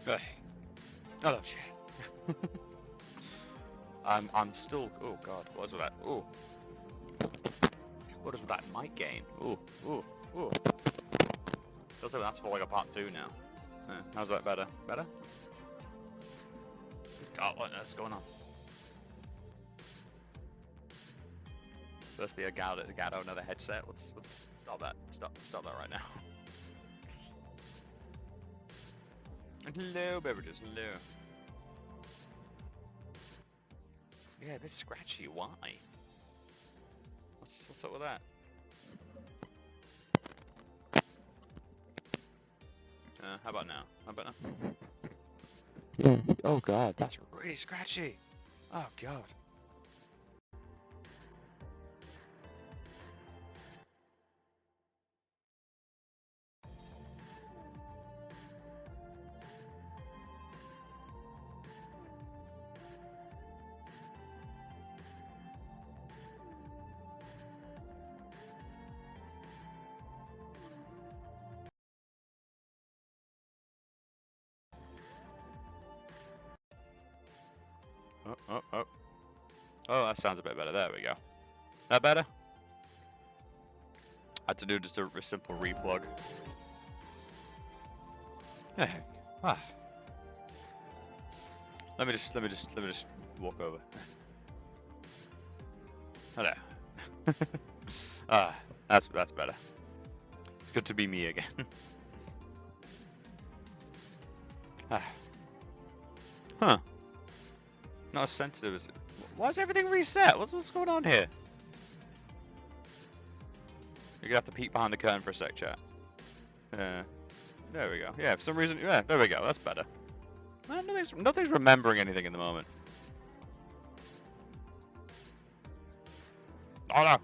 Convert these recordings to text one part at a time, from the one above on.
Ugh. Oh shit. I'm still. Oh god, what was that? Oh, what is that mic gain? Oh, oh, oh. Feels like that's for like a part 2 now. How's that better? Better? God, what's going on? Firstly, a Gatto, another headset. Let's stop that. Stop that right now. Hello, beverages. Hello. Yeah, a bit scratchy. Why? What's up with that? How about now? How about now? Yeah. Oh god, that's really scratchy. Oh god. Oh. Oh, that sounds a bit better. There we go. That better? I had to do just a simple replug. Hey, Let me just walk over. Hello. That's better. It's good to be me again. Huh. Not as sensitive as it. Why is everything reset? What's going on here? You're gonna have to peek behind the curtain for a sec, chat. There we go. Yeah, for some reason. Yeah, there we go. That's better. Nothing's remembering anything in the moment. Oh no!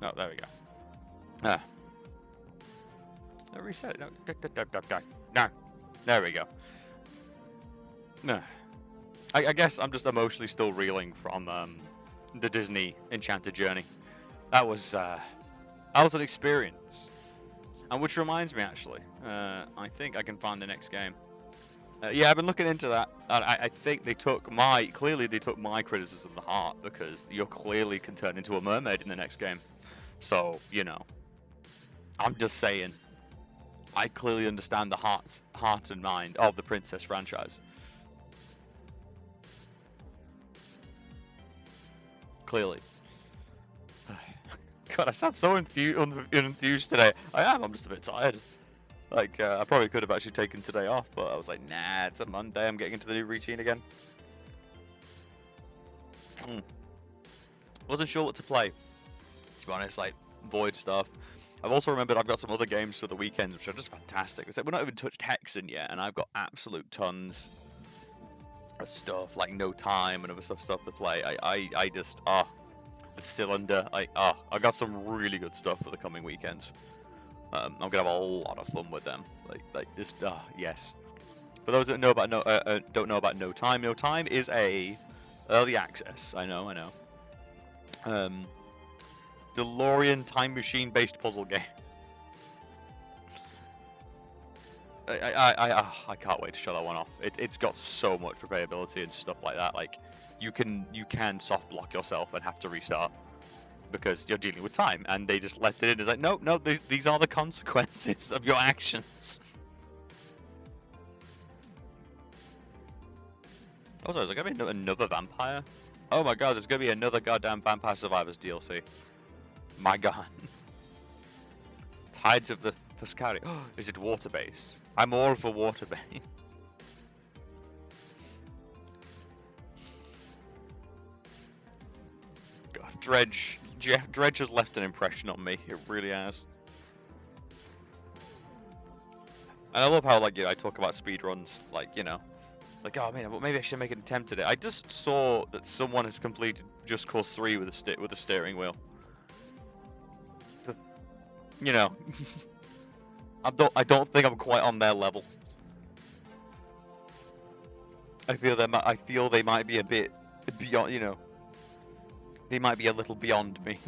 Oh, there we go. Reset it. No. There we go. No. I guess I'm just emotionally still reeling from the Disney Enchanted Journey. That was an experience. And which reminds me, actually, I think I can find the next game. Yeah, I've been looking into that. I think they took my criticism to heart, because you're clearly can turn into a mermaid in the next game. So, you know, I'm just saying, I clearly understand the heart and mind of the Princess franchise. Clearly. God, I sound so enthused today. I am. I'm just a bit tired. Like, I probably could have actually taken today off, but I was like, nah, it's a Monday. I'm getting into the new routine again. Wasn't sure what to play, to be honest. Like, Void stuff. I've also remembered I've got some other games for the weekends, which are just fantastic. Except we're not even touched Hexen yet, and I've got absolute tons of stuff, like No Time and other stuff to play. I just, the Cylinder. I got some really good stuff for the coming weekends. I'm gonna have a lot of fun with them. Like this. Yes. For those that know about don't know about No Time. No Time is a early access. I know. DeLorean time machine based puzzle game. I can't wait to show that one off. It's got so much replayability and stuff like that. Like, you can soft block yourself and have to restart because you're dealing with time, and they just let it in. It's like, no, these are the consequences of your actions. Also, is there gonna be another vampire? Oh my god, there's gonna be another goddamn Vampire Survivors DLC. My god. Tides of the Foscari. Is it water-based? I'm all for water-based. God, Dredge has left an impression on me. It really has. And I love how, like, I talk about speedruns, like, like, oh man, maybe I should make an attempt at it. I just saw that someone has completed Just Cause 3 with a steering wheel. I don't think I'm quite on their level. I feel they might be a bit beyond, they might be a little beyond me.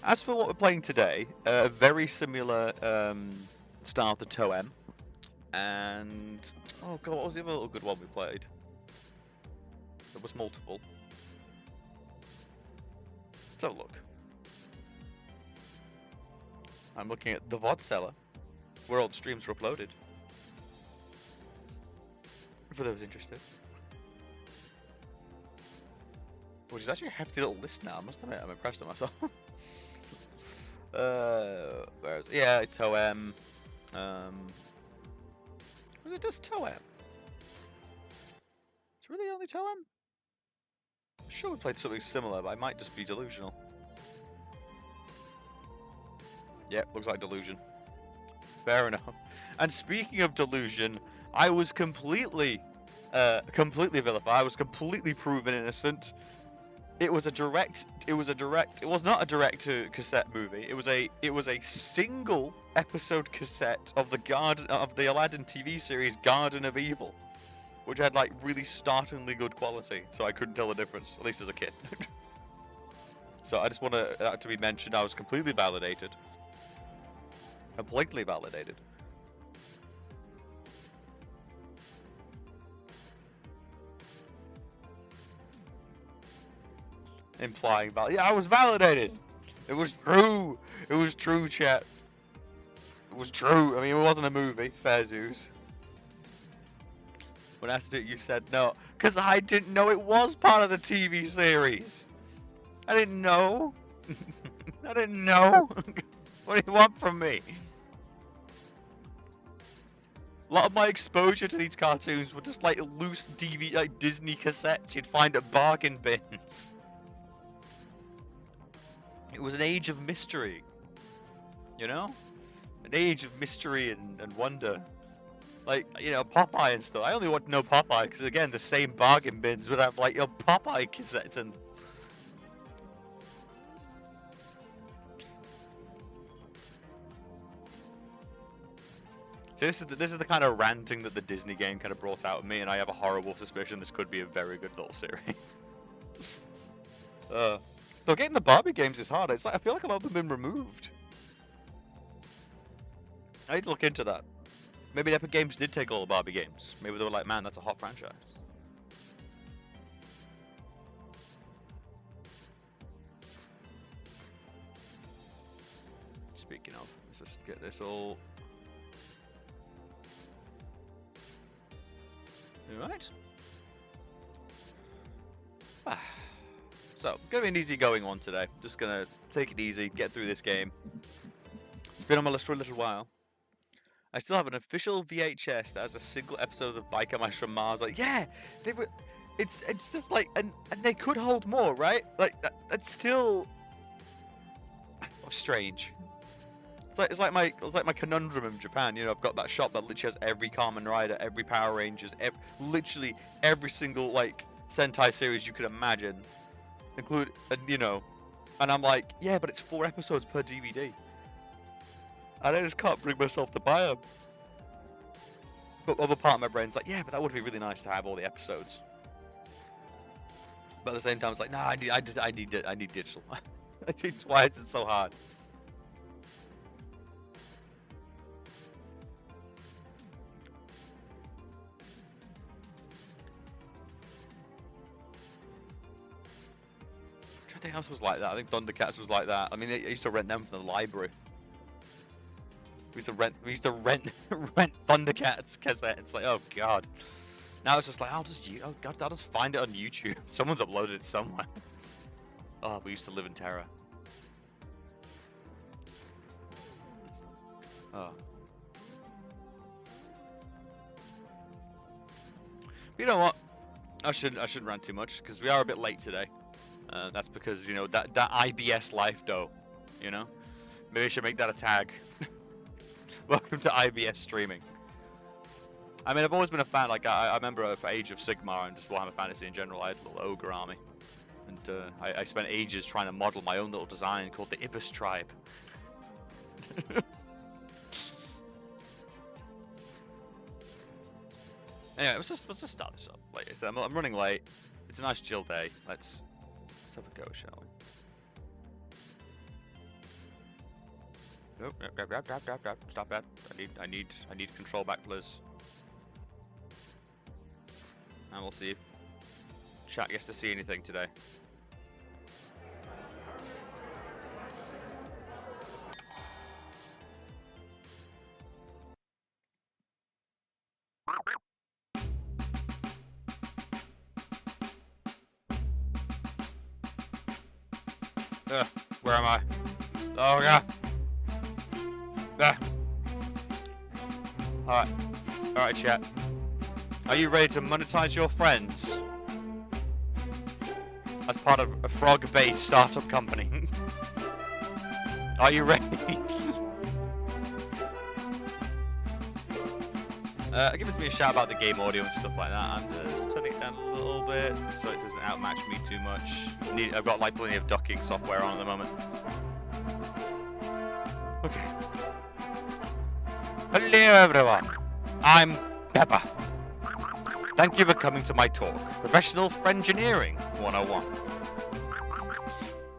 As for what we're playing today, a very similar style to Toem. And oh god, what was the other little good one we played? There was multiple. Let's have a look. I'm looking at the VOD seller, where all the streams are uploaded. For those interested. Which is actually a hefty little list now, I must admit, I'm impressed with myself. Where is it? Yeah, Toem. Was it just Toem? It's really only Toem? I'm sure we played something similar, but I might just be delusional. Yep, looks like delusion. Fair enough. And speaking of delusion, I was completely vilified. I was completely proven innocent. It was a direct. It was not a direct to cassette movie. It was a single episode cassette of the Aladdin TV series Garden of Evil, which had like really startlingly good quality. So I couldn't tell the difference, at least as a kid. So I just want that to be mentioned. I was completely validated. Completely validated. Implying yeah, I was validated. It was true. It was true, chat. It was true. I mean, it wasn't a movie. Fair dues. When I asked it, you said no, because I didn't know it was part of the TV series. I didn't know. I didn't know. What do you want from me? A lot of my exposure to these cartoons were just like loose DVD, like Disney cassettes you'd find at bargain bins. It was an age of mystery, you know? An age of mystery and wonder. Like, you know, Popeye and stuff. I only want to know Popeye because, again, the same bargain bins would have, like, your Popeye cassettes and... So this is the kind of ranting that the Disney game kind of brought out of me, and I have a horrible suspicion this could be a very good little series. Though getting the Barbie games is hard. It's like I feel like a lot of them have been removed. I need to look into that. Maybe Epic Games did take all the Barbie games. Maybe they were like, man, that's a hot franchise. Speaking of, let's just get this all... Alright. So, gonna be an easygoing one today. Just gonna take it easy, get through this game. It's been on my list for a little while. I still have an official VHS that has a single episode of Biker Mice from Mars. Like, yeah, they were. It's just like, and they could hold more, right? Like that's still strange. It's like my conundrum in Japan. You know, I've got that shop that literally has every Kamen Rider, every Power Rangers, literally every single like Sentai series you could imagine, include, and you know, and I'm like, yeah, but it's 4 episodes per DVD. And I just can't bring myself to buy them. But other part of my brain's like, yeah, but that would be really nice to have all the episodes. But at the same time, it's like, nah, I need digital. Why is it so hard? Everything else was like that. I think Thundercats was like that. I mean, I used to rent them from the library. We used to rent Thundercats cassettes. Like, oh god. Now it's just like, I'll just find it on YouTube. Someone's uploaded it somewhere. Oh, we used to live in terror. Oh. But you know what? I shouldn't rant too much because we are a bit late today. That's because, you know, that IBS life though, you know? Maybe I should make that a tag. Welcome to IBS streaming. I mean, I've always been a fan, like, I remember for Age of Sigmar and just Warhammer Fantasy in general, I had a little ogre army. And I spent ages trying to model my own little design called the Ibis Tribe. Anyway, let's just start this up. Like I said, I'm running late. It's a nice chill day. Let's have a go, shall we? Nope. Stop that. I need control back, please. And we'll see if chat gets to see anything today. Where am I? Oh god. Alright, chat. Are you ready to monetize your friends? As part of a frog-based startup company. Are you ready? Give us a shout about the game audio and stuff like that. I'm just turning it down a little bit so it doesn't outmatch me too much. I've got like plenty of ducking software on at the moment. Okay. Hello everyone. I'm Pepper. Thank you for coming to my talk, Professional Friengineering 101.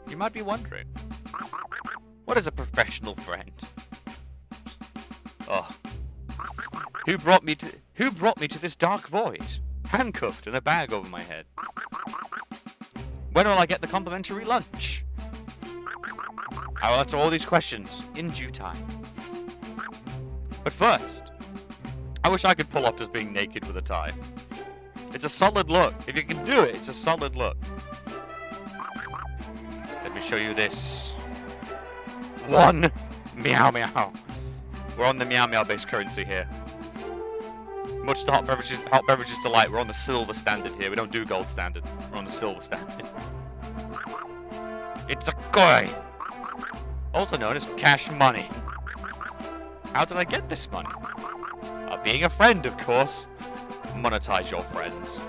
You might be wondering, what is a professional friend? Oh. Who brought me to this dark void, handcuffed and a bag over my head? When will I get the complimentary lunch? I will answer all these questions in due time. But first, I wish I could pull off just being naked with a tie. It's a solid look. If you can do it, it's a solid look. Let me show you this. One meow meow. We're on the meow meow based currency here. Much to hot beverages delight, we're on the silver standard here. We don't do gold standard. We're on the silver standard. It's a coin, also known as cash money. How did I get this money? Being a friend, of course. Monetize your friends.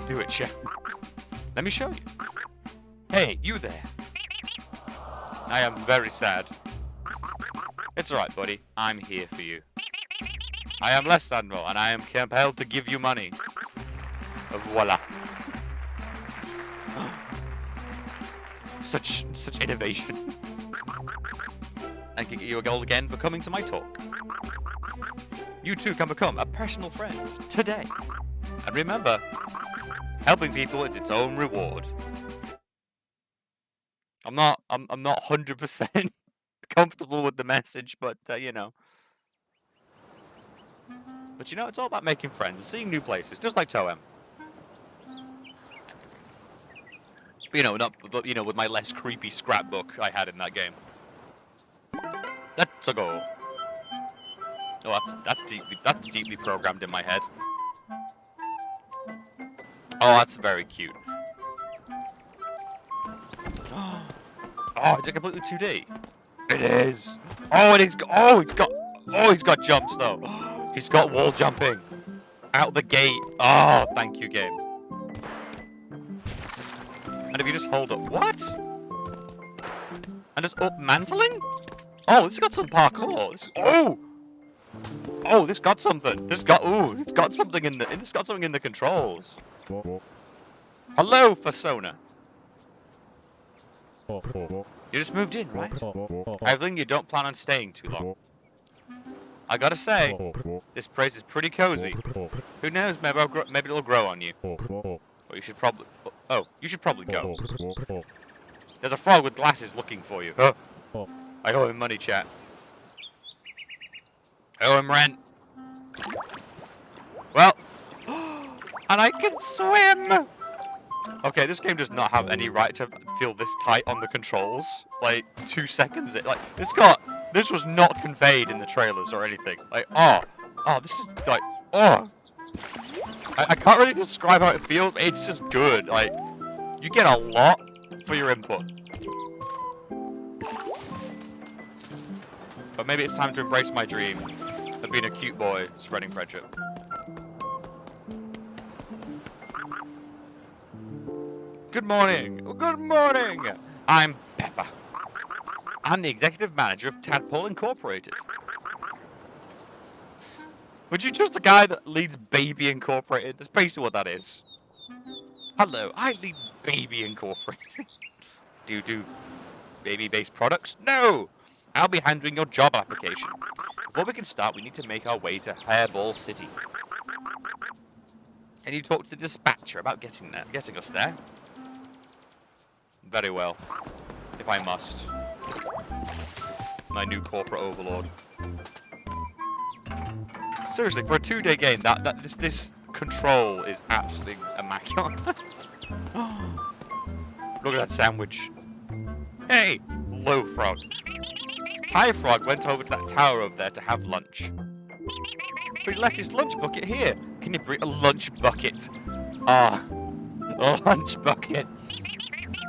Do it, chat. Let me show you. Hey, you there. I am very sad. It's alright, buddy. I'm here for you. I am less Admiral, and I am compelled to give you money. Voila. Such innovation. I can get you a gold again for coming to my talk. You too can become a personal friend today. And remember, helping people is its own reward. I'm not 100% comfortable with the message, but you know. But you know, it's all about making friends, seeing new places, just like Toem. You know, with my less creepy scrapbook I had in that game. Let's go. Oh, that's deeply programmed in my head. Oh, that's very cute. Oh, is it completely 2D? It is. Oh, he's got jumps though. He's got wall jumping out the gate. Oh, thank you, game. And if you just hold up, what? And just up mantling? Oh, this has got some parkour. Oh, this got something. It's got something in the controls. Hello, Persona. You just moved in, right? I think you don't plan on staying too long. I gotta say, this place is pretty cozy. Who knows? Maybe it'll grow on you. But you should probably go. There's a frog with glasses looking for you. I owe him money, chat. I owe him rent. Well, and I can swim. Okay, this game does not have any right to feel this tight on the controls. Like 2 seconds. This was not conveyed in the trailers or anything. Like, oh, this is like, oh. I can't really describe how it feels. It's just good. Like, you get a lot for your input. But maybe it's time to embrace my dream of being a cute boy spreading friendship. Good morning. Good morning. I'm Pepper. I'm the executive manager of Tadpole Incorporated. Would you trust the guy that leads Baby Incorporated? That's basically what that is. Hello, I lead Baby Incorporated. Do you do baby-based products? No! I'll be handling your job application. Before we can start, we need to make our way to Hairball City. And you talk to the dispatcher about getting us there. Very well, if I must. My new corporate overlord. Seriously, for a 2-day game, this control is absolutely immaculate. Look at that sandwich. Hey, low frog. High frog went over to that tower over there to have lunch. But he left his lunch bucket here. Can you bring a lunch bucket? Ah, a lunch bucket.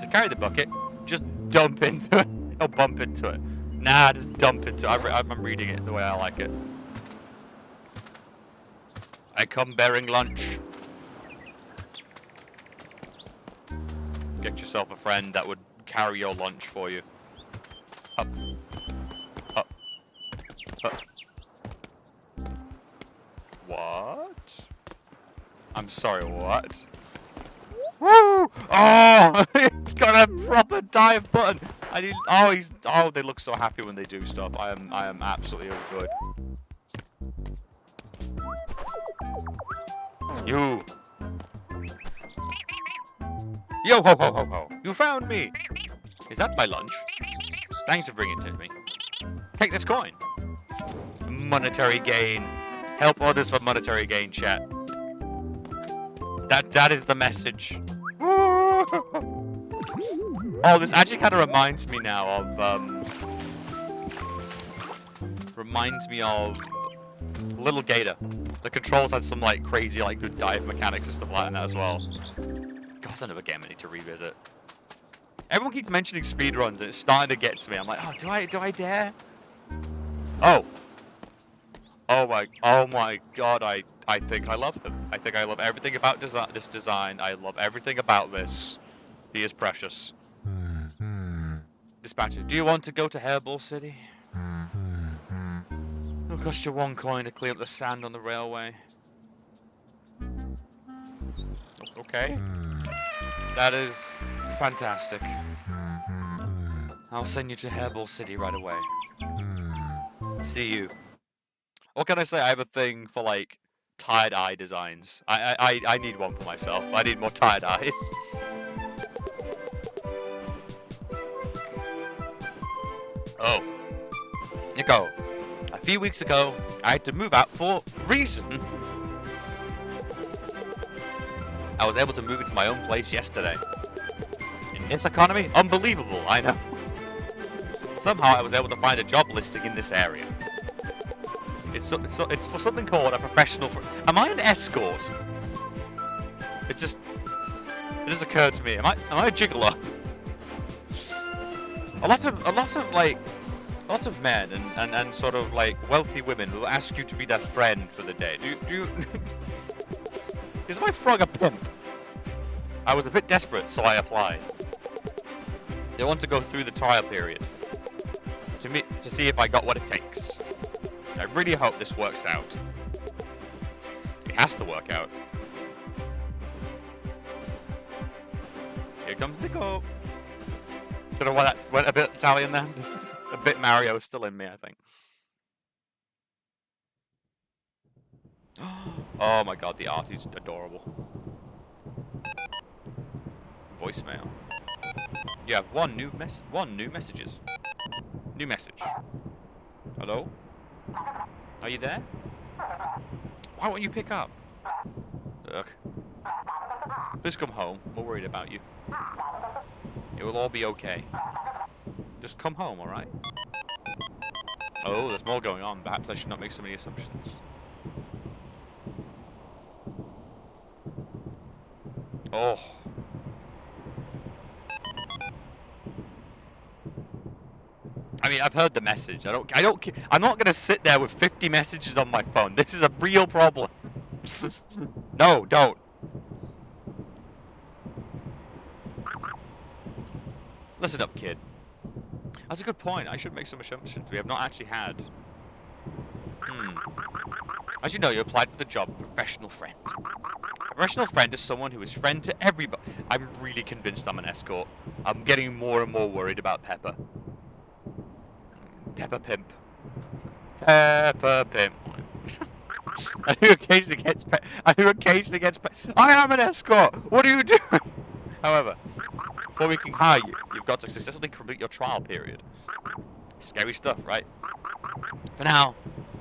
To carry the bucket, just dump into it. Or bump into it. Nah, just dump into it. I'm reading it the way I like it. I come bearing lunch. Get yourself a friend that would carry your lunch for you. Up. Up. Up. What? I'm sorry, what? Woo! Oh! It's got a proper dive button! Oh, they look so happy when they do stuff. I am absolutely overjoyed. You! Yo ho ho ho ho! You found me! Is that my lunch? Thanks for bringing it to me. Take this coin. Monetary gain. Help others for monetary gain, chat. That is the message. Oh, this actually kind of reminds me now of Little Gator. The controls had some like crazy like good dive mechanics and stuff like that as well. God, that's another game I need to revisit. Everyone keeps mentioning speedruns and it's starting to get to me. I'm like, oh, do I dare? Oh. Oh my god, I think I love him. I think I love everything about this design. I love everything about this. He is precious. Dispatcher, do you want to go to Hairball City? It'll cost you 1 coin to clear up the sand on the railway. Okay. That is fantastic. I'll send you to Hairball City right away. See you. What can I say? I have a thing for like tie-dye designs. I need one for myself. I need more tie-dyes. Oh. Niko. A few weeks ago, I had to move out for reasons. I was able to move into my own place yesterday. In this economy? Unbelievable, I know. Somehow I was able to find a job listing in this area. It's for something called a professional... Am I an escort? It just occurred to me. Am I a gigolo? A lot of men and sort of like wealthy women will ask you to be their friend for the day. Do you Is my frog a pimp? I was a bit desperate, so I applied. They want to go through the trial period to see if I got what it takes. I really hope this works out. It has to work out. Here comes Niko. Don't know why that went a bit Italian there. Just a bit Mario is still in me, I think. Oh my god, the art is adorable. Voicemail. You have one new messages. New message. Hello? Are you there? Why won't you pick up? Look. Please come home. We're worried about you. It will all be okay. Just come home, alright? Oh, there's more going on. Perhaps I should not make so many assumptions. Oh. I mean, I've heard the message. I'm not gonna sit there with 50 messages on my phone. This is a real problem. No, don't. Listen up, kid. That's a good point. I should make some assumptions. We have not actually had... As you know, you applied for the job of professional friend. A professional friend is someone who is friend to everybody. I'm really convinced I'm an escort. I'm getting more and more worried about Pepper. Peppa Pimp. Peppa Pimp. And who occasionally gets I am an escort! What are you doing? However, before we can hire you, you've got to successfully complete your trial period. Scary stuff, right? For now,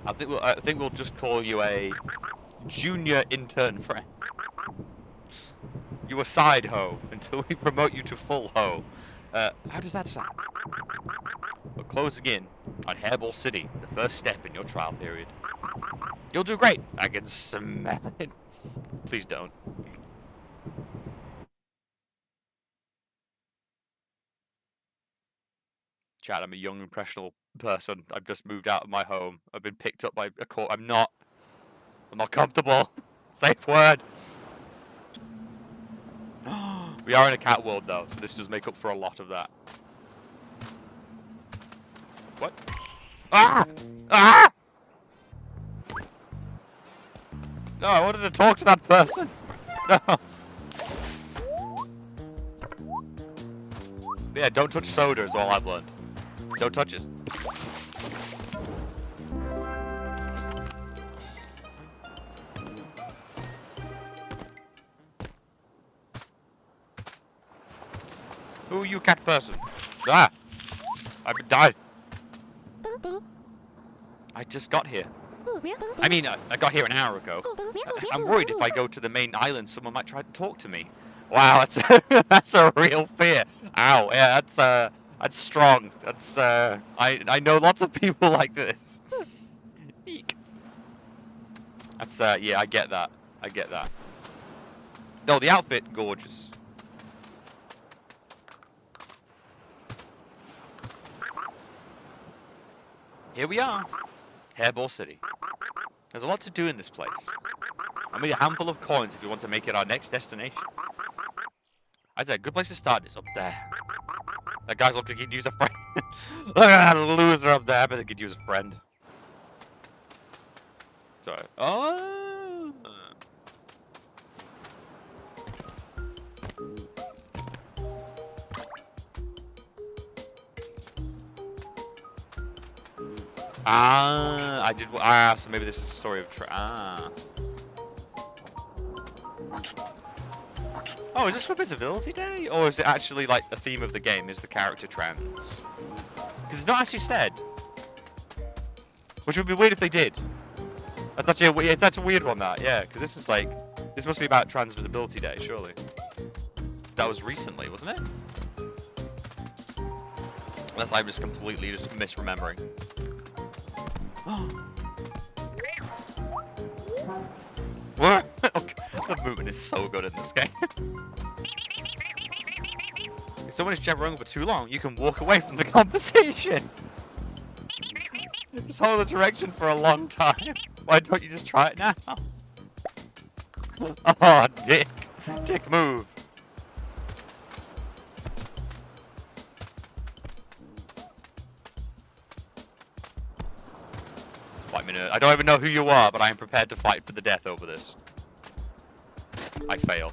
I think we'll just call you a junior intern friend. You a side hoe until we promote you to full hoe. How does that sound? We're closing in on Hairball City, the first step in your trial period. You'll do great. I can smell it. Please don't. Chad, I'm a young, impressionable person. I've just moved out of my home. I've been picked up by a court. I'm not comfortable. Safe word. We are in a cat world, though, so this does make up for a lot of that. What? Ah! Ah! No, I wanted to talk to that person. No. Yeah, don't touch soda is all I've learned. Don't touch it. Who are you, cat person? Ah! I've been died. I just got here. I mean, I got here an hour ago. I'm worried if I go to the main island, someone might try to talk to me. Wow, that's a real fear. Ow, yeah, that's strong. That's I know lots of people like this. Eek. That's yeah, I get that. I get that. No, the outfit, gorgeous. Here we are, Hairball City. There's a lot to do in this place. I need a handful of coins if you want to make it our next destination. I'd say a good place to start is up there. That guy's looking like he could use a friend. Look at that loser up there, but they could use a friend. Sorry. Oh. I did. So maybe this is a story of Oh, is this for Visibility Day? Or is it actually like the theme of the game is the character trans? Because it's not actually said. Which would be weird if they did. That's actually that's a weird one, that. Yeah, because this is like... This must be about Trans Visibility Day, surely. That was recently, wasn't it? Unless I'm just completely misremembering. What? Okay. The movement is so good in this game. If someone is jabbering for too long, you can walk away from the conversation. Just hold the direction for a long time. Why don't you just try it now? Oh, dick. Dick move. Fight me. I don't even know who you are, but I am prepared to fight for the death over this. I fail.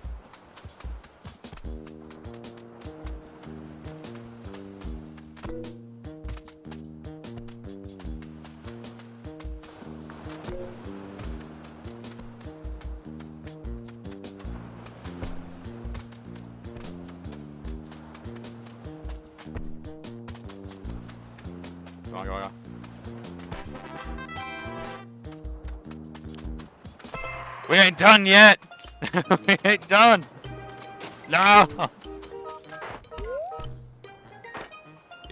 Come on, come on, come on. We ain't done yet! We ain't done! No!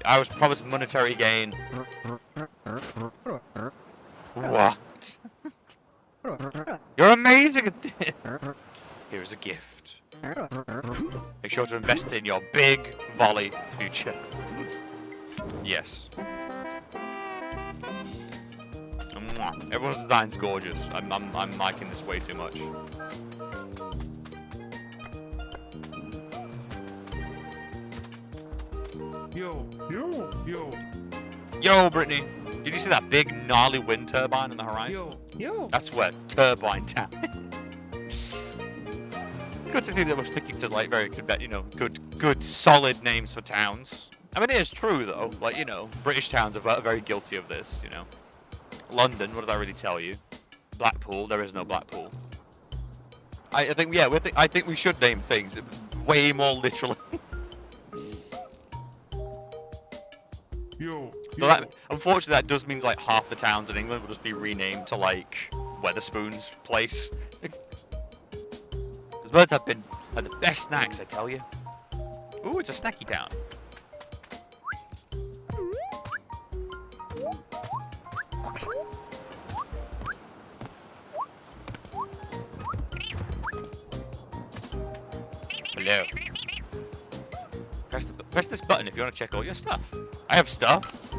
I was promised monetary gain. What? You're amazing at this! Here's a gift. Make sure to invest in your big volley future. Yes. Everyone's design's gorgeous. I'm liking this way too much. Yo, Brittany. Did you see that big gnarly wind turbine on the horizon? That's where Turbine Town is. Good to think that we're sticking to like very good solid names for towns. I mean, it is true, though. Like, you know, British towns are very guilty of this, you know. London, what did I really tell you? Blackpool, there is no Blackpool. I think, yeah, I think we should name things way more literally. Yo. So that, unfortunately, that does mean, like, half the towns in England will just be renamed to, like, Weatherspoon's place. Those birds have been the best snacks, I tell you. Ooh, it's a snacky town. Hello. Press this button if you want to check all your stuff. I have stuff.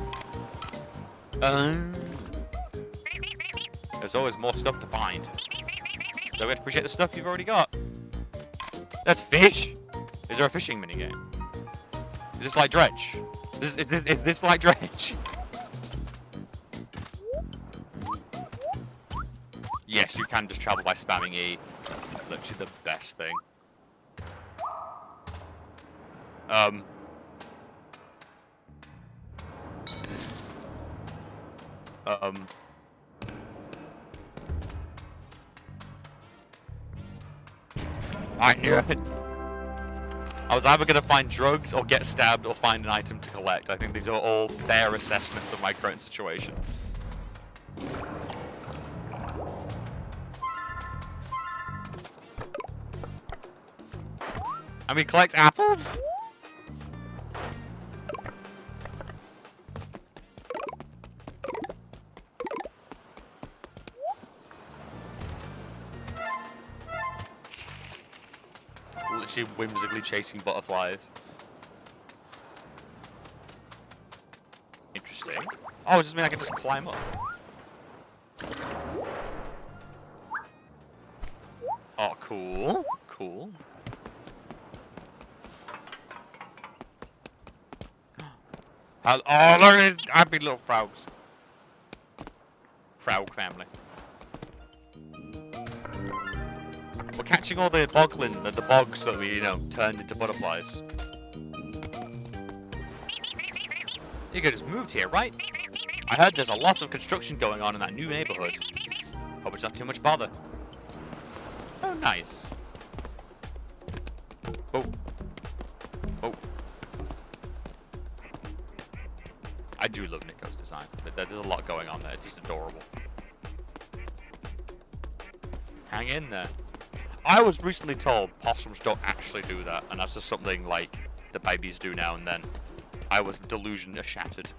There's always more stuff to find. Don't we appreciate the stuff you've already got? That's fish. Is there a fishing minigame? Is this like Dredge? Is this like Dredge? Yes, you can just travel by spamming E. Literally the best thing. I knew it. I was either going to find drugs or get stabbed or find an item to collect. I think these are all fair assessments of my current situation. And we collect apples? Literally whimsically chasing butterflies. Interesting. Oh, does this mean I can just climb up? Oh, cool. Cool. Oh, look at these happy little frogs. Frog family. We're catching all the boglin, the bogs that we, you know, turned into butterflies. You could just moved here, right? I heard there's a lot of construction going on in that new neighborhood. Hope it's not too much bother. Oh, nice. Oh. Oh. I do love Niko's design. There's a lot going on there. It's just adorable. Hang in there. I was recently told possums don't actually do that, and that's just something like the babies do now and then. I was delusion shattered.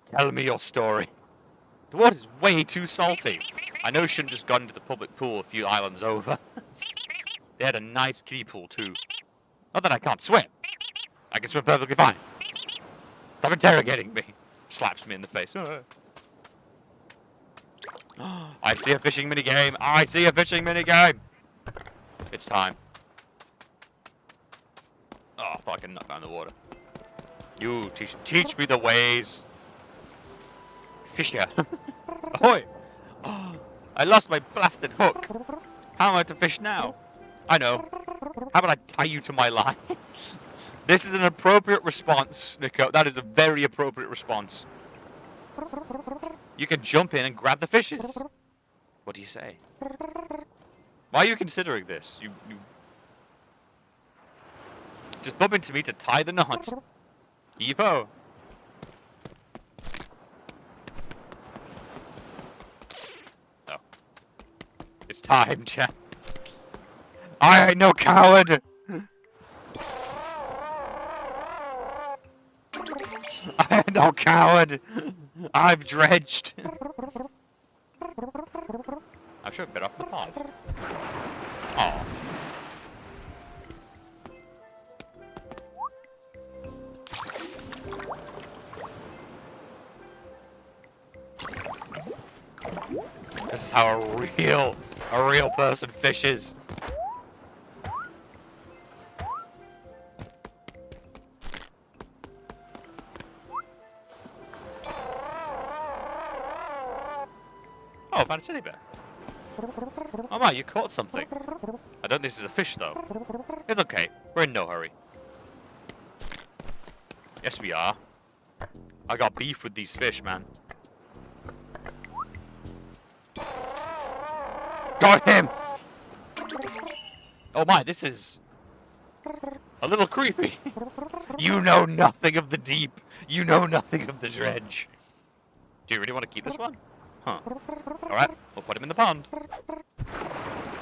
Tell me your story. The water's way too salty. I know you shouldn't just gone into the public pool a few islands over. They had a nice kiddie pool too. Not that I can't swim. I can swim perfectly fine. Stop interrogating me. Slaps me in the face. I see a fishing minigame. I see a fishing minigame. It's time. Oh, I thought I could knock down the water. You teach me the ways. Fisher. Ahoy! Oh, I lost my blasted hook. How am I to fish now? I know. How about I tie you to my line? This is an appropriate response, Niko. That is a very appropriate response. You can jump in and grab the fishes. What do you say? Why are you considering this? You just bump into me to tie the knot. Evo. Oh. It's time, chat. I ain't no coward. I ain't no coward. I've dredged. I should have bit off the pond. Oh. This is how a real person fishes. Oh, I found a teddy bear. Oh my, you caught something. I don't think this is a fish though. It's okay. We're in no hurry. Yes, we are. I got beef with these fish, man. Got him! Oh my, this is a little creepy. You know nothing of the deep. You know nothing of the dredge. Do you really want to keep this one? Huh. Alright, we'll put him in the pond.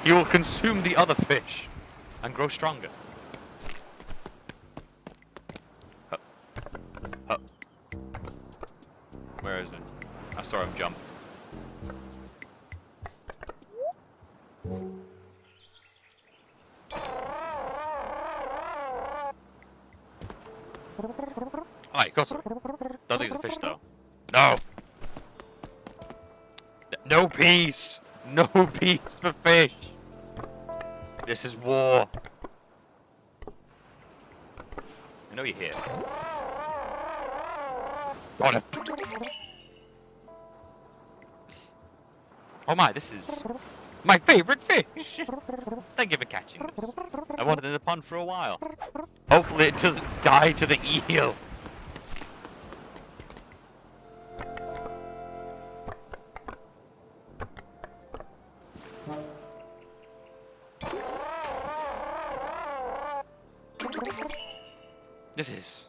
He will consume the other fish and grow stronger. Hup. Hup. Where is it? I saw him jump. Alright, go for it. Don't think it's a fish though. No! No peace! No peace for fish! This is war. I know you're here. Got him. Oh my, this is my favorite fish! Thank you for catching this. I wanted it in the pond for a while. Hopefully it doesn't die to the eel. This is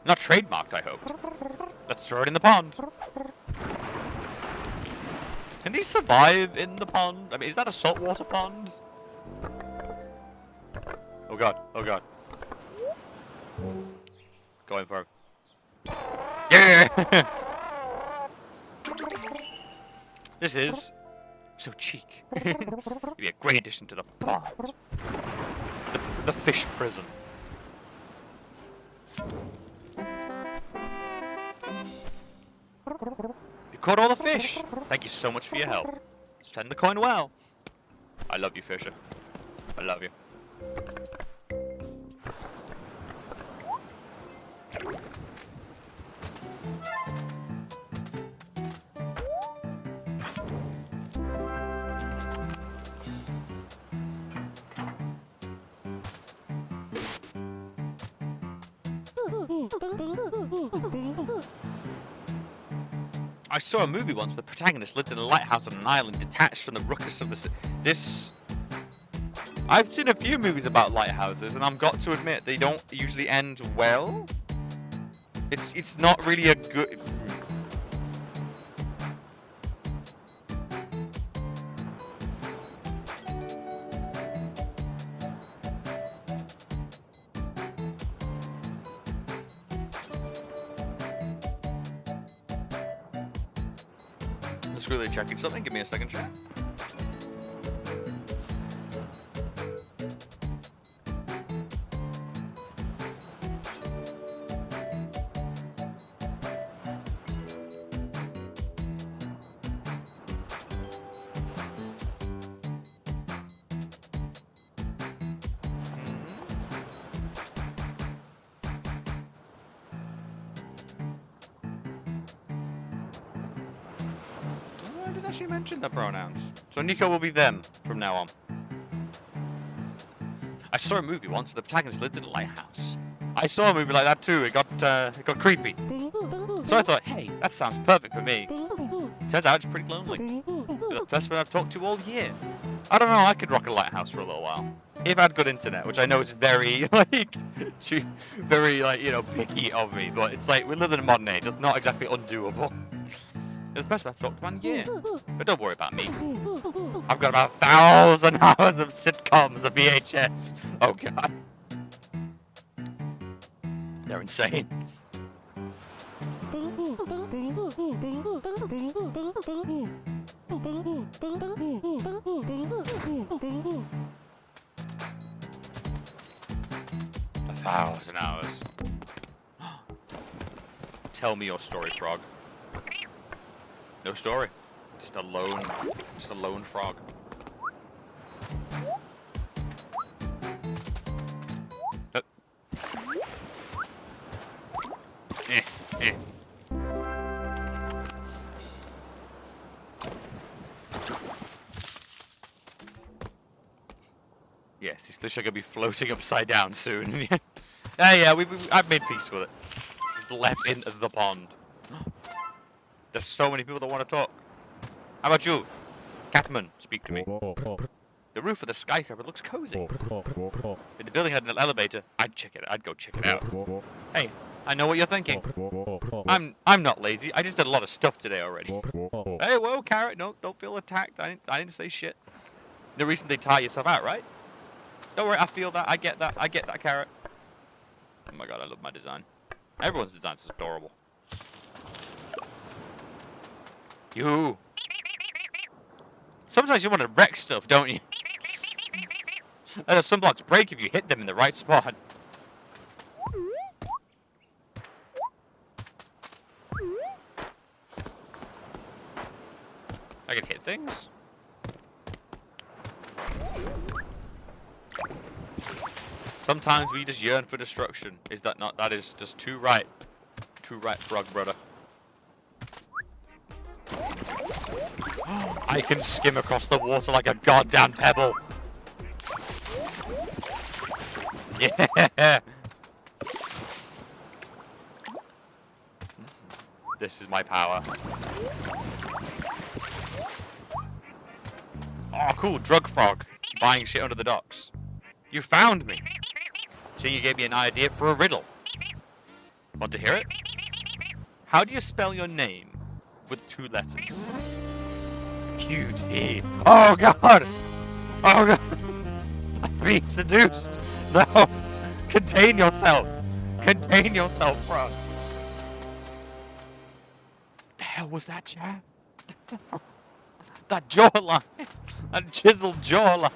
not trademarked, I hope. Let's throw it in the pond. Can these survive in the pond? I mean, is that a saltwater pond? Oh god, oh god. Going for it. Yeah! This is so cheek. It'd be a great addition to the pond. The fish prison. You caught all the fish! Thank you so much for your help. Spend the coin well. I love you, Fisher. I love you. I saw a movie once where the protagonist lived in a lighthouse on an island detached from the ruckus of the this... I've seen a few movies about lighthouses, and I've got to admit, they don't usually end well. It's not really a good... Let's really checking something. Give me a second, chat. She mentioned the pronouns. So Niko will be them from now on. I saw a movie once where the protagonist lived in a lighthouse. I saw a movie like that too. It got creepy. So I thought, hey, that sounds perfect for me. Turns out it's pretty lonely. You're the first one I've talked to all year. I don't know, I could rock a lighthouse for a little while. If I had good internet, which I know is very, very, you know, picky of me. But it's like, we live in a modern age. It's not exactly undoable. It's the first one I've talked to 1 year. But don't worry about me. I've got about 1,000 hours of sitcoms of VHS. Oh god. They're insane. A 1,000 hours. Tell me your story, frog. No story. Just a lone frog. Yes, these fish are gonna be floating upside down soon. Yeah, I've made peace with it. Just left in the pond. There's so many people that want to talk. How about you? Catman, speak to me. The roof of the skyscraper looks cozy. If the building had an elevator, I'd go check it out. Hey, I know what you're thinking. I'm not lazy. I just did a lot of stuff today already. Hey, whoa, Carrot. No, don't feel attacked. I didn't say shit. The reason they tire yourself out, right? Don't worry, I feel that. I get that, Carrot. Oh my god, I love my design. Everyone's design is adorable. You. Sometimes you want to wreck stuff, don't you? And some blocks break if you hit them in the right spot. I can hit things. Sometimes we just yearn for destruction. Is that not? That is just too right. Too right, frog brother. I can skim across the water like a goddamn pebble. Yeah. This is my power. Oh, cool. Drug frog. Buying shit under the docks. You found me. See, you gave me an idea for a riddle. Want to hear it? How do you spell your name with 2 letters? QT. Oh, God. Oh, God. I'm being seduced. No. Contain yourself. Contain yourself, frog. The hell was that, Chad? That jawline. That chiseled jawline.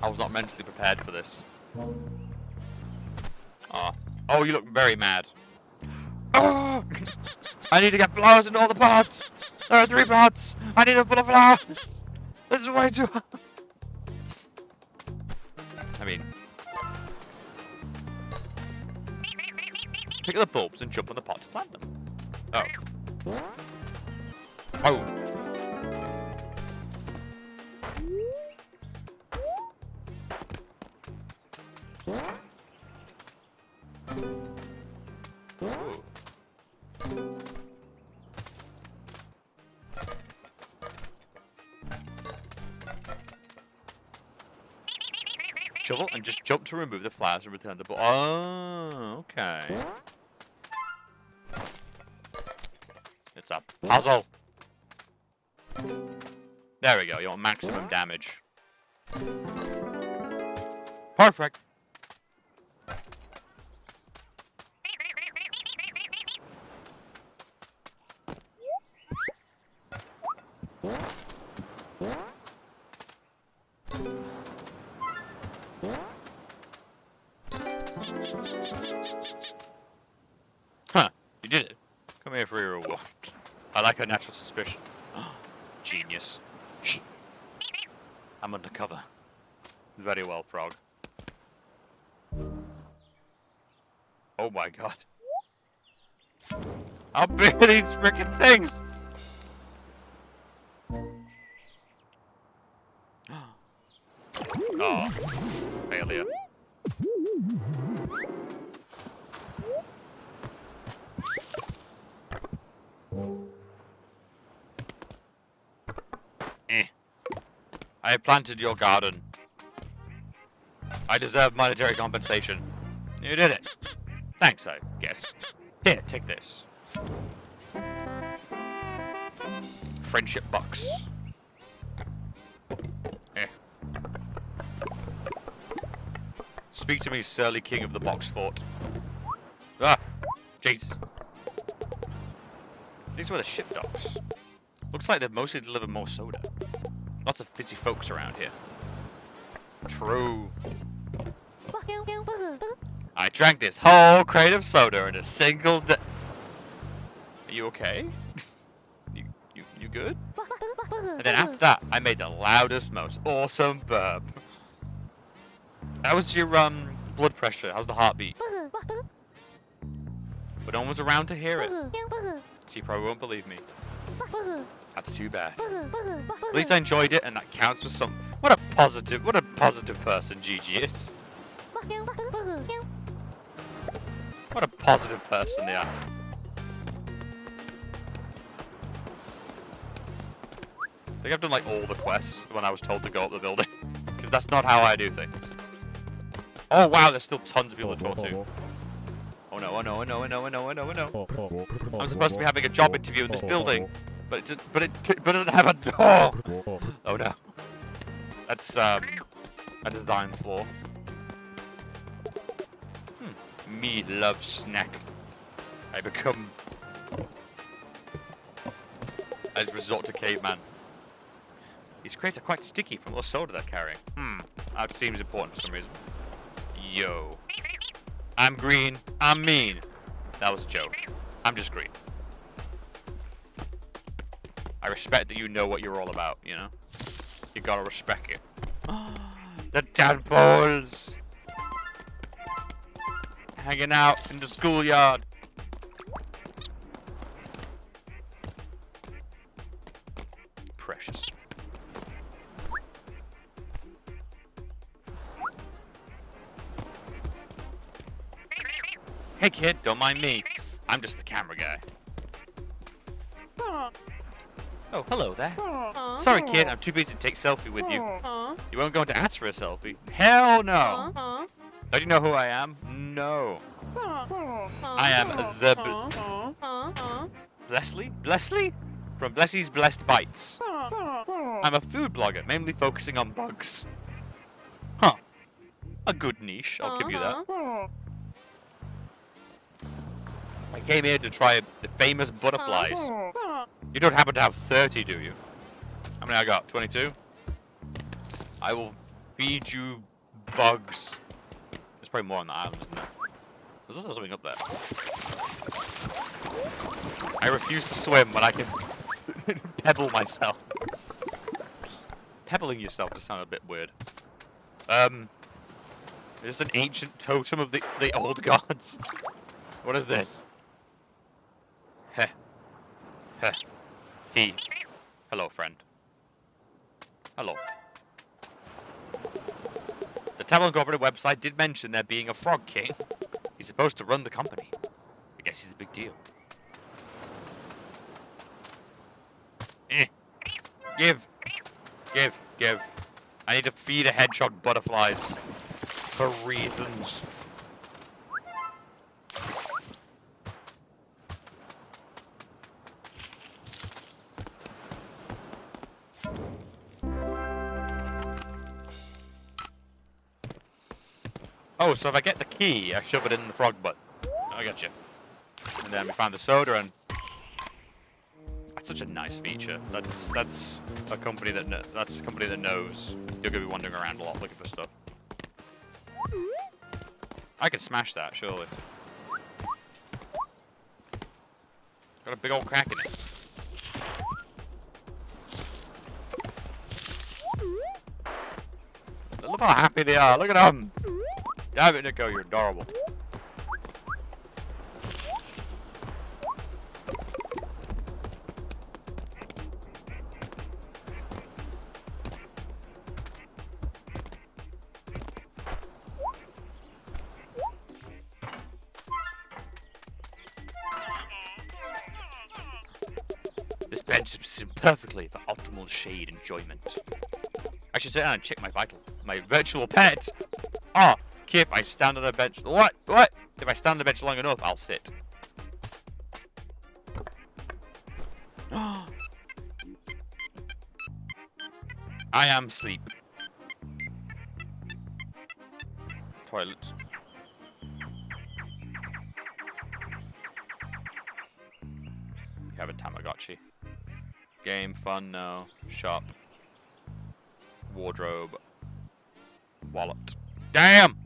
I was not mentally prepared for this. Oh, you look very mad. Oh, I need to get flowers in all the pots. There are 3 pots. I need them full of flowers. This is way too hard. I mean, pick the bulbs and jump on the pot to plant them. Oh. Oh. Shovel and just jump to remove the flowers and return the ball. Oh, okay. It's a puzzle. There we go. You want maximum damage. Perfect. Huh, you did it. Come here for your reward. I like her natural suspicion. Genius. Shh. I'm undercover. Very well, frog. Oh my god. How big are these freaking things? Oh, failure. I have planted your garden. I deserve monetary compensation. You did it. Thanks, I guess. Here, take this. Friendship box. Eh. Speak to me, surly king of the box fort. Ah, Jesus. These were the ship docks. Looks like they've mostly delivered more soda. Lots of fizzy folks around here. True. I drank this whole crate of soda in a single day. Are you okay? you good? And then after that, I made the loudest, most awesome burp. How was your blood pressure? How's the heartbeat? But no one was around to hear it. So you probably won't believe me. That's too bad. At least I enjoyed it, and that counts for some. What a positive person GG is. What a positive person they are. I think I've done like all the quests when I was told to go up the building. Because that's not how I do things. Oh wow, there's still tons of people to talk to. Oh no, oh no, oh no, oh no, oh no, oh no, oh no. I'm supposed to be having a job interview in this building. But it doesn't have a door! Oh no. That's a design flaw. Me love snack. I become... I resort to caveman. These crates are quite sticky from all the soda they're carrying. That seems important for some reason. Yo. I'm green. I'm mean. That was a joke. I'm just green. I respect that you know what you're all about, you know? You gotta respect it. The tadpoles! Hanging out in the schoolyard. Precious. Hey kid, don't mind me. I'm just the camera guy. Oh, hello there. Sorry kid, I'm too busy to take selfie with you. You won't go to ask for a selfie? Hell no! Don't you know who I am? No. I am the Blessley? Blessley? From Blessie's Blessed Bites. I'm a food blogger, mainly focusing on bugs. Huh. A good niche, I'll give you that. I came here to try the famous butterflies. You don't happen to have 30, do you? How many I got? 22? I will feed you bugs. There's probably more on the island, isn't there? There's also something up there. I refuse to swim when I can pebble myself. Pebbling yourself just sounded a bit weird. Is this an ancient totem of the old gods? What is this? Heh. Heh. He. Hello, friend. Hello. The Tableau Incorporated website did mention there being a frog king. He's supposed to run the company. I guess he's a big deal. Give. Give. Give. I need to feed a hedgehog butterflies. For reasons. Oh, so if I get the key, I shove it in the frog butt. I got you. And then we found the soda, and that's such a nice feature. That's a company that knows you're gonna be wandering around a lot looking for stuff. I could smash that, surely. Got a big old crack in it. Look how happy they are. Look at them. Damn it, Niko, you're adorable. This bench is positioned perfectly for optimal shade enjoyment. I should sit down and check my virtual pet. Ah, Kif, I stand on a bench. What? What? If I stand on the bench long enough, I'll sit. I am sleep. Toilet. You have a Tamagotchi. Game, fun, no. Shop. Wardrobe. Wallet. Damn!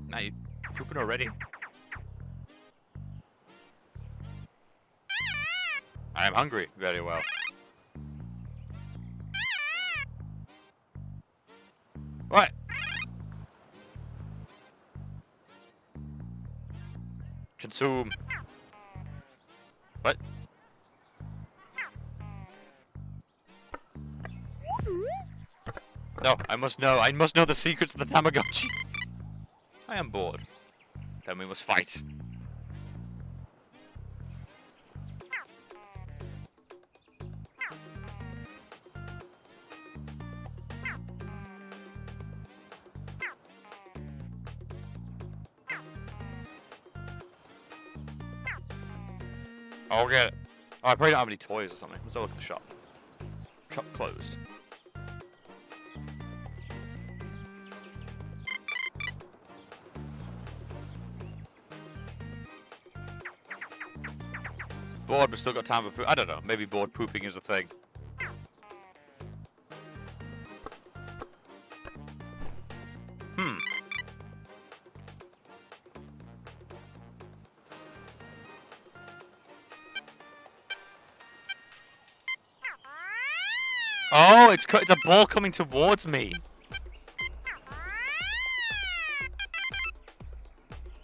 Now you pooping already? I am hungry. Very well. What? Consume. What? No, I must know. I must know the secrets of the Tamagotchi. I am bored. Then we must fight. I'll get it. Oh, I probably don't have any toys or something. Let's have a look at the shop. Shop closed. Bored, but still got time for poop. I don't know. Maybe bored pooping is a thing. Oh, it's a ball coming towards me.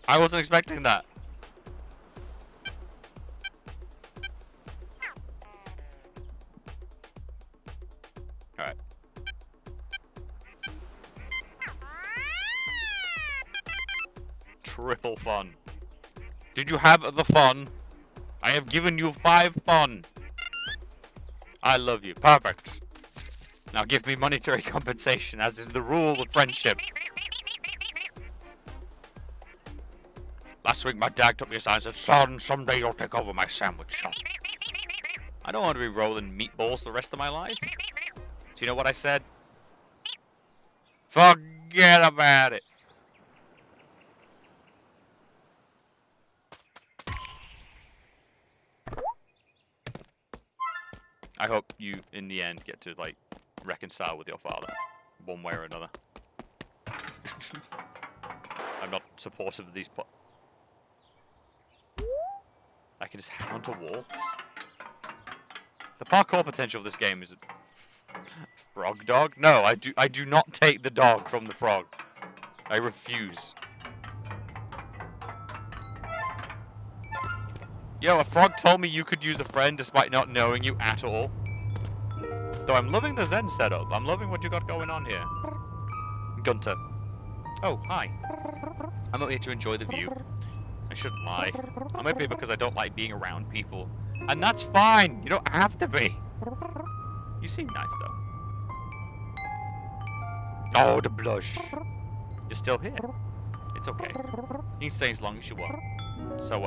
I wasn't expecting that. Alright. Triple fun. Did you have the fun? I have given you 5 fun. I love you. Perfect. Now give me monetary compensation, as is the rule of friendship. Last week my dad took me aside and said, "Son, someday you'll take over my sandwich shop." I don't want to be rolling meatballs the rest of my life. So you know what I said? Forget about it. I hope you, in the end, get to, like, reconcile with your father, one way or another. I'm not supportive of these I can just hang onto walls. The parkour potential of this game is frog dog? No, I do not take the dog from the frog. I refuse. Yo, a frog told me you could use a friend despite not knowing you at all. Though I'm loving the Zen setup. I'm loving what you got going on here. Gunter. Oh, hi. I'm not here to enjoy the view. I shouldn't lie. I'm up here because I don't like being around people. And that's fine. You don't have to be. You seem nice, though. Oh, the blush. You're still here. It's okay. You can stay as long as you want. So,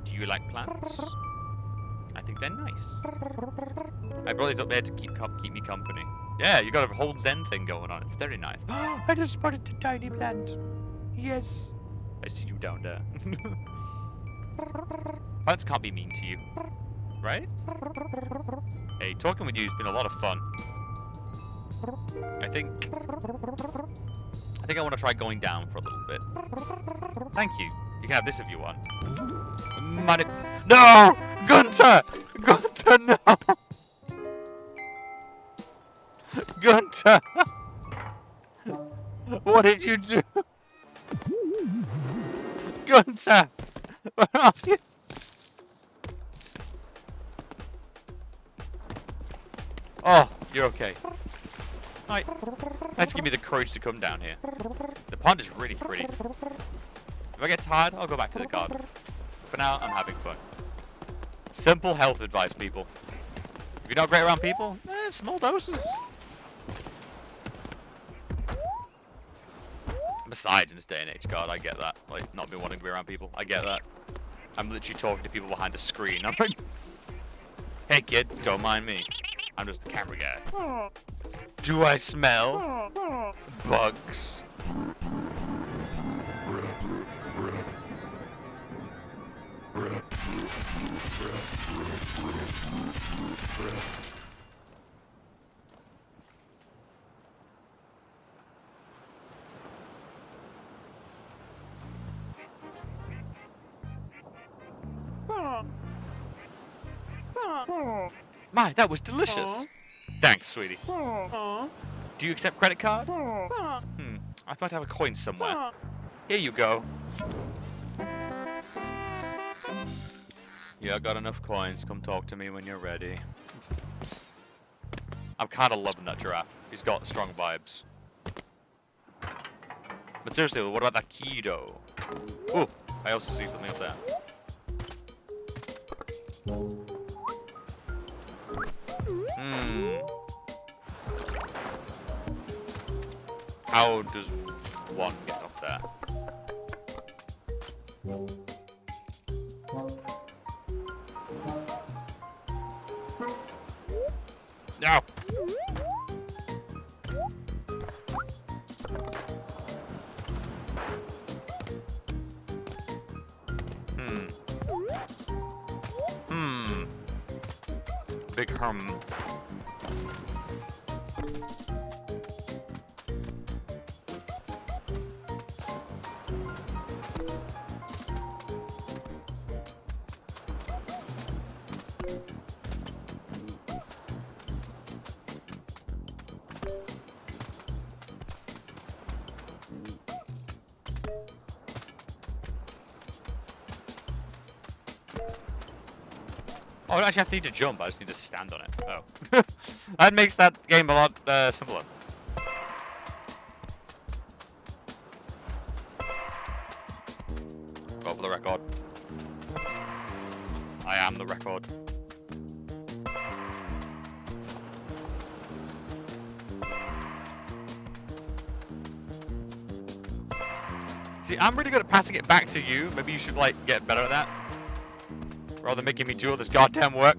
do you like plants? I think they're nice. My brother's up there to keep me company. Yeah, you got a whole Zen thing going on. It's very nice. I just spotted a tiny plant. Yes. I see you down there. Plants can't be mean to you. Right? Hey, talking with you has been a lot of fun. I think I want to try going down for a little bit. Thank you. You can have this if you want. Money. No! Gunter! Gunter, no! Gunter! What did you do? Gunter! Where are you? Oh, you're okay. Hi. Thanks for giving me the courage to come down here. The pond is really pretty. If I get tired, I'll go back to the garden. For now, I'm having fun. Simple health advice, people. If you're not great around people, small doses. Besides, in this day and age, God, I get that. Like, not being wanting to be around people. I get that. I'm literally talking to people behind a screen. I'm like, hey kid, don't mind me. I'm just the camera guy. Do I smell bugs? My, that was delicious. Thanks, sweetie. Do you accept credit card? I might have a coin somewhere. Here you go. Yeah, I got enough coins. Come talk to me when you're ready. I'm kind of loving that giraffe. He's got strong vibes. But seriously, what about that key though? Oh, I also see something up there. How does one get up there? No! Big hum. Oh, I don't actually have to jump, I just need to stand on it. Oh. That makes that game a lot simpler. Go for the record. I am the record. See, I'm really good at passing it back to you. Maybe you should, like, get better at that. Rather than making me do all this goddamn work.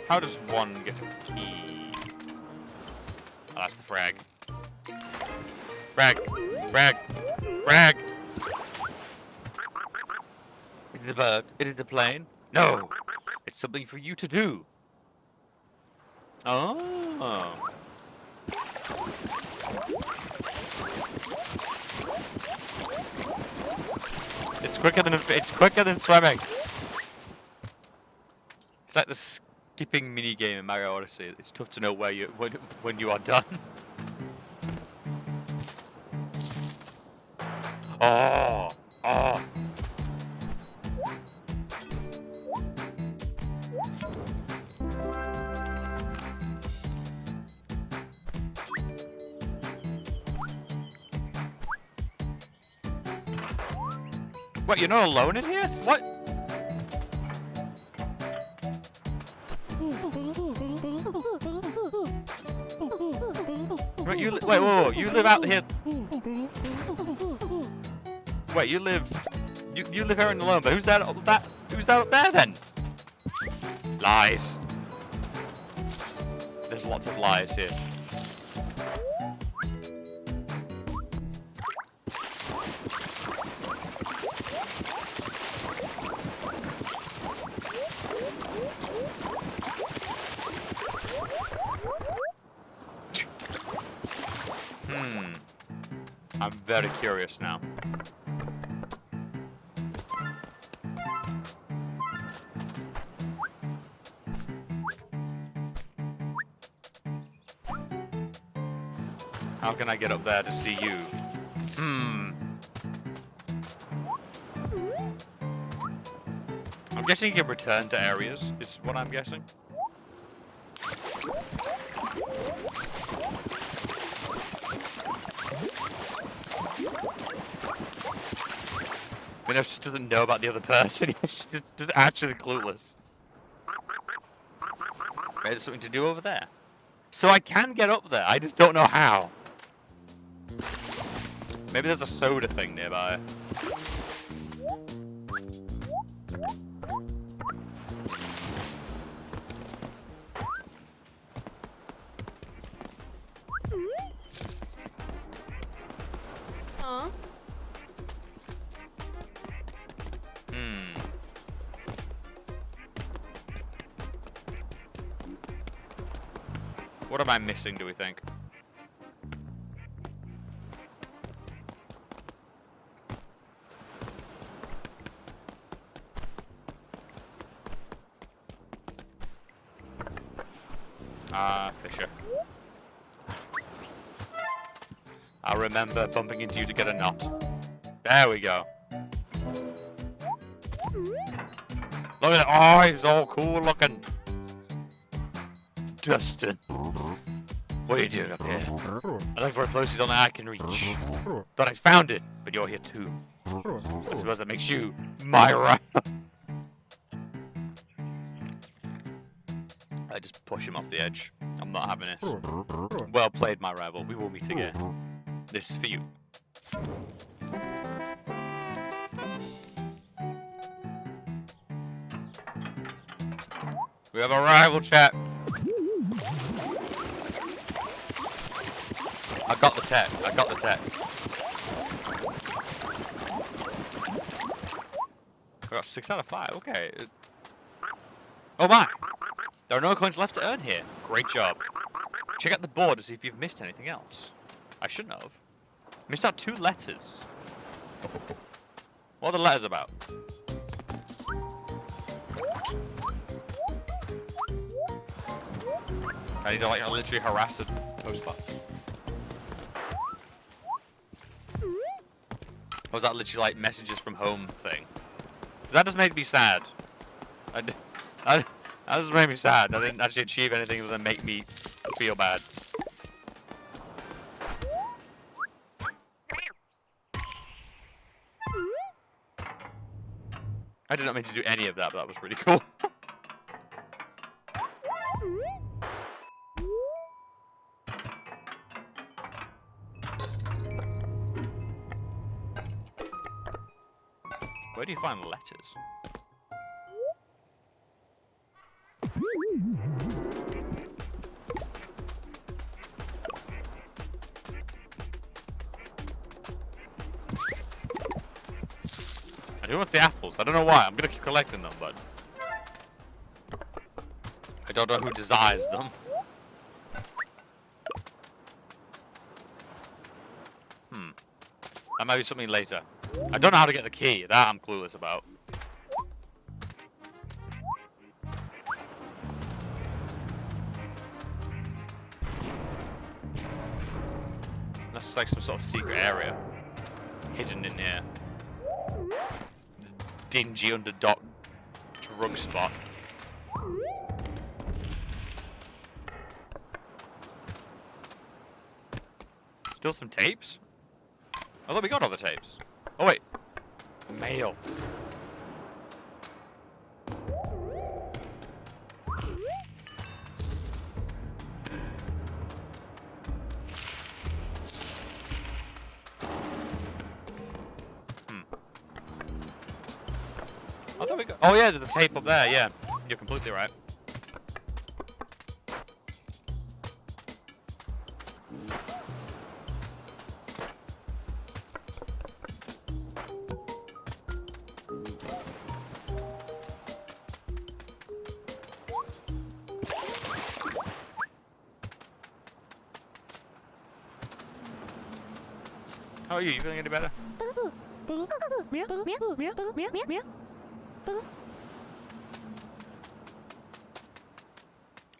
How does one get a key? Oh, that's the frag. Frag! Frag! Frag! Is it a bird? Is it a plane? No! It's something for you to do. Oh. It's quicker than swimming. It's like the skipping mini game in Mario Odyssey. It's tough to know where when you are done. Oh, oh. What, you're not alone in here? What? Wait, wait, whoa, you live out here. Wait, you live here alone, but who's that up there then? Lies. There's lots of lies here. I'm very curious now. How can I get up there to see you? I'm guessing you can return to areas, is what I'm guessing. Minos just doesn't know about the other person. He's just actually clueless. Maybe there's something to do over there. So I can get up there, I just don't know how. Maybe there's a soda thing nearby. What am I missing, do we think? Fisher. I remember bumping into you to get a knot. There we go. Look at that. Oh, he's all cool looking. Dustin. What are you doing up here? I look for a closest on that I can reach. Thought I found it, but you're here too. I suppose that makes you my rival. I just push him off the edge. I'm not having this. Well played, my rival. We will meet again. This is for you. We have a rival, chat. I got the tech. I got the tech. I got 6 out of 5. Okay. Oh my! There are no coins left to earn here. Great job. Check out the board to see if you've missed anything else. I shouldn't have. Missed out 2 letters. What are the letters about? I need to like literally harass the postbox. Or was that literally like messages from home thing? Because that just made me sad. That just made me sad. I didn't actually achieve anything other than make me feel bad. I did not mean to do any of that, but that was really cool. Where do you find letters? I do want the apples. I don't know why. I'm gonna keep collecting them, but I don't know who desires them. That might be something later. I don't know how to get the key. That I'm clueless about. That's like some sort of secret area hidden in here. This dingy underdock drug spot. Still some tapes? I thought we got all the tapes. Oh wait. Mail. I thought we got... Oh yeah, there's the tape up there, yeah. You're completely right. How are you? You feeling any better?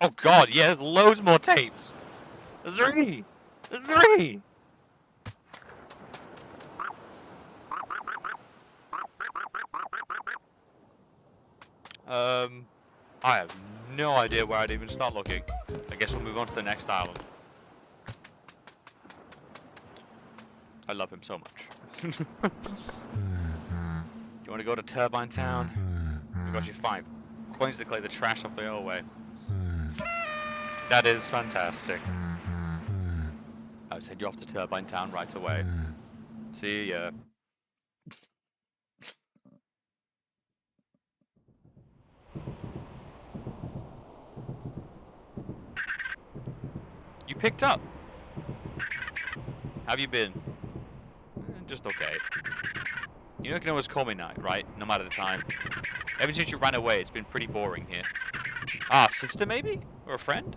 Oh god, yeah, there's loads more tapes. There's 3. There's 3. I have no idea where I'd even start looking. I guess we'll move on to the next island. I love him so much. Do you want to go to Turbine Town? We got you 5 coins to clear the trash off the hallway. That is fantastic. I'll send you off to Turbine Town right away. See ya. You picked up. How have you been? Just okay. You know you can always call me now, right? No matter the time. Ever since you ran away, it's been pretty boring here. Ah, sister maybe? Or a friend?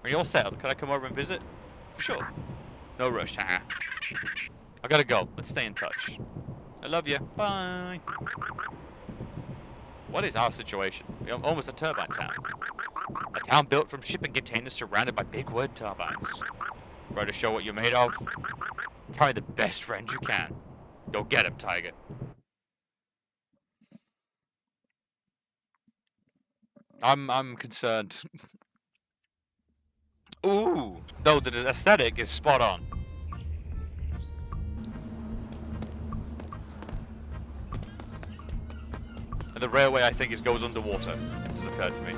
Are you all settled? Can I come over and visit? Sure. No rush, huh? I gotta go. Let's stay in touch. I love you. Bye. What is our situation? We're almost at Turbine Town. A town built from shipping containers surrounded by big wind turbines. Ready to show what you're made of? Try the best friend you can. Go get him, Tiger. I'm concerned. Ooh, no, the aesthetic is spot on. And the railway, I think, goes underwater. It just occurred to me.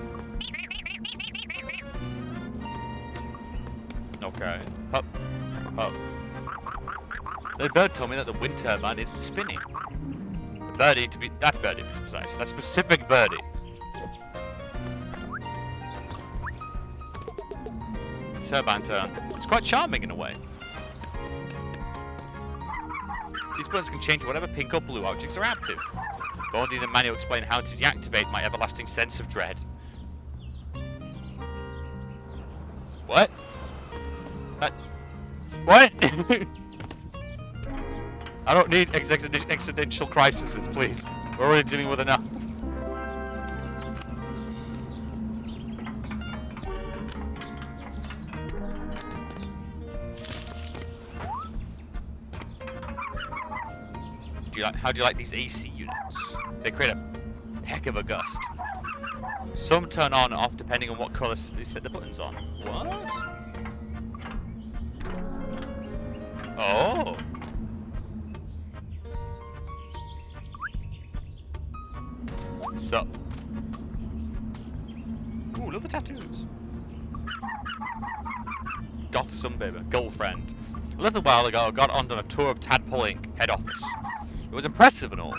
Okay. Up. Up. The bird told me that the wind turbine isn't spinning. The birdie, that birdie to be precise. That specific birdie. Turbine turn. It's quite charming in a way. These buttons can change whatever pink or blue objects are active. If only the manual explained how to deactivate my everlasting sense of dread. What? What? I don't need existential crises, please. We're already dealing with enough. How do you like these AC units? They create a heck of a gust. Some turn on and off depending on what colour they set the buttons on. What? Oh. So. Ooh, look at the tattoos. Goth sunbaber, girlfriend. A little while ago, I got on a tour of Tadpole Inc. head office. It was impressive and all.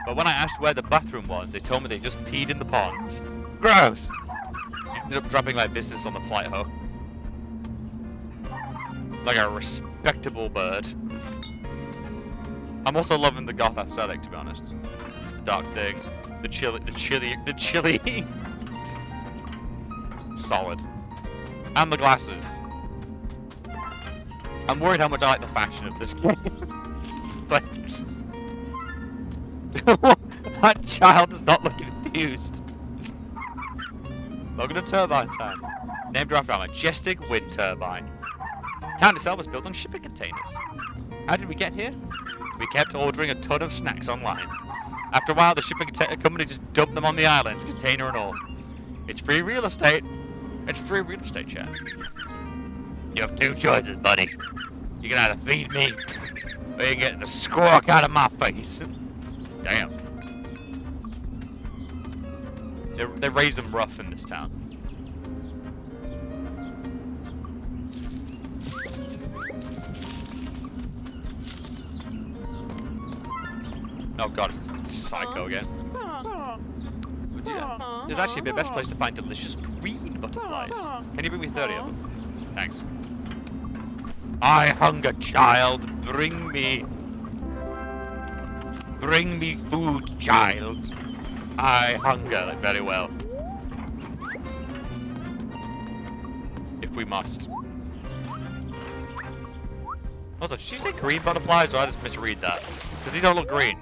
But when I asked where the bathroom was, they told me they just peed in the pond. Gross! Ended up dropping my business on the flight home. Like a respectable bird. I'm also loving the goth aesthetic, to be honest. The dark thing. The chili. Solid. And the glasses. I'm worried how much I like the fashion of this game. Like, that child does not look enthused. Welcome to Turbine Town. Named after a majestic wind turbine. The town itself is built on shipping containers. How did we get here? We kept ordering a ton of snacks online. After a while, the shipping company just dumped them on the island, container and all. It's free real estate. It's free real estate, chat. You have two choices, buddy. You can either feed me, or you get the squawk out of my face. Damn. They raise them rough in this town. Oh god, it's this psycho again. There's actually the best place to find delicious green butterflies. Can you bring me 30 of them? Thanks. I hunger, child. Bring me food, child. I hunger. Very well. If we must. Also, did she say green butterflies, or I just misread that? Because these don't look green.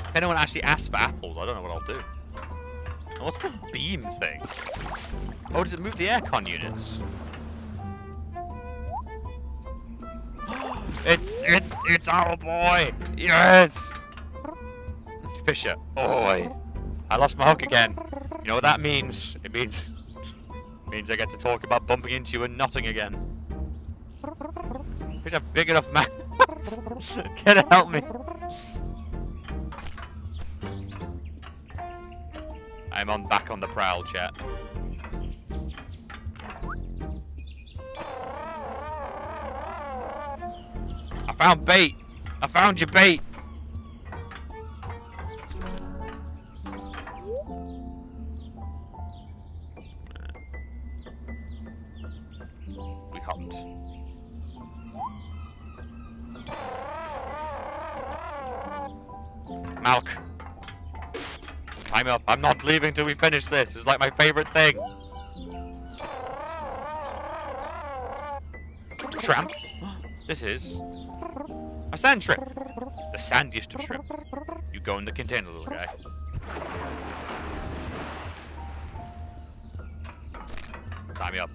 If anyone actually asks for apples, I don't know what I'll do. And what's this beam thing? Oh, does it move the aircon units? It's our boy! Yes! Fisher. Oi. I lost my hook again. You know what that means? It means I get to talk about bumping into you and notting again. Fish have big enough mouths. Can it help me? I'm back on the prowl, chat. I found bait. I found your bait. We hopped. Malk. Time up. I'm not leaving till we finish this. It's like my favorite thing. Shrimp. This is a sand shrimp. The sandiest of shrimp. You go in the container, little guy. Tie me up.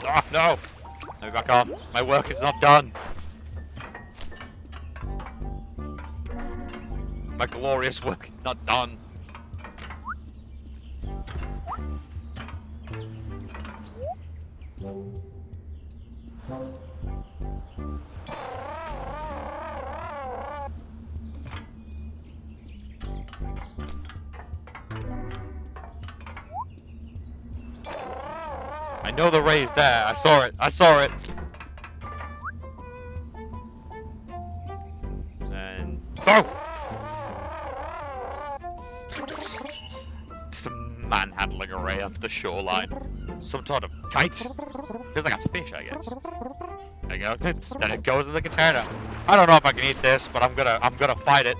Ah, no! Let me back on. My work is not done. My glorious work is not done. I know the ray's there. I saw it. I saw it. And go. Just a man handling a ray onto the shoreline. Some sort of kite. Feels like a fish, I guess. There you go. Then it goes in the container. I don't know if I can eat this, but I'm gonna fight it.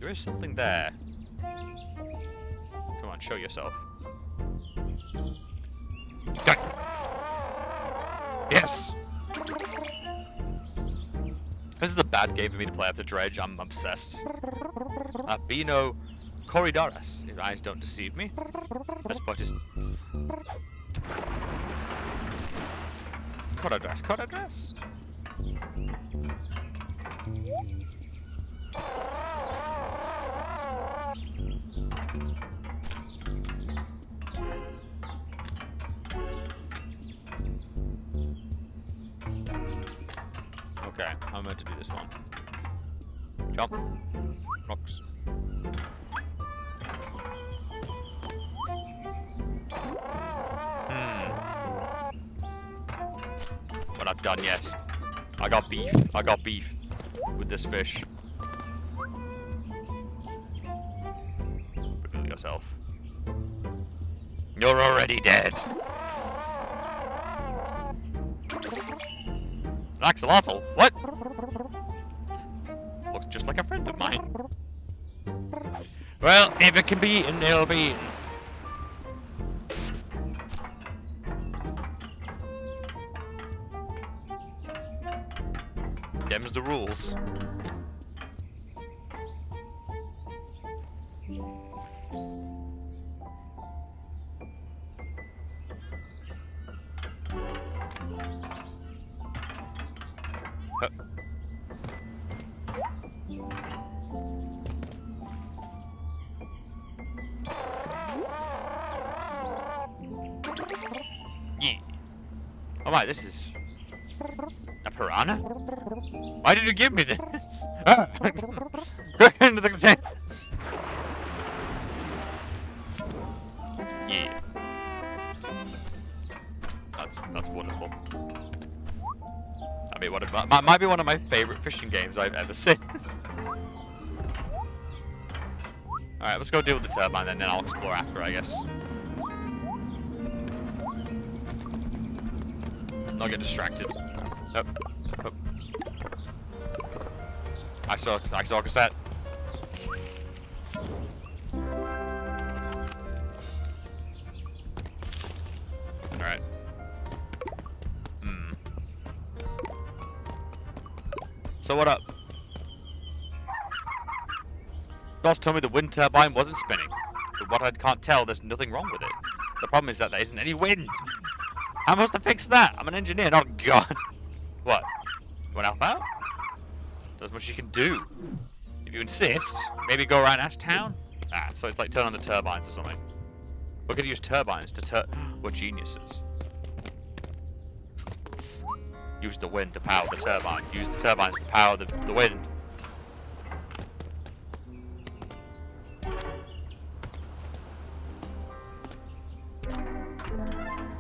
There is something there. Come on, show yourself. Got it. Yes! This is a bad game for me to play after Dredge. I'm obsessed. Bino Corridoras. His eyes don't deceive me. Let's put his... Corridors. Corridors. Okay, I'm meant to do this one. Jump. Rocks. What I've done yet. I got beef. I got beef with this fish. Reveal yourself. You're already dead. An axolotl? What? Looks just like a friend of mine. Well, if it can be eaten, it'll be eaten. Them's the rules. Yeah. Oh my, this is a piranha? Why did you give me this? Go into the container. Yeah. That's wonderful. I mean, might be one of my favorite fishing games I've ever seen. Alright, let's go deal with the turbine and then I'll explore after, I guess. Not get distracted. Oh. Oh. I saw cassette. Alright. So what up? Boss told me the wind turbine wasn't spinning. But what I can't tell, there's nothing wrong with it. The problem is that there isn't any wind. How am I supposed to fix that? I'm an engineer, not a god. What? You want to help out? There's much you can do. If you insist, maybe go around Ash Town? Ah, so it's like turn on the turbines or something. We're gonna use turbines to We're geniuses. Use the wind to power the turbine. Use the turbines to power the wind.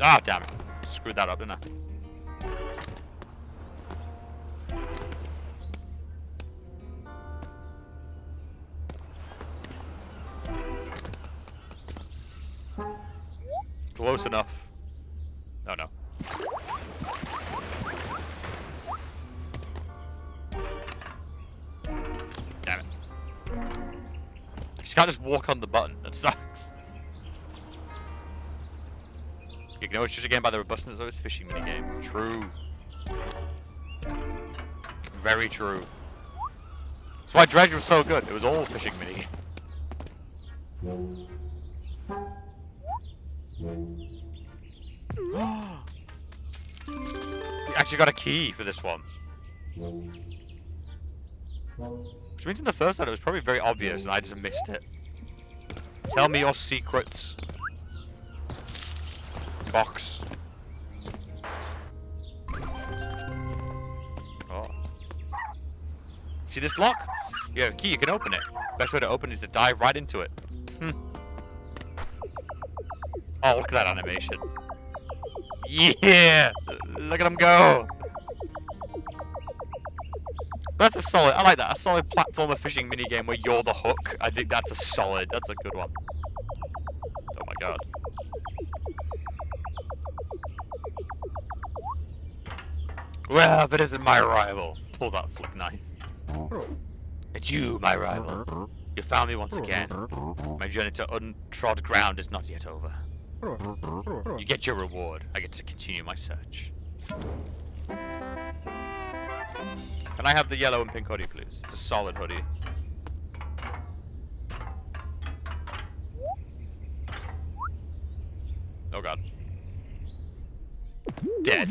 Ah, damn it. Screwed that up, didn't I? Close enough. Oh no. Damn it. You can't just walk on the button. That sucks. You can always judge a game by the robustness of its fishing minigame. True. Very true. That's why Dredge was so good. It was all fishing minigame. We actually got a key for this one. Which means in the first one it was probably very obvious and I just missed it. Tell me your secrets. Box. Oh. See this lock? You have a key, you can open it. Best way to open is to dive right into it. Oh, look at that animation. Yeah! Look at him go! That's a solid, I like that. A solid platformer fishing minigame where you're the hook. I think that's that's a good one. Oh my god. Well, if it isn't my rival. Pull that flick knife. It's you, my rival. You found me once again. My journey to untrod ground is not yet over. You get your reward. I get to continue my search. Can I have the yellow and pink hoodie, please? It's a solid hoodie. Oh god. Dead.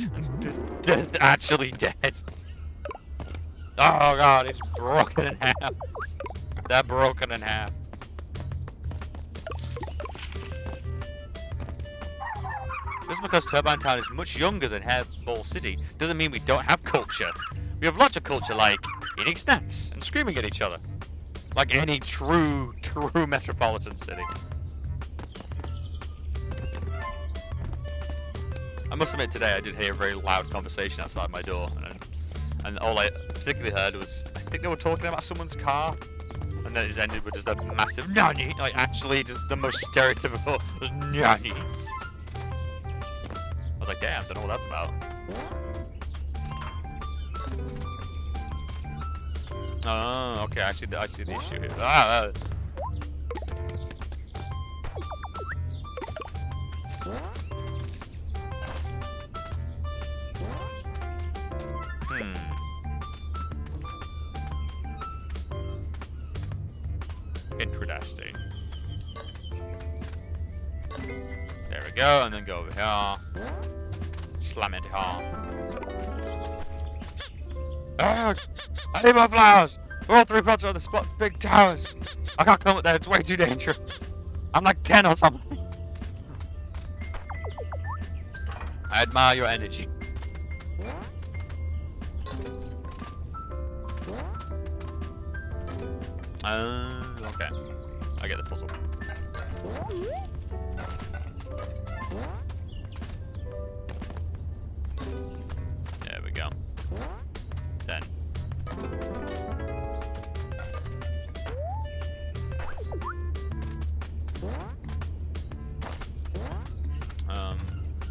Dead. Actually dead. Oh god, it's broken in half. They're broken in half. Just because Turbine Town is much younger than Hairball City doesn't mean we don't have culture. We have lots of culture, like eating snacks and screaming at each other. Like any true metropolitan city. I must admit today I did hear a very loud conversation outside my door. And all I particularly heard was, I think they were talking about someone's car. And then it just ended with just a massive nani. Like actually just the most stereotypical nani. I was like, damn, don't know what that's about. Oh, okay, I see the issue here. Interesting. There we go, and then go over here. Slam it here. Oh, I need more flowers! All three pots are on the spot's big towers. I can't climb up there, it's way too dangerous. I'm like 10 or something. I admire your energy. Okay. I get the puzzle. There we go. Then.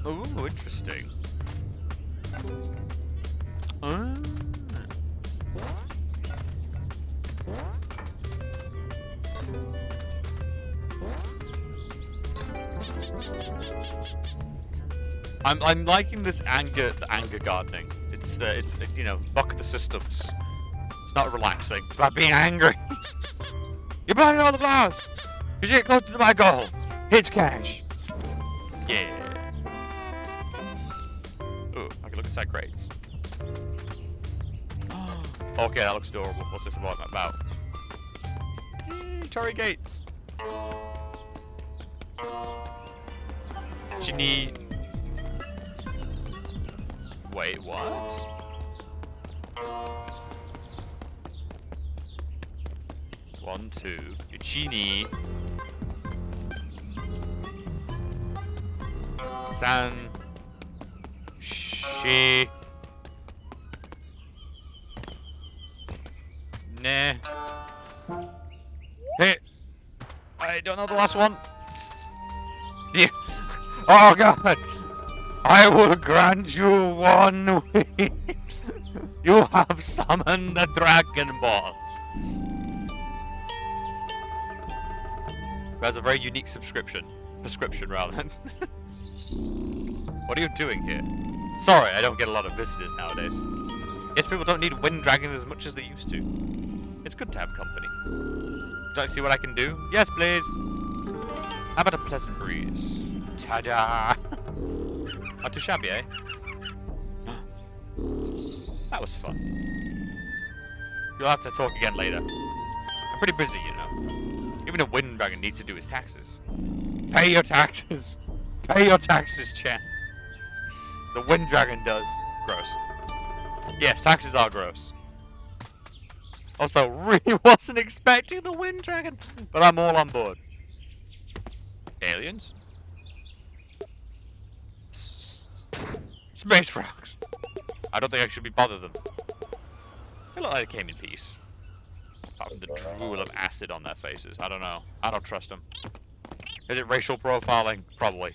Oh, interesting. I'm liking this the anger gardening. It's you know, buck the systems. It's not relaxing. It's about being angry. You're burning all the flowers. You should get closer to my goal. Hits cash. Yeah. Ooh, I can look inside crates. Okay, that looks adorable. What's this about? Torii Gates. You need. Wait, what? One, two. Your genie. San. She. Nah. Hey. I don't know the last one. Yeah. Oh god! I will grant you one wish. You have summoned the Dragon Bots. That's a very unique prescription rather. What are you doing here? Sorry, I don't get a lot of visitors nowadays. Guess people don't need wind dragons as much as they used to. It's good to have company. Do I see what I can do? Yes, please. How about a pleasant breeze? Ta-da! Not too shabby, eh? That was fun. You'll have to talk again later. I'm pretty busy, you know. Even a wind dragon needs to do his taxes. Pay your taxes! Pay your taxes, chat. The wind dragon does. Gross. Yes, taxes are gross. Also, really wasn't expecting the wind dragon, but I'm all on board. Aliens? Space frogs. I don't think I should be bothered them. They look like they came in peace. Apart from the drool of acid on their faces. I don't know. I don't trust them. Is it racial profiling? Probably.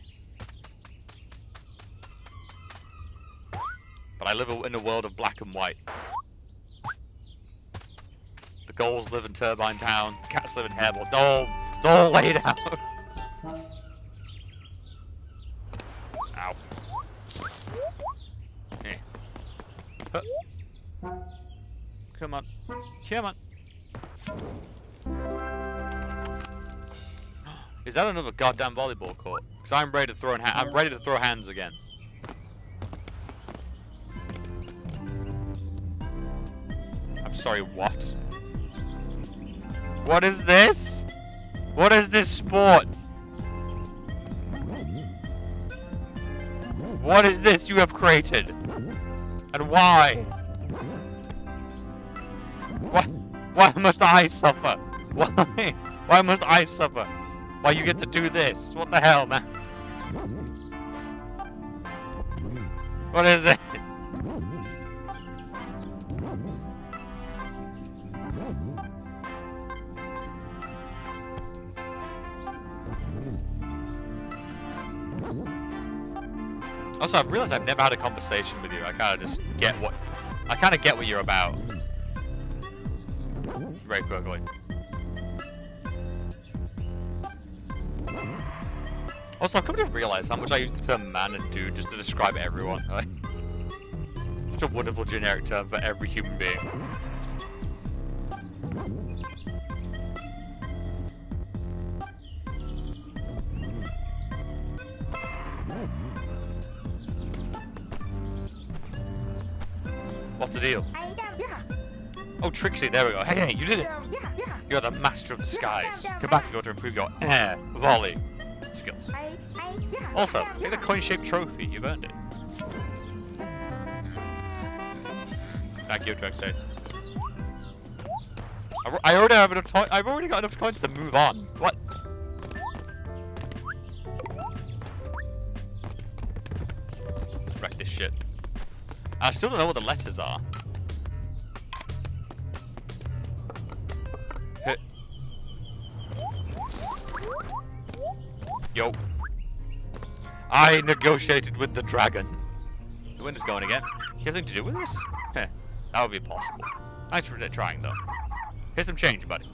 But I live in a world of black and white. The ghouls live in Turbine Town. The cats live in Hairball. It's all laid out. Ow. Eh. Huh. Come on. Come on. Is that another goddamn volleyball court? Because I'm ready to throw I'm ready to throw hands again. I'm sorry, what? What is this? What is this sport? What is this you have created? And why? Why must I suffer? Why? Why must I suffer? Why you get to do this? What the hell, man? What is this? Also, I've realized I've never had a conversation with you. I kind of just get what... I kind of get what you're about. Very quickly. Also, I've come to realize how much I use the term man and dude just to describe everyone. Like, such a wonderful generic term for every human being. What's the deal? Oh, Trixie, there we go. Hey, you did it! You're the master of the skies. Come back in order to improve your air volley skills. Also, take the coin-shaped trophy. You've earned it. Thank you, Trixie. I already have enough. I've already got enough coins to move on. What? Wreck this shit. I still don't know what the letters are. Yo. I negotiated with the dragon. The wind is going again. You have anything to do with this? Heh, that would be possible. Thanks for trying, though. Here's some change, buddy.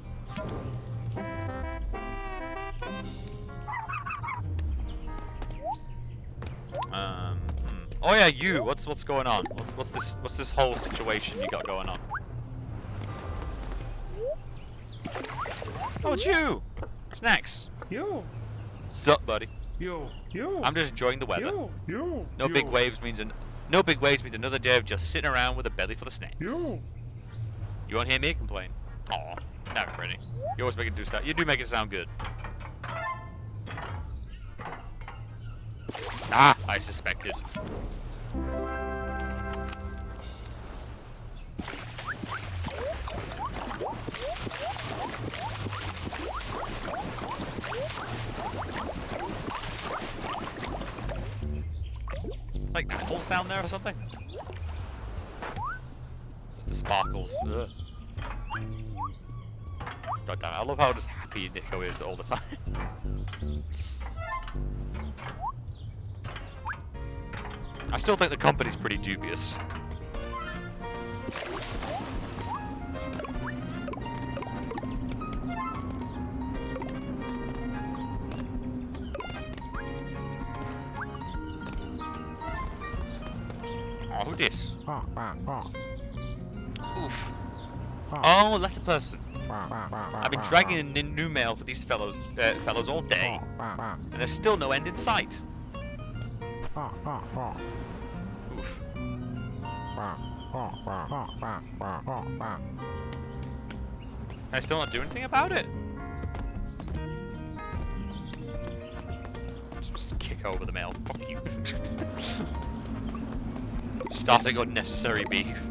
Oh yeah, you. What's going on? What's this whole situation you got going on? Oh, it's you. Snacks. Yo. Sup, buddy? Yo. I'm just enjoying the weather. No big waves means another day of just sitting around with a belly full of snacks. You won't hear me complain. Aw, not pretty. You always make it do stuff. You do make it sound good. Ah, I suspected. Like animals down there or something? It's the sparkles. Ugh. God damn it, I love how just happy Niko is all the time. I still think the company's pretty dubious. Oh, who this? Oof. Oh, that's a person. I've been dragging in new mail for these fellows all day, and there's still no end in sight. Oof. Can I still not do anything about it? Just kick over the mail. Fuck you. Starting unnecessary beef.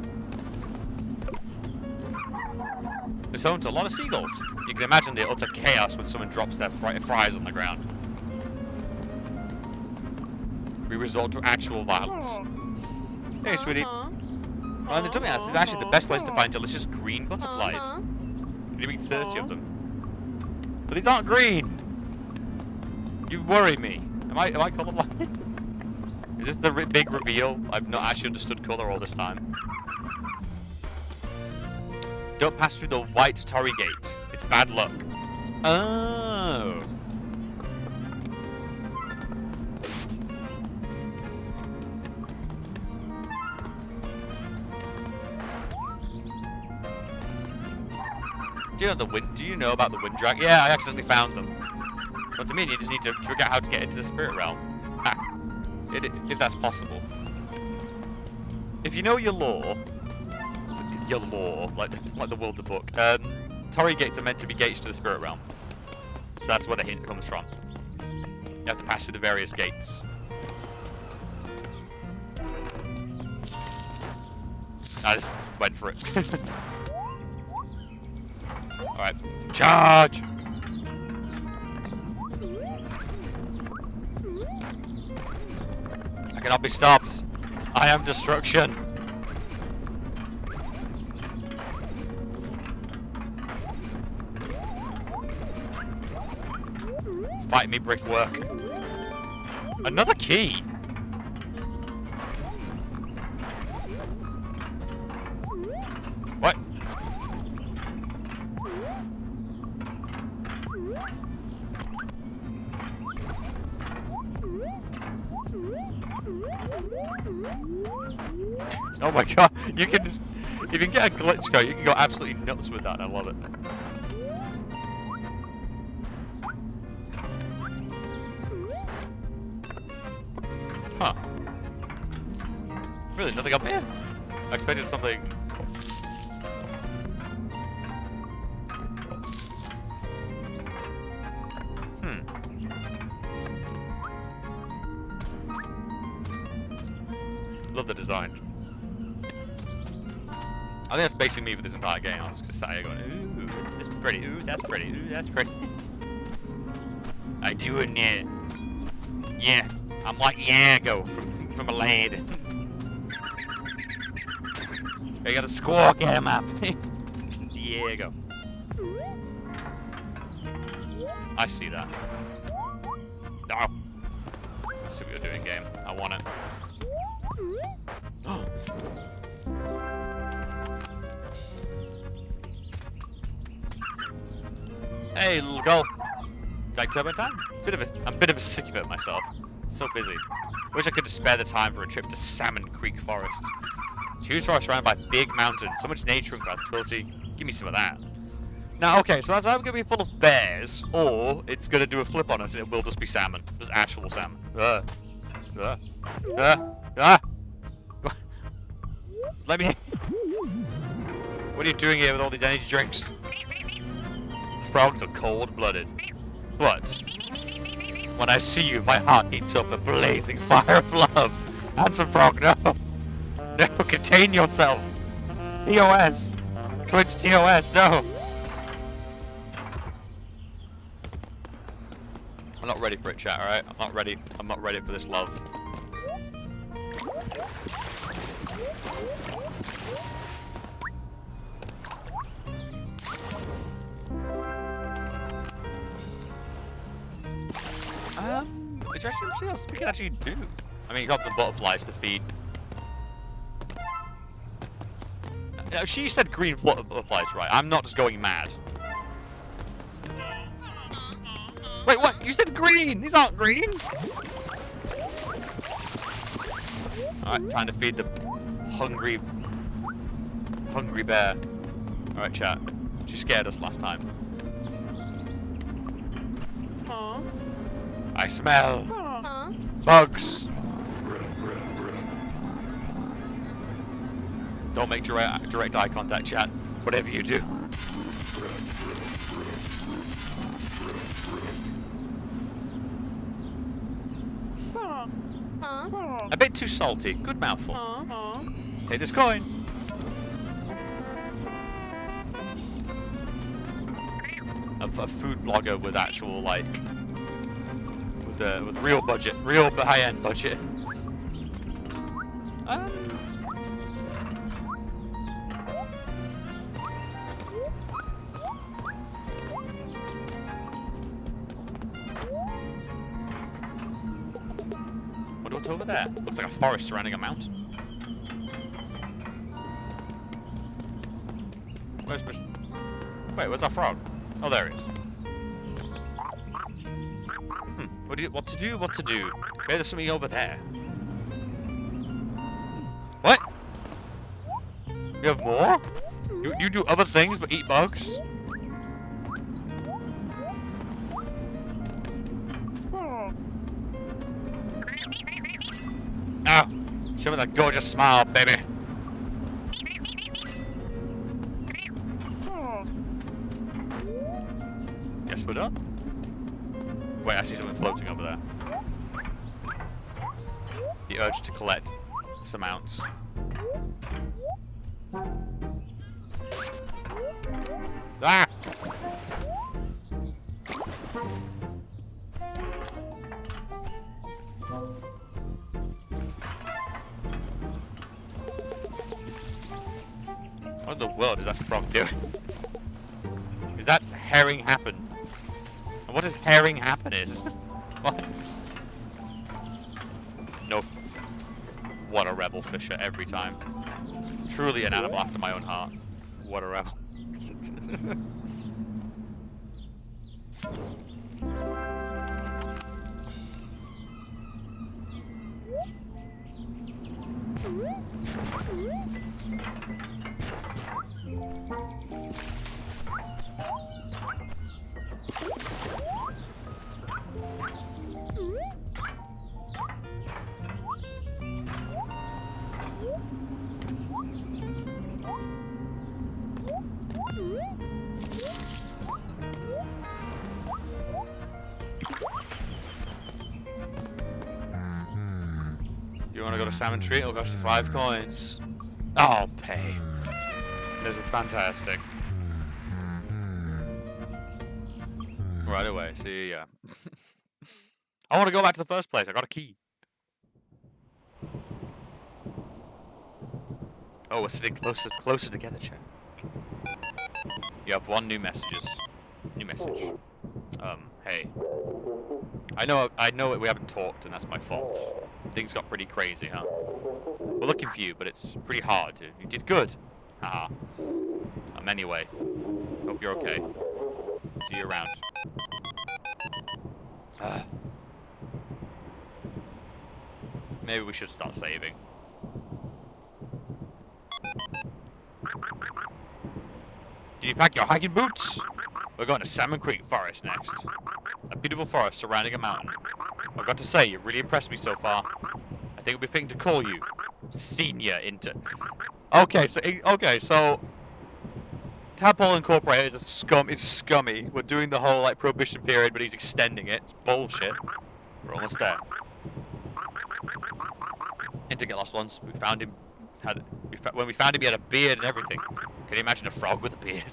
This home to a lot of seagulls. You can imagine the utter chaos when someone drops their fries on the ground. We resort to actual violence. Hey, sweetie. Well, the dummy house is actually the best place to find delicious green butterflies. You eat 30 of them. But these aren't green! You worry me. Am I colorblind? Is this the big reveal? I've not actually understood color all this time. Don't pass through the white Torii gate. It's bad luck. Oh. Do you know about the wind drag? Yeah, I accidentally found them. What I mean, you just need to figure out how to get into the spirit realm. If that's possible. If you know your lore, like the Wilder book, Torii gates are meant to be gates to the spirit realm. So that's where the hint comes from. You have to pass through the various gates. I just went for it. Alright, charge! I cannot be stopped. I am destruction. Fight me, brickwork. Another key! What? Oh my god, you can just, if you can get a glitch code, you can go absolutely nuts with that, I love it. Huh. Really, nothing up here? I expected something. Love the design. I think that's basically me for this entire game. I'm just gonna sit here going, ooh, that's pretty, ooh, that's pretty, ooh, that's pretty. I do it, yeah. Yeah, I'm like Iago from Aladdin. You gotta squawk at him up. Iago. I see that. Oh. Let's see what you're doing, game. I want it. Hey, little girl. Like turbo time? I'm a bit of a sick of it myself. It's so busy. Wish I could just spare the time for a trip to Salmon Creek Forest. Huge forest surrounded by big mountains. So much nature and tranquility. Give me some of that. Now, okay, so that's either going to be full of bears, or it's going to do a flip on us and it will just be salmon. Just actual salmon. Just let me... What are you doing here with all these energy drinks? Frogs are cold-blooded. But when I see you, my heart heats up a blazing fire of love. Handsome frog, no. No, contain yourself. TOS. Twitch TOS, no. I'm not ready for it, chat, alright? I'm not ready. I'm not ready for this love. Is there actually anything else we can actually do? I mean, you got the butterflies to feed. She said green butterflies, right? I'm not just going mad. Wait, what? You said green! These aren't green! Alright, time to feed the hungry bear. Alright, chat. She scared us last time. I smell bugs. Don't make direct eye contact, chat. Whatever you do. A bit too salty. Good mouthful. Take this coin. A food blogger with actual, like, with real budget, real high-end budget. What's over there? Looks like a forest surrounding a mountain. Wait, where's our frog? Oh, there it is. What to do? Maybe there's something over there. What? You have more? You do other things but eat bugs? Ah! Show me that gorgeous smile, baby. Guess we're done. Wait, I see something floating over there. The urge to collect some ounce. Ah! What in the world is that frog doing? Is that herring happen? What does herring happen is? What? Nope. What a rebel fisher every time. Truly an animal after my own heart. What a rebel. You want to go to Salmon Tree? It'll cost you 5 coins. Oh, pay. This is fantastic. Right away. See ya. I want to go back to the first place. I got a key. Oh, we're sitting closer together, chat. You have 1 new message. Hey. I know we haven't talked, and that's my fault. Things got pretty crazy, huh? We're looking for you, but it's pretty hard. You did good. Haha. Anyway. Hope you're okay. See you around. Maybe we should start saving. Did you pack your hiking boots? We're going to Salmon Creek Forest next. A beautiful forest surrounding a mountain. I've got to say, you've really impressed me so far. I think it would be fitting to call you Senior Inter. Okay, so Tadpole Incorporated is it's scummy. We're doing the whole like prohibition period, but he's extending it. It's bullshit. We're almost there. Didn't get lost once. We found him. When we found him, he had a beard and everything. Can you imagine a frog with a beard?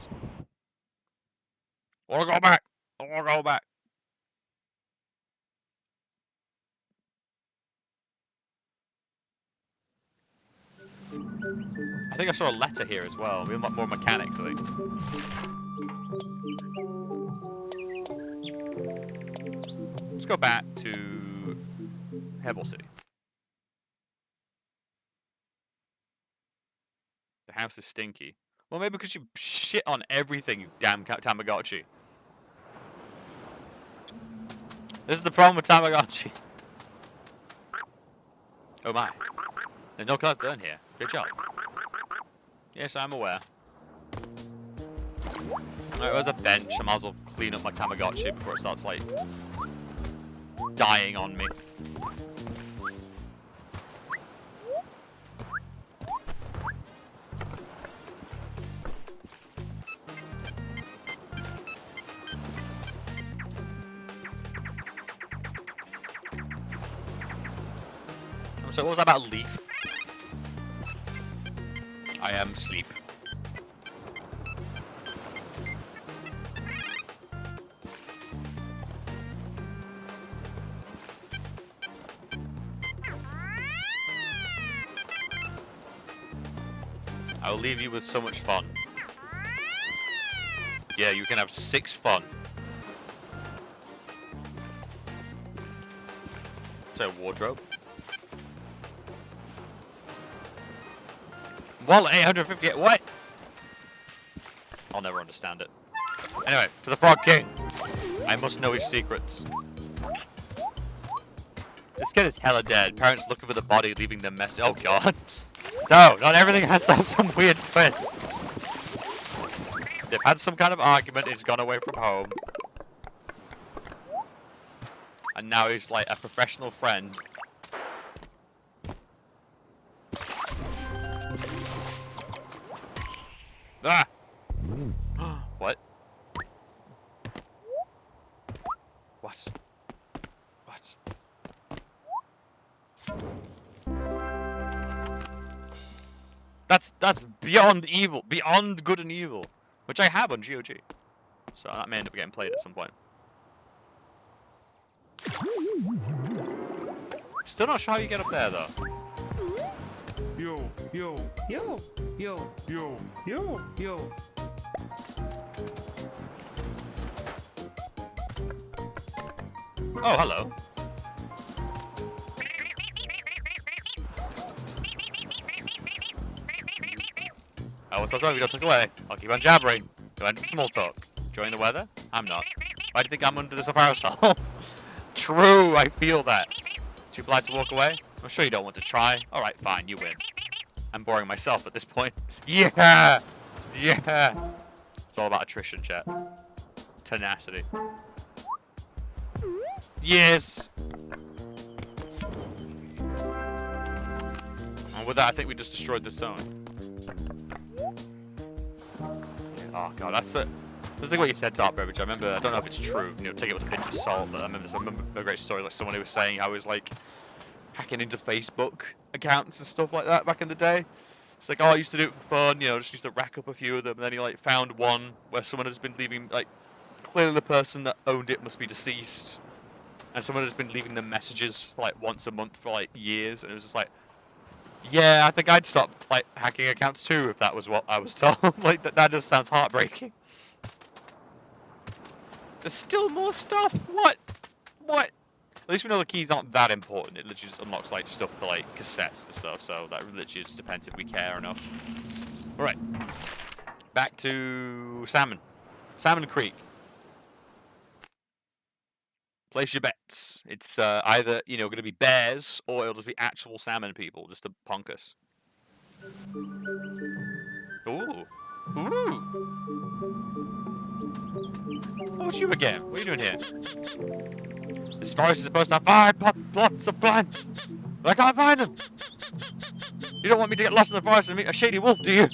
I wanna go back. I wanna go back. I think I saw a letter here as well. We have more mechanics, I think. Let's go back to Hebel City. The house is stinky. Well, maybe because you shit on everything, you damn Tamagotchi. This is the problem with Tamagotchi. Oh my. There's no cloud burn here. Good job. Yes, I'm aware. Alright, there's a bench. I might as well clean up my Tamagotchi before it starts, like, dying on me. So what was that about Leaf? I am sleep. I will leave you with so much fun. Yeah, you can have 6 fun. So, wardrobe. Well, 850. What? I'll never understand it. Anyway, to the Frog King. I must know his secrets. This kid is hella dead. Parents looking for the body, leaving them messed. Oh god. No, not everything has to have some weird twist. They've had some kind of argument. He's gone away from home. And now he's like a professional friend. Ah! What? What? What? That's beyond evil, beyond good and evil, which I have on GOG. So that may end up getting played at some point. Still not sure how you get up there though. Yo, yo, yo, yo, yo, yo, yo. Oh, hello. Oh, what's up, dog? We got took away. I'll keep on jabbering. Go ahead and small talk. Enjoying the weather? I'm not. Why do you think I'm under this parasol? True, I feel that. Too polite to walk away? I'm sure you don't want to try. Alright, fine, you win. I'm boring myself at this point. Yeah! Yeah! It's all about attrition, chat. Tenacity. Yes! And with that, I think we just destroyed the zone. Oh god, that's it. This is what you said, Dark Beverage. I remember, I don't know if it's true, you know, take it with a pinch of salt, but I remember a great story, like someone who was saying I was like hacking into Facebook accounts and stuff like that back in the day. It's like, oh, I used to do it for fun, you know, just used to rack up a few of them, and then he like found one where someone has been leaving, like, clearly the person that owned it must be deceased, and someone has been leaving them messages like once a month for like years, and it was just like, yeah, I think I'd stop like hacking accounts too if that was what I was told. Like that just sounds heartbreaking. There's still more stuff. What? What? At least we know the keys aren't that important. It literally just unlocks like stuff to like cassettes and stuff. So that literally just depends if we care enough. All right. Back to Salmon. Salmon Creek. Place your bets. It's either, you know, going to be bears or it'll just be actual salmon people just to punk us. Ooh. Ooh. Oh, it's you again. What are you doing here? This forest is supposed to have 5 plots of plants, but I can't find them. You don't want me to get lost in the forest and meet a shady wolf, do you?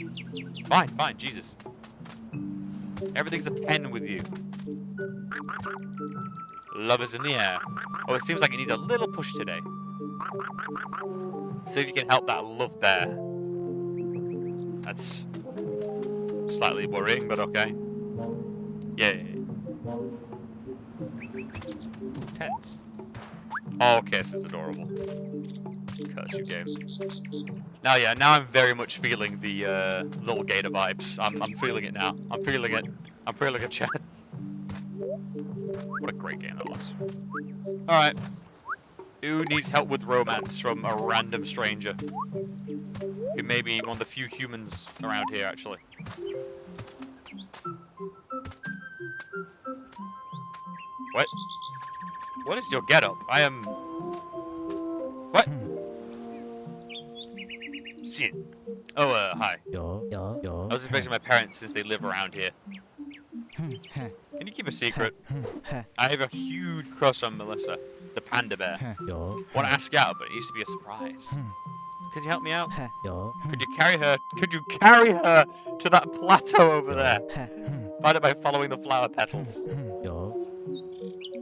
Fine, fine, Jesus. Everything's a 10 with you. Love is in the air. Oh, it seems like it needs a little push today. See if you can help that love bear. That's slightly worrying, but okay. Yay. Tense. Oh, okay, this is adorable. Curse you, game. Now, yeah, now I'm very much feeling the little gator vibes. I'm feeling it now. I'm feeling it. I'm feeling it, chat. What a great game that was. Alright. Who needs help with romance from a random stranger? be maybe one of the few humans around here, actually. What? What is your getup? I am... What? Shit. Oh, hi. I was inviting my parents since they live around here. Can you keep a secret? I have a huge crush on Melissa, the panda bear. Want to ask out, but it needs to be a surprise. Could you help me out? Could you carry her? Could you carry her to that plateau over there? Find it by following the flower petals.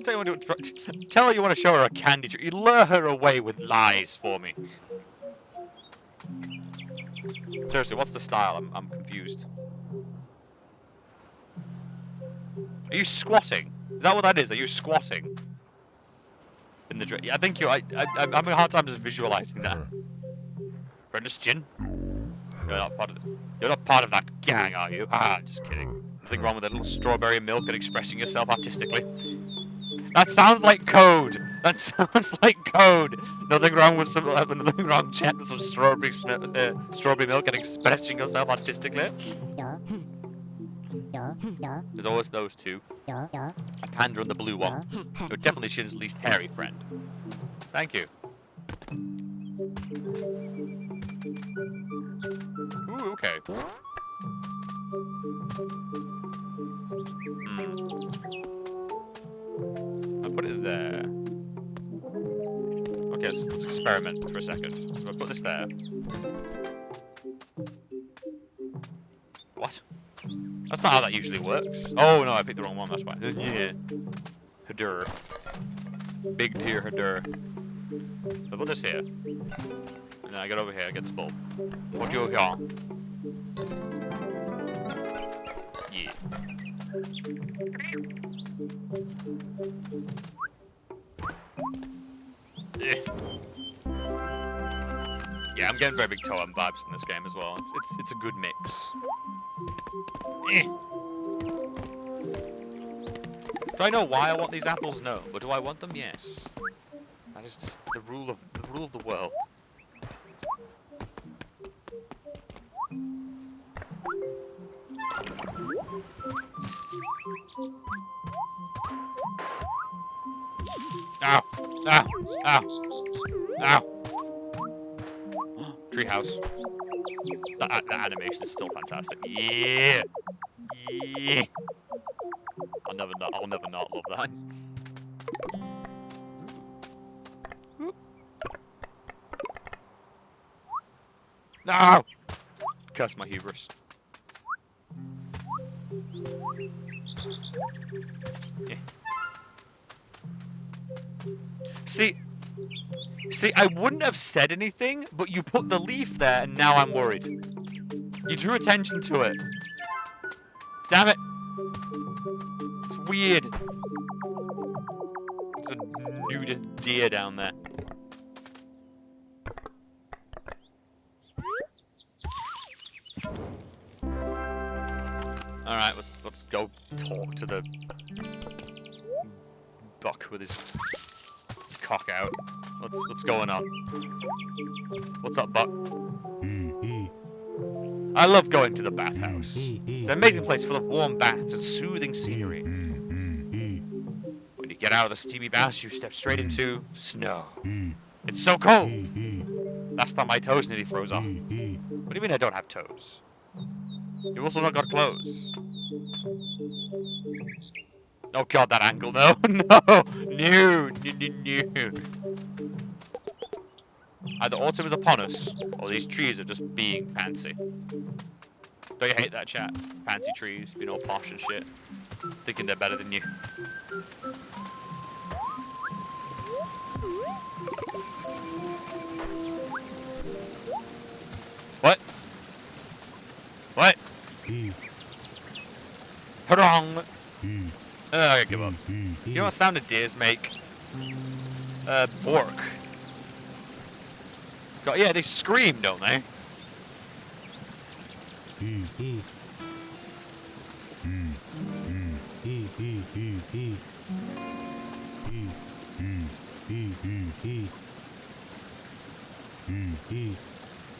Tell her you want to show her a candy tree. You lure her away with lies for me. Seriously, what's the style? I'm confused. Are you squatting? Is that what that is? Are you squatting? In the dress? Yeah, I think you. I'm having a hard time just visualizing that. Brendan, you're not part of that gang, are you? Ah, just kidding. Nothing wrong with a little strawberry milk and expressing yourself artistically. That sounds like code. That sounds like code. Nothing wrong with nothing wrong, chat, with some strawberry milk and expressing yourself artistically. There's always those two. A panda and the blue one. You're definitely Shin's least hairy friend. Thank you. Ooh, okay. I'll put it there. Okay, let's experiment for a second. So I'll put this there. What? That's not how that usually works. Oh no, I picked the wrong one, that's why. Yeah. Hadur. Big deer Hadur. So I'll put this here. And then I get over here, I get this bulb. What do you got? Yeah. Yeah, I'm getting very big Toem vibes in this game as well. It's a good mix. Do I know why I want these apples? No. But do I want them? Yes. That is just the rule of the world. Ow! Ow! Ow! Ow! Treehouse. That animation is still fantastic. Yeah! Yeah! I'll never not love that. No! Curse my hubris. Yeah. See, I wouldn't have said anything, but you put the leaf there, and now I'm worried. You drew attention to it. Damn it! It's weird. There's a nudist deer down there. Alright, let's go talk to the buck with his cock out. What's going on? What's up, buck? I love going to the bathhouse. It's an amazing place full of warm baths and soothing scenery. When you get out of the steamy baths, you step straight into snow. It's so cold! Last time my toes nearly froze off. What do you mean I don't have toes? You've also not got clothes. Oh god, that angle, no! No! No! Either autumn is upon us, or these trees are just being fancy. Don't you hate that, chat? Fancy trees, being all posh and shit. Thinking they're better than you. What? What? Wrong! I give up. You know what sound the deers make? Bork. God, yeah, they scream, don't they?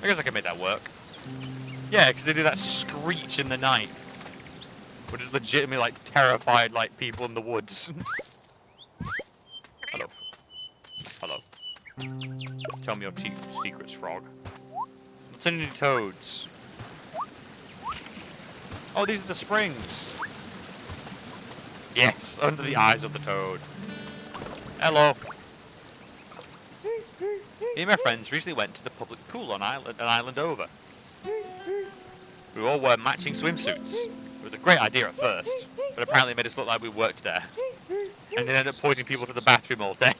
I guess I can make that work. Yeah, because they do that screech in the night. Which is legitimately, like, terrified, like, people in the woods. Hello. Hello. Tell me your secrets, frog. What's in any toads? Oh, these are the springs. Yes, under the eyes of the toad. Hello. Me and my friends recently went to the public pool on an island over. We all wore matching swimsuits. It was a great idea at first, but apparently it made us look like we worked there. And then ended up pointing people to the bathroom all day.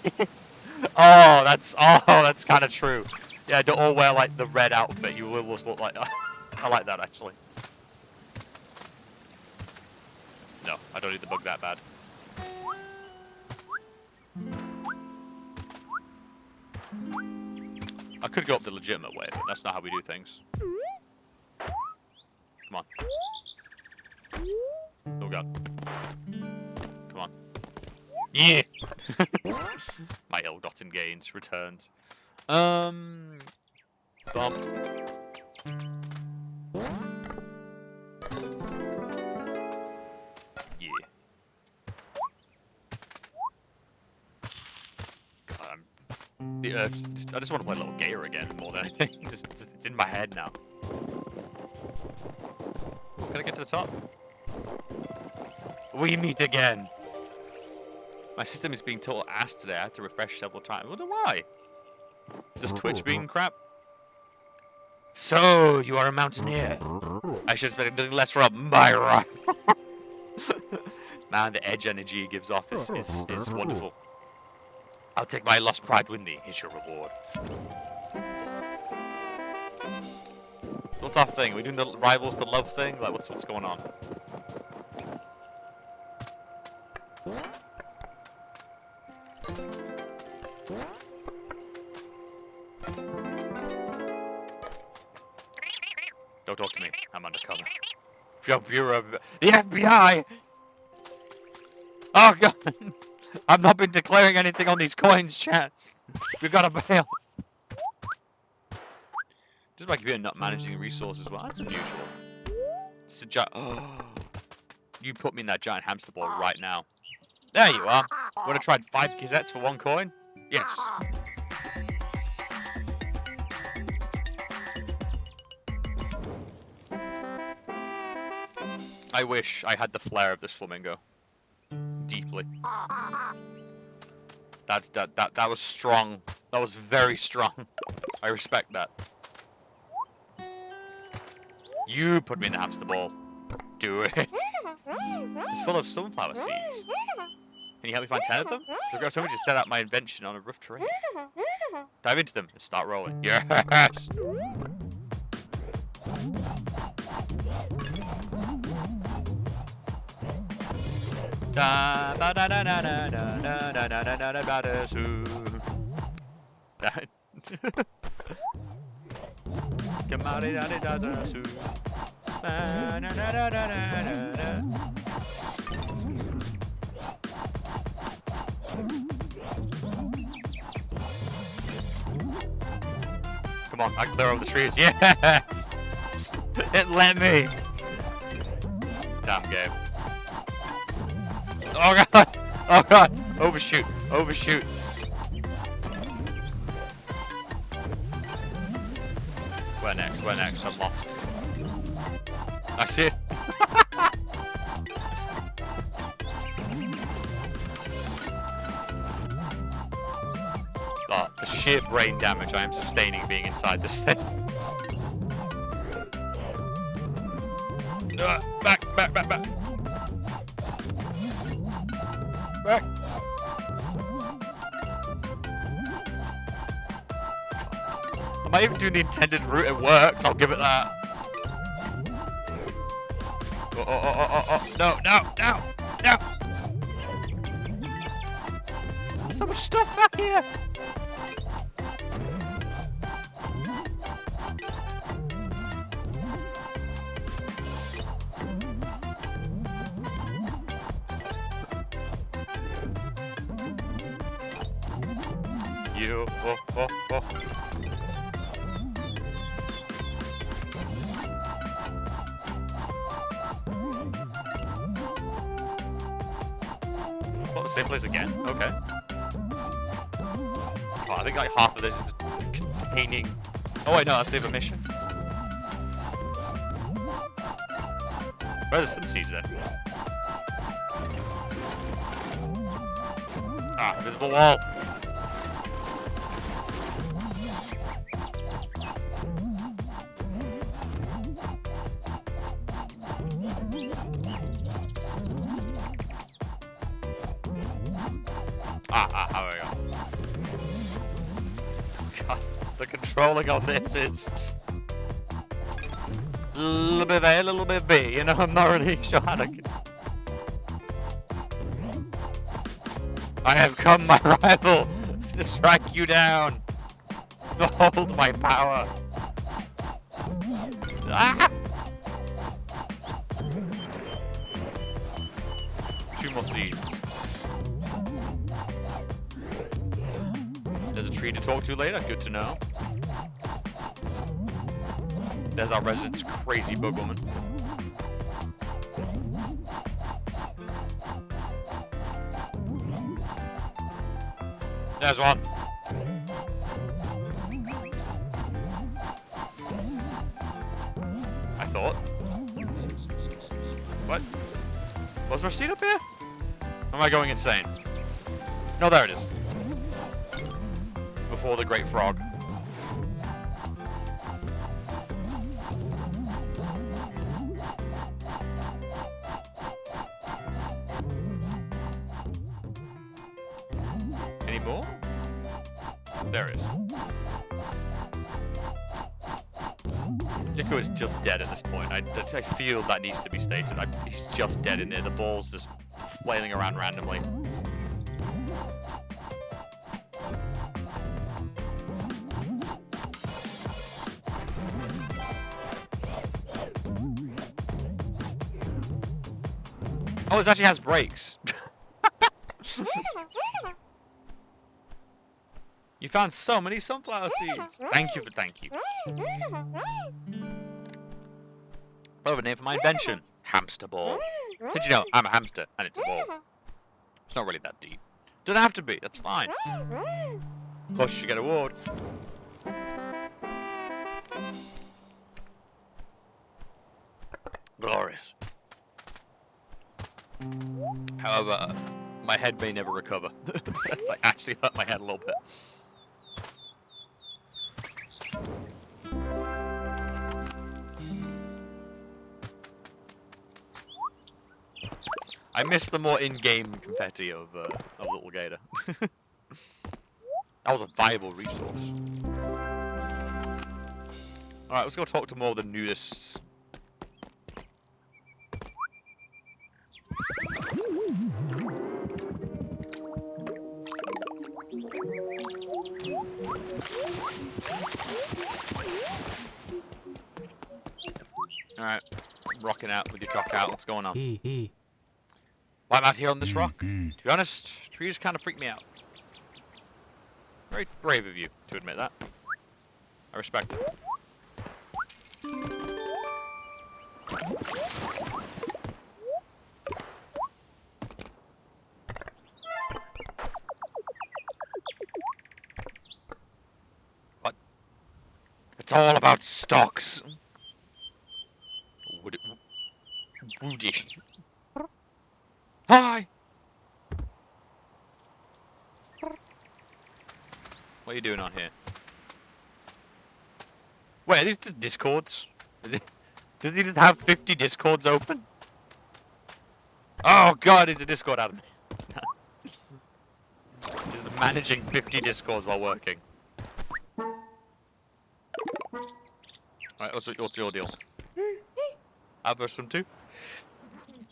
Oh, that's kind of true. Yeah, don't all wear like the red outfit. You will almost look like that. I like that actually. No, I don't need the bug that bad. I could go up the legitimate way, but that's not how we do things. Come on. Oh god. Come on. Yeah! My ill-gotten gains returned. Bump. Yeah. God, I just want to play a little gayer again more than anything. It's in my head now. Can I get to the top? We meet again. My system is being total ass today. I had to refresh several times. I wonder why. Does Twitch being crap? So, you are a mountaineer. I should expect nothing less from my rifle. Man, the edge energy it gives off is wonderful. I'll take my lost pride with me. Here's your reward. What's our thing? Are we doing the rivals to love thing? Like, what's going on? Don't talk to me. I'm undercover. Bureau of the FBI! Oh god! I've not been declaring anything on these coins, chat. We've got to bail. Just my computer not managing resources well. That's unusual. It's a giant. Oh, you put me in that giant hamster ball right now. There you are. Want to try 5 gazettes for 1 coin? Yes. I wish I had the flair of this flamingo. Deeply. That was strong. That was very strong. I respect that. You put me in the hamster ball. Do it. It's full of sunflower seeds. Can you help me find 10 of them? So grab somebody to set out my invention on a rough terrain. Dive into them and start rolling. Yes! Come on, I can clear over the trees. Yes! It let me! Damn game. Oh god! Oh god! Overshoot! Overshoot! Where next? Where next? I'm lost. I see it! Oh, the sheer brain damage I am sustaining being inside this thing. Back! Back! Back! Back! Back! I might even do the intended route, it works, I'll give it that. Oh, no, no, no, no! There's so much stuff back here! You, the same place again? Okay. Oh, I think like half of this is containing... Oh wait, no, that's the other mission. Where are the seeds then? Ah, invisible wall. There we go. God, the controlling on this is a little bit A, a little bit B. You know, I'm not really sure how to. I have come, my rival, to strike you down. Behold my power. Ah! 2 more seeds. There's a tree to talk to later. Good to know. There's our resident's crazy bug woman. There's one. I thought. What? Was there a seed up here? Am I going insane? No, there it is. Before the Great Frog. Any more? There is. Niko is just dead at this point. I feel that needs to be stated. He's just dead in there. The ball's just flailing around randomly. Oh, it actually has brakes. You found so many sunflower seeds. Thank you. Over name for my invention. Hamster ball. Did you know I'm a hamster and it's a ball? It's not really that deep. Doesn't have to be. That's fine. Plus, you get a award. Glorious. However, my head may never recover. I actually hurt my head a little bit. I miss the more in-game confetti of Little Gator. That was a viable resource. Alright, let's go talk to more of the nudists. Alright, rocking out with your cock out. What's going on? Why I'm out here on this rock? To be honest, trees kind of freak me out. Very brave of you to admit that. I respect it. What? It's all about stocks. Woody. Hi! What are you doing on here? Wait, are these just discords? Does he just have 50 discords open? Oh god, it's a discord admin. He's managing 50 discords while working. Alright, what's your deal? Have verse 2?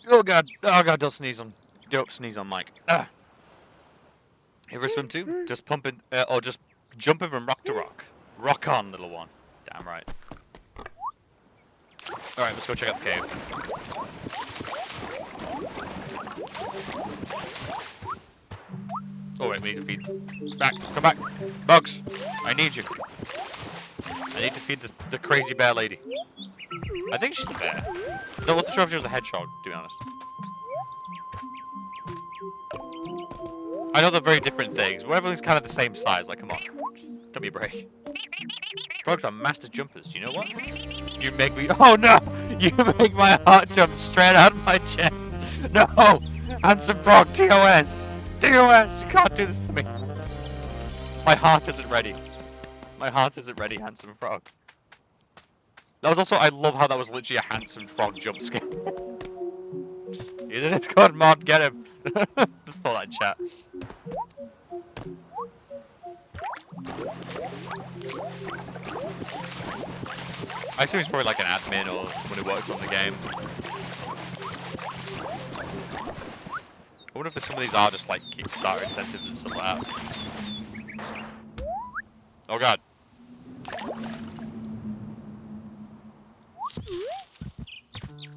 Oh god, don't sneeze on mic. Hey, verse 2? Just pumping, or just jumping from rock to rock. Rock on, little one. Damn right. Alright, let's go check out the cave. Oh wait, we need to feed. Back, come back. Bugs, I need you. I need to feed the crazy bear lady. I think she's a bear. No, I wasn't sure if she was a hedgehog, to be honest. I know they're very different things, but everything's kind of the same size. Like, come on. Give me a break. Frogs are master jumpers. Do you know what? You make me... Oh, no! You make my heart jump straight out of my chest. No! Handsome frog, TOS! TOS! You can't do this to me. My heart isn't ready. My heart isn't ready, handsome frog. That was also... I love how that was literally a handsome frog jump scare. Isn't it good, mod? Get him. Just saw that in chat. I assume he's probably like an admin or someone who works on the game. I wonder if some of these are just like Kickstarter incentives and stuff like that. Oh god.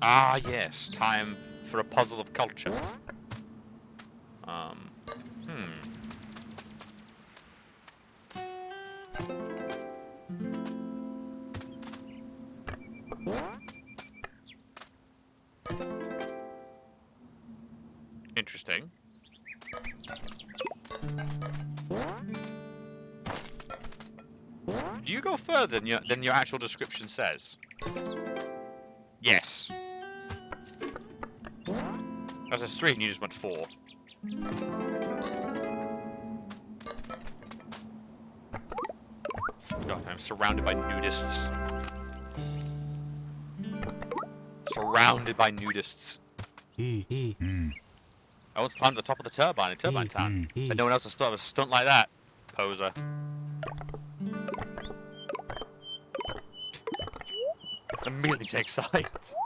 Ah yes, time for a puzzle of culture. Interesting. Do you go further than your actual description says? Yes. That says 3 and you just went 4. God, I'm surrounded by nudists. Surrounded by nudists. I once climbed to the top of the turbine in Turbine Town, but no one else has thought of a stunt like that. Poser. Immediately take sides.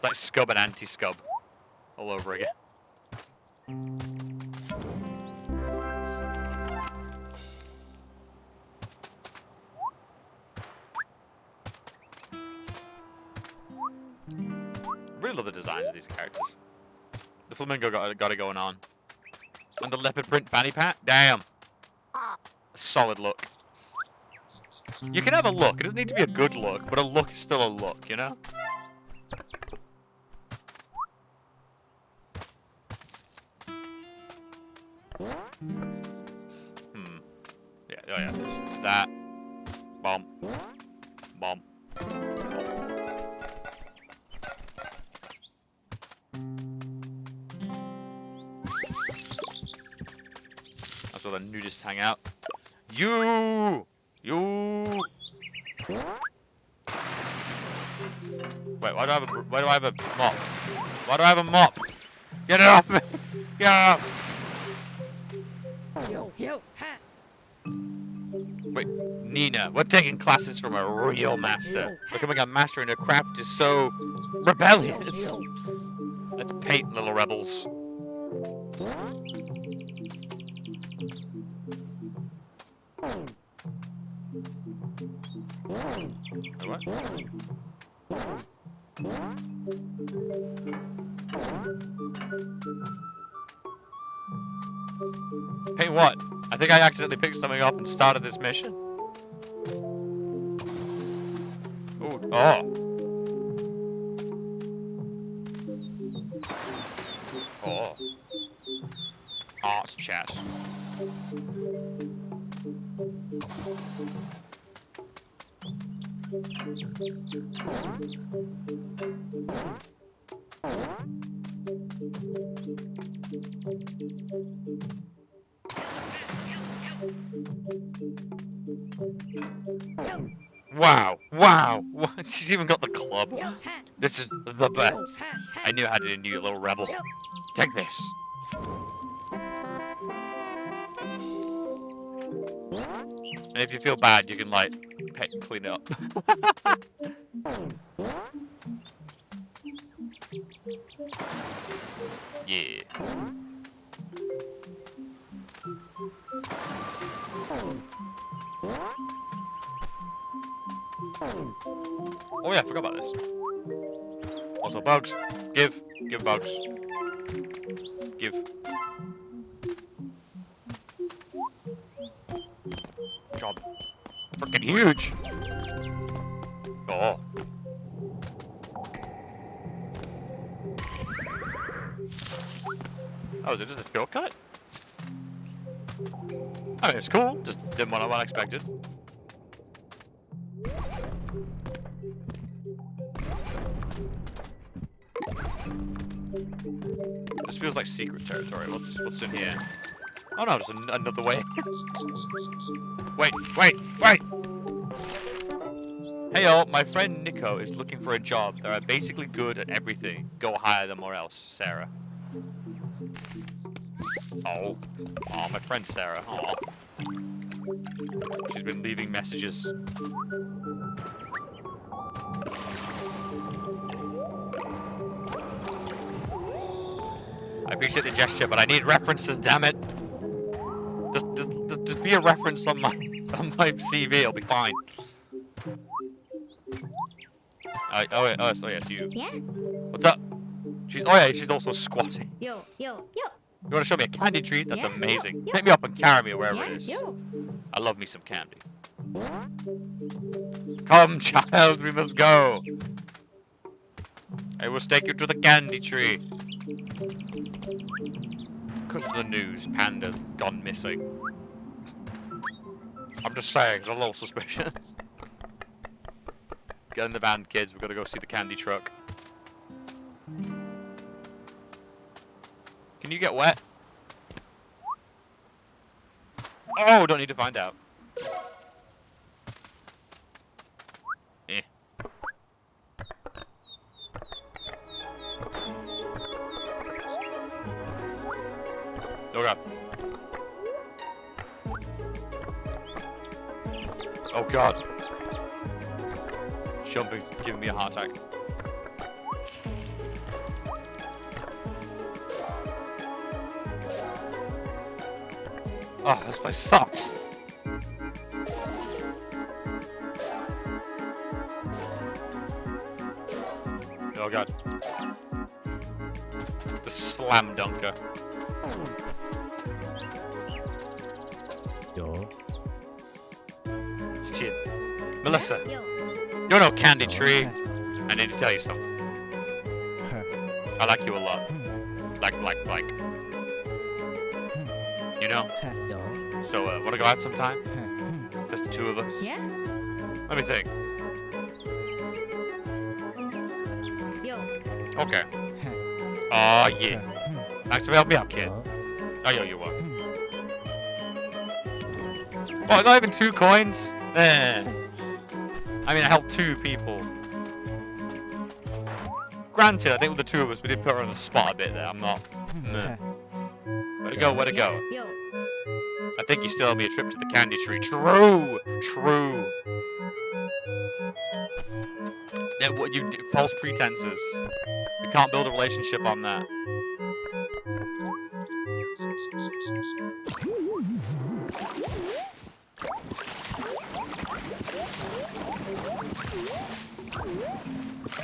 Like scub and anti-scub. All over again. Really love the designs of these characters. The flamingo got it going on. And the leopard print fanny pack? Damn. A solid look. You can have a look. It doesn't need to be a good look, but a look is still a look, you know? Yeah, oh yeah. There's that. Bomb. Bomb. That's where the nudists hang out. You! Wait, why do I have a mop? Why do I have a mop? Get it off me! Get it off! Wait, Nina, we're taking classes from a real master. Becoming a master in a craft is so rebellious. Let's paint, little rebels. What? Hey, what? I think I accidentally picked something up and started this mission. Ooh, oh. Oh. Arts chat. Wow, wow, she's even got the club. This is the best. I knew how to do you, little rebel. Take this. And if you feel bad, you can, like, clean it up. Yeah. Oh yeah, I forgot about this. Also bugs. Give bugs. Give. God. Freaking huge. Oh. Oh, is it just a shortcut? I mean, it's cool. Just didn't what I expected. This feels like secret territory. What's in here? Oh no, there's another way. Wait. Hey y'all, my friend Niko is looking for a job. They're basically good at everything. Go hire them or else, Sarah. Oh, my friend Sarah. Oh, she's been leaving messages. I appreciate the gesture, but I need references. Damn it! Just be a reference on my CV. It'll be fine. Oh yeah, it's you. Yeah. What's up? She's also squatting. Yo. You want to show me a candy treat? That's Yeah. amazing. Yo. Pick me up and carry me wherever Yeah. it is. Yo. I love me some candy. Come, child, we must go. I will take you to the candy tree. Cut to the news. Panda gone missing. I'm just saying, it's a little suspicious. Get in the van, kids. We've got to go see the candy truck. Can you get wet? Oh, don't need to find out. Eh. Oh god. Oh god. Jumping's giving me a heart attack. Oh, this place sucks. Oh god. The slam dunker. Yo. It's cute. Melissa, Yo. you're no candy tree. I need to tell you something. I like you a lot. Like. You know? So, wanna go out sometime? Just the two of us? Yeah. Let me think. Yo. Okay. Oh yeah. Thanks for helping me out, kid. Oh, yo, you what? Oh, not even 2 coins? Eh. I mean, I helped 2 people. Granted, I think with the 2 of us, we did put her on the spot a bit there. I'm not. Nah. Where to go? Where to go? Yo. I think you still owe me a trip to the candy tree. True! True! Yeah, what you do, false pretenses. We can't build a relationship on that.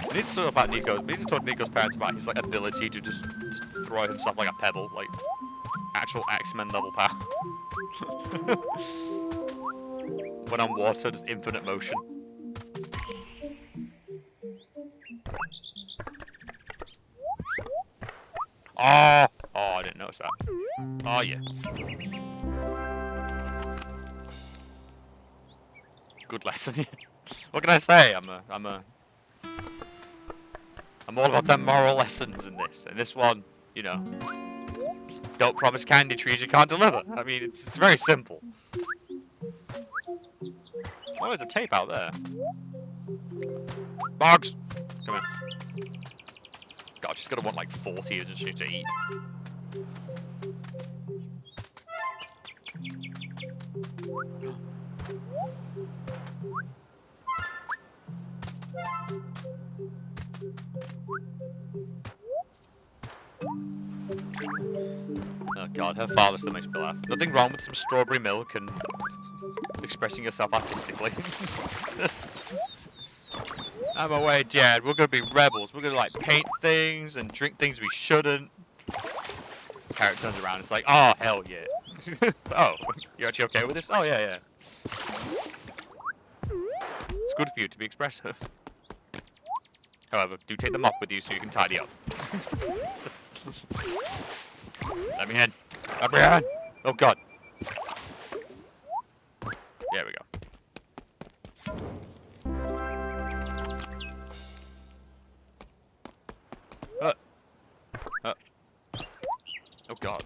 We need to talk about Niko. We need to talk to Niko's parents about his ability to just throw himself like a pebble, like actual X-Men level power. When on water, just infinite motion. Oh, I didn't notice that. Oh yeah. Good lesson. What can I say? I'm all about them moral lessons in this. And this one, you know, don't promise candy trees you can't deliver. I mean, it's very simple. Oh, there's a tape out there. Bugs! Come here. God, she's gonna want like 40, isn't she, to eat? Oh god, her father still makes me laugh. Nothing wrong with some strawberry milk and expressing yourself artistically. I'm away, Dad. We're gonna be rebels. We're gonna like paint things and drink things we shouldn't. The character turns around. It's like, oh hell yeah. Oh, you're actually okay with this? Oh yeah. It's good for you to be expressive. However, do take the mop with you so you can tidy up. Let me in. Let me in. Oh god. Oh god.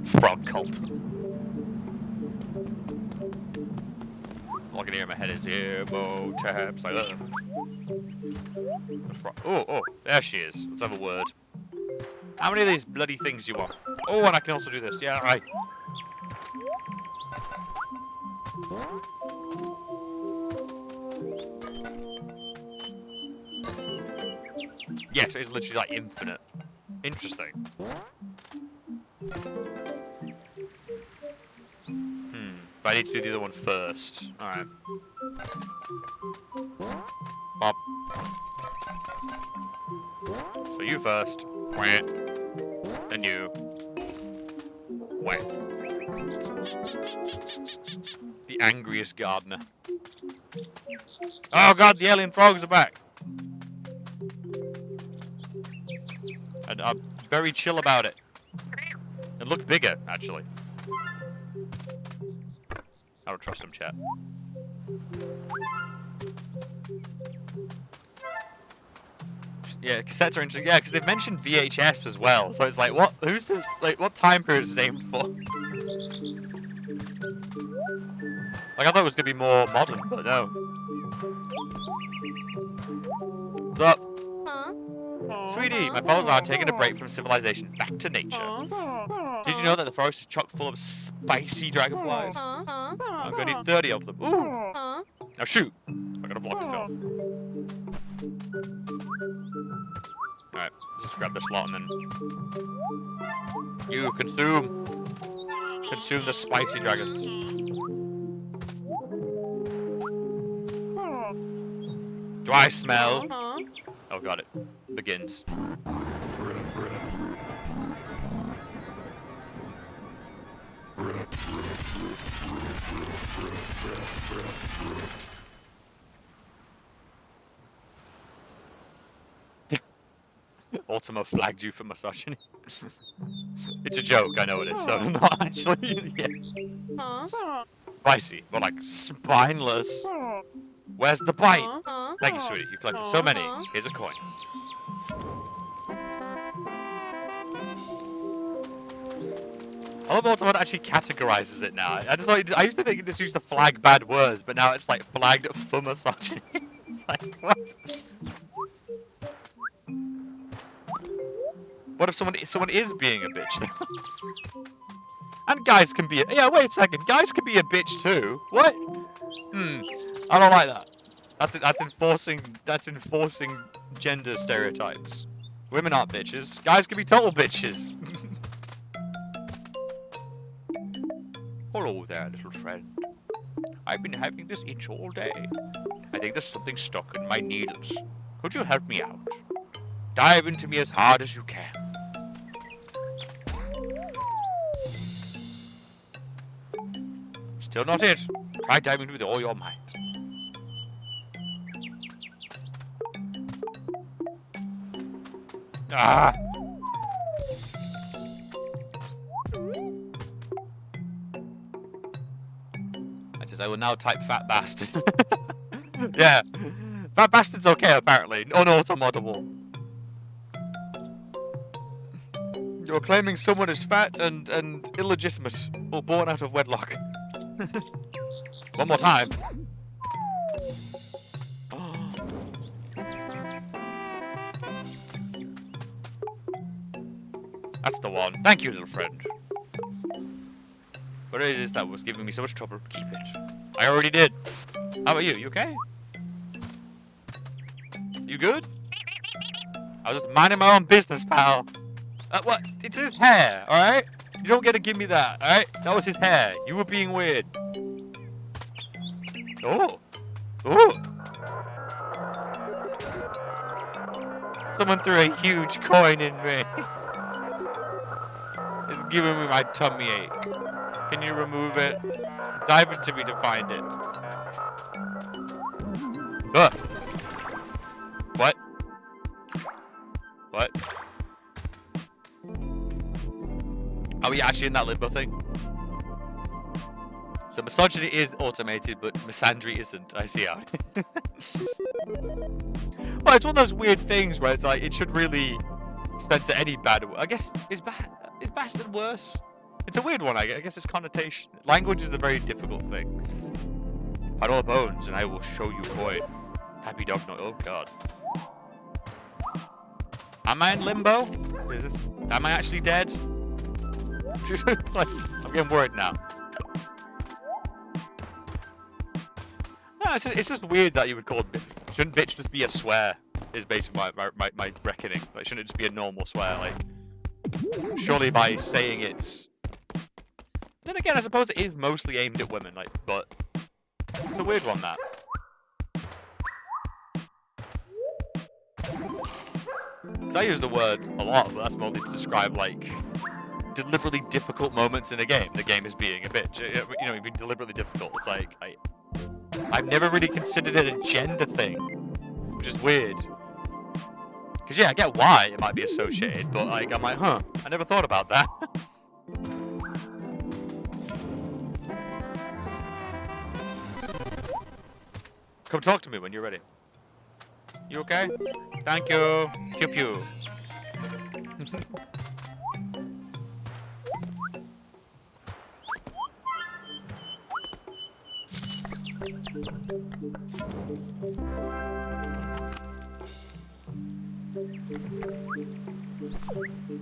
Frog cult. All I can hear in my head is Emo tabs like that. Oh, there she is. Let's have a word. How many of these bloody things you want? Oh, and I can also do this. Yeah, right. Yes, it's literally like infinite. Interesting. But I need to do the other one first. Alright. Bob. So you first. Wah. Then you. Wah. The angriest gardener. Oh god, the alien frogs are back! And I'm very chill about it. It looked bigger, actually. I don't trust him, chat. Yeah, cassettes are interesting. Yeah, because they've mentioned VHS as well. So it's like, what? Who's this? Like, what time period is this aimed for? Like, I thought it was gonna be more modern, but no. What's up? Sweetie, my fellows are taking a break from civilization back to nature. Did you know that the forest is chock full of spicy dragonflies? I'm gonna need 30 of them. Ooh! Now shoot! I got a vlog to film. Alright, let's just grab this lot and then... You, consume! Consume the spicy dragons. Do I smell? Oh god, it begins. Ultima flagged you for misogyny. It's a joke, I know it is, so not actually. Yeah. Spicy, but like spineless. Where's the bite? Thank you, sweetie. You collected so many. Here's a coin. I love Ultima actually categorizes it now. I used to think it just used to flag bad words, but now it's like flagged for misogyny. It's like, what? What if someone is being a bitch though? And guys can be yeah, wait a second. Guys can be a bitch too. What? I don't like that. That's enforcing gender stereotypes. Women aren't bitches. Guys can be total bitches. Hello there, little friend. I've been having this itch all day. I think there's something stuck in my needles. Could you help me out? Dive into me as hard as you can. Still not it. Try diving with all your might. Ah! That says I will now type fat bastard. Yeah. Fat bastard's okay apparently. Unautomoddable. You're claiming someone is fat and illegitimate, or born out of wedlock. One more time. That's the one. Thank you, little friend. What is this that was giving me so much trouble? Keep it. I already did. How about you? You okay? You good? I was just minding my own business, pal. What? It's his hair, alright? You don't get to give me that, alright? That was his hair. You were being weird. Oh. Oh. Someone threw a huge coin in me. It's giving me my tummy ache. Can you remove it? Dive into me to find it. Ugh. What? What? Oh yeah, actually in that limbo thing. So misogyny is automated, but misandry isn't. I see how. Well, it's one of those weird things where it's like it should really censor any bad. I guess is bastard worse? It's a weird one. I guess it's connotation. Language is a very difficult thing. Find all the bones, and I will show you void. Happy dog note. Oh god. Am I in limbo? Am I actually dead? Like, I'm getting worried now. No, it's just weird that you would call bitch. Shouldn't bitch just be a swear? Is basically my reckoning. Like, shouldn't it just be a normal swear? Like, surely by saying it's. Then again, I suppose it is mostly aimed at women. Like, but it's a weird one that. Because I use the word a lot, but that's mostly to describe like deliberately difficult moments in a game. The game is being a bitch. You know, being deliberately difficult. It's like I've never really considered it a gender thing, which is weird. Because yeah, I get why it might be associated, but like I'm like, huh, I never thought about that. Come talk to me when you're ready. You okay? Thank you. Pew pew.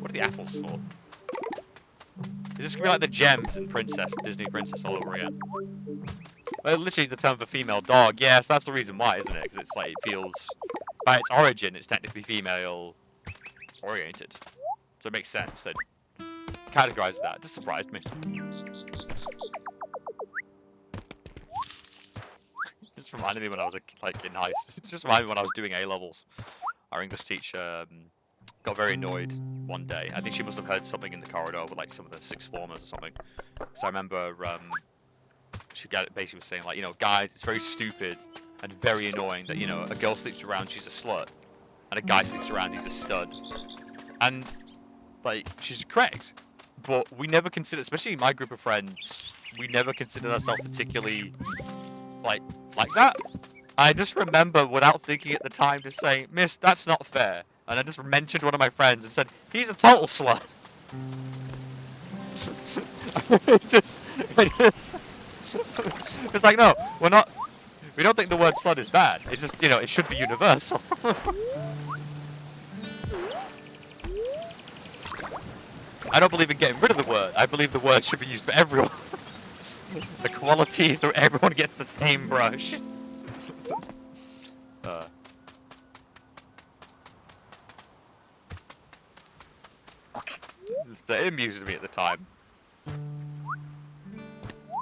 What are the apples for? Is this gonna be like the gems in Disney Princess all over again? Well, literally the term for female dog. Yes, yeah, so that's the reason why, isn't it? Because it's like it feels, by its origin, it's technically female oriented. So it makes sense that categorize that. It just surprised me. It just reminded me when I was like in high school. It just reminded me when I was doing A levels. Our English teacher got very annoyed one day. I think she must have heard something in the corridor with like some of the sixth formers or something. So I remember she basically was saying like, you know, guys, it's very stupid and very annoying that, you know, a girl sleeps around, she's a slut, and a guy sleeps around, he's a stud. And like, she's correct, but we never consider, especially in my group of friends, we never considered ourselves particularly like that. I just remember, without thinking at the time, just saying, "Miss, that's not fair." And I just mentioned one of my friends and said, "He's a total slut." It's just, it's like, no, we're not. We don't think the word slut is bad. It's just, you know, it should be universal. I don't believe in getting rid of the word. I believe the word should be used for everyone. Equality, so everyone gets the same brush. It amused me at the time.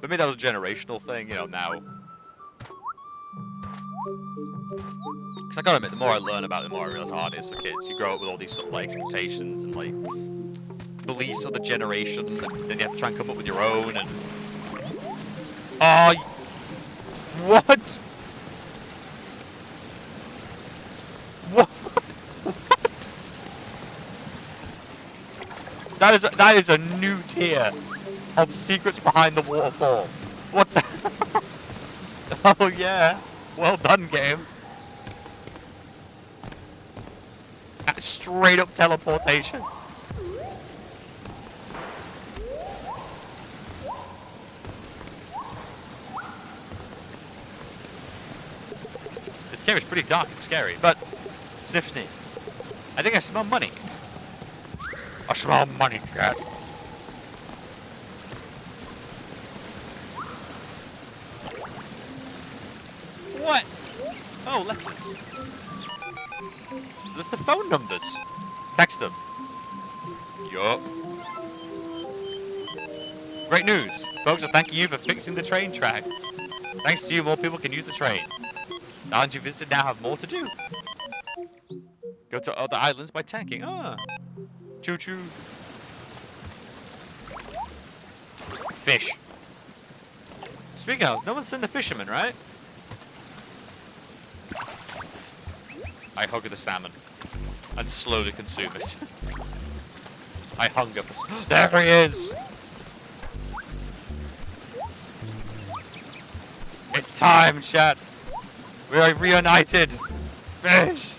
For me, that was a generational thing, you know, now. Because I gotta admit, the more I learn about it, the more I realize how hard it is for kids. You grow up with all these sort of like expectations and like beliefs of the generation, and then you have to try and come up with your own, and... Oh... What? What? That is a new tier of secrets behind the waterfall. What the? Oh yeah, well done, game. That's straight up teleportation. This game is pretty dark and scary, but Sniffsney, I think I smell money. I smell money, cat. What? Oh, letters. So that's the phone numbers. Text them. Yup. Great news. Folks are thanking you for fixing the train tracks. Thanks to you, more people can use the train. The islands you visited now have more to do. Go to other islands by tanking. Ah. Choo-choo. Fish. Speaking of, no one's seen the fisherman, right? I hug the salmon and slowly consume it. I hunger for... There he is! time, chat. We are reunited. Fish.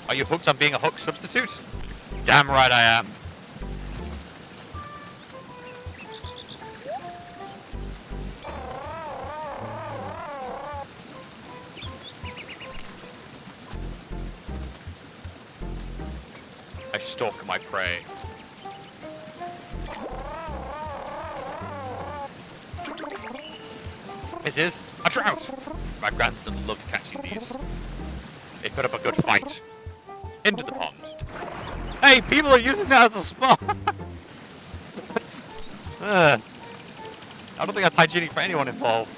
Are you hooked on being a hook substitute? Damn right I am. I stalk my prey. This is a trout. My grandson loved catching these. They put up a good fight. Into the pond. Hey, people are using that as a spot. I don't think that's hygienic for anyone involved.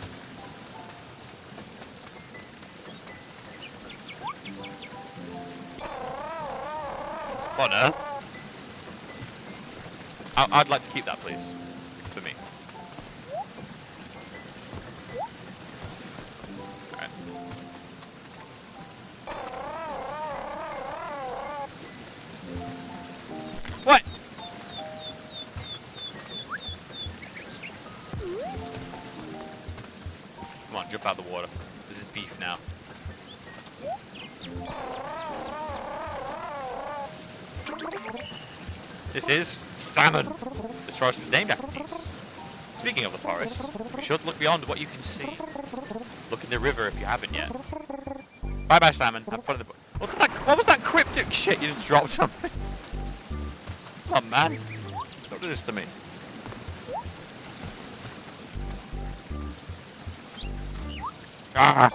What on earth? I'd like to keep that, please. For me. Alright. What? Come on, jump out of the water. This is beef now. This is salmon. This forest was named after these. Speaking of the forest, you should look beyond what you can see. Look in the river if you haven't yet. Bye bye, salmon. Have fun in the book. What was that cryptic shit you just dropped on me? Oh man. Don't do this to me. Ah!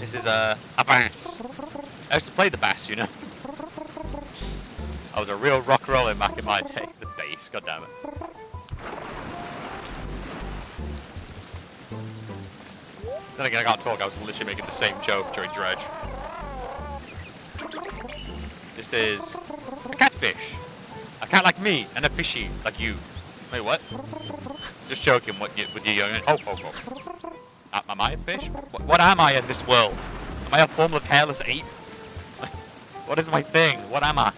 This is a bass. I used to play the bass, you know. I was a real rock roller back in my day. The bass, goddammit. Then again, I can't talk. I was literally making the same joke during Dredge. This is a catfish. A cat like me and a fishy like you. Wait, what? Just joking. With you young? Oh. Am I a fish? What am I in this world? Am I a form of hairless ape? What is my thing? What am I?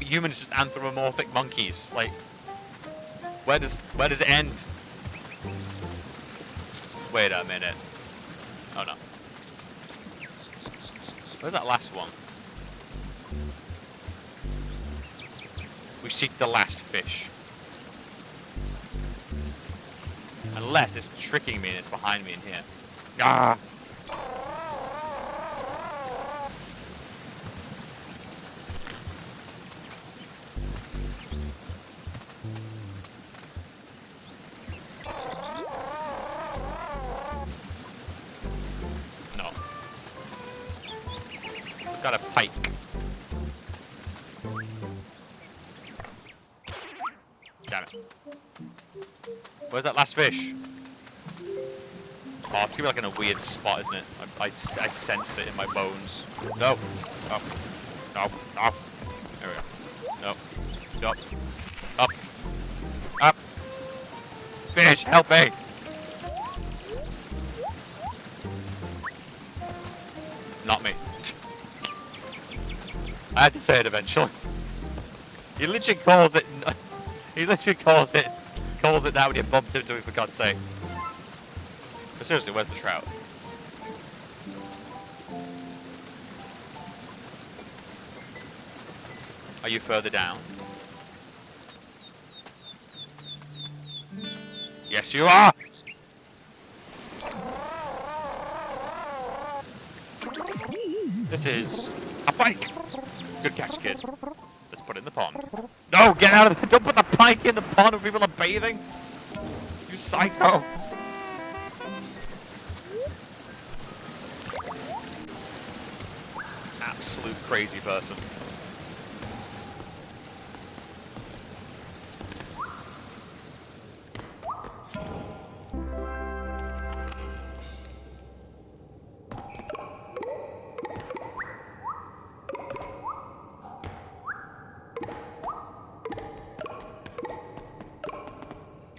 Humans just anthropomorphic monkeys. Like, where does it end? Wait a minute. Oh no. Where's that last one? We seek the last fish. Unless it's tricking me and it's behind me in here. Ah! No. Got a pike. Damn it. Where's that last fish? Oh, it's gonna be like in a weird spot, isn't it? I sense it in my bones. No. No. No. No. There we go. No. No. Up. Up. Fish, help me. Not me. I had to say it eventually. He literally calls it. He literally calls it now when you bumped into it, for God's sake. But seriously, where's the trout? Are you further down? Yes, you are! This is a pike! Good catch, kid. Let's put it in the pond. No, get out of it! Don't put the pike in the pond when people are bathing! You psycho! Absolute crazy person.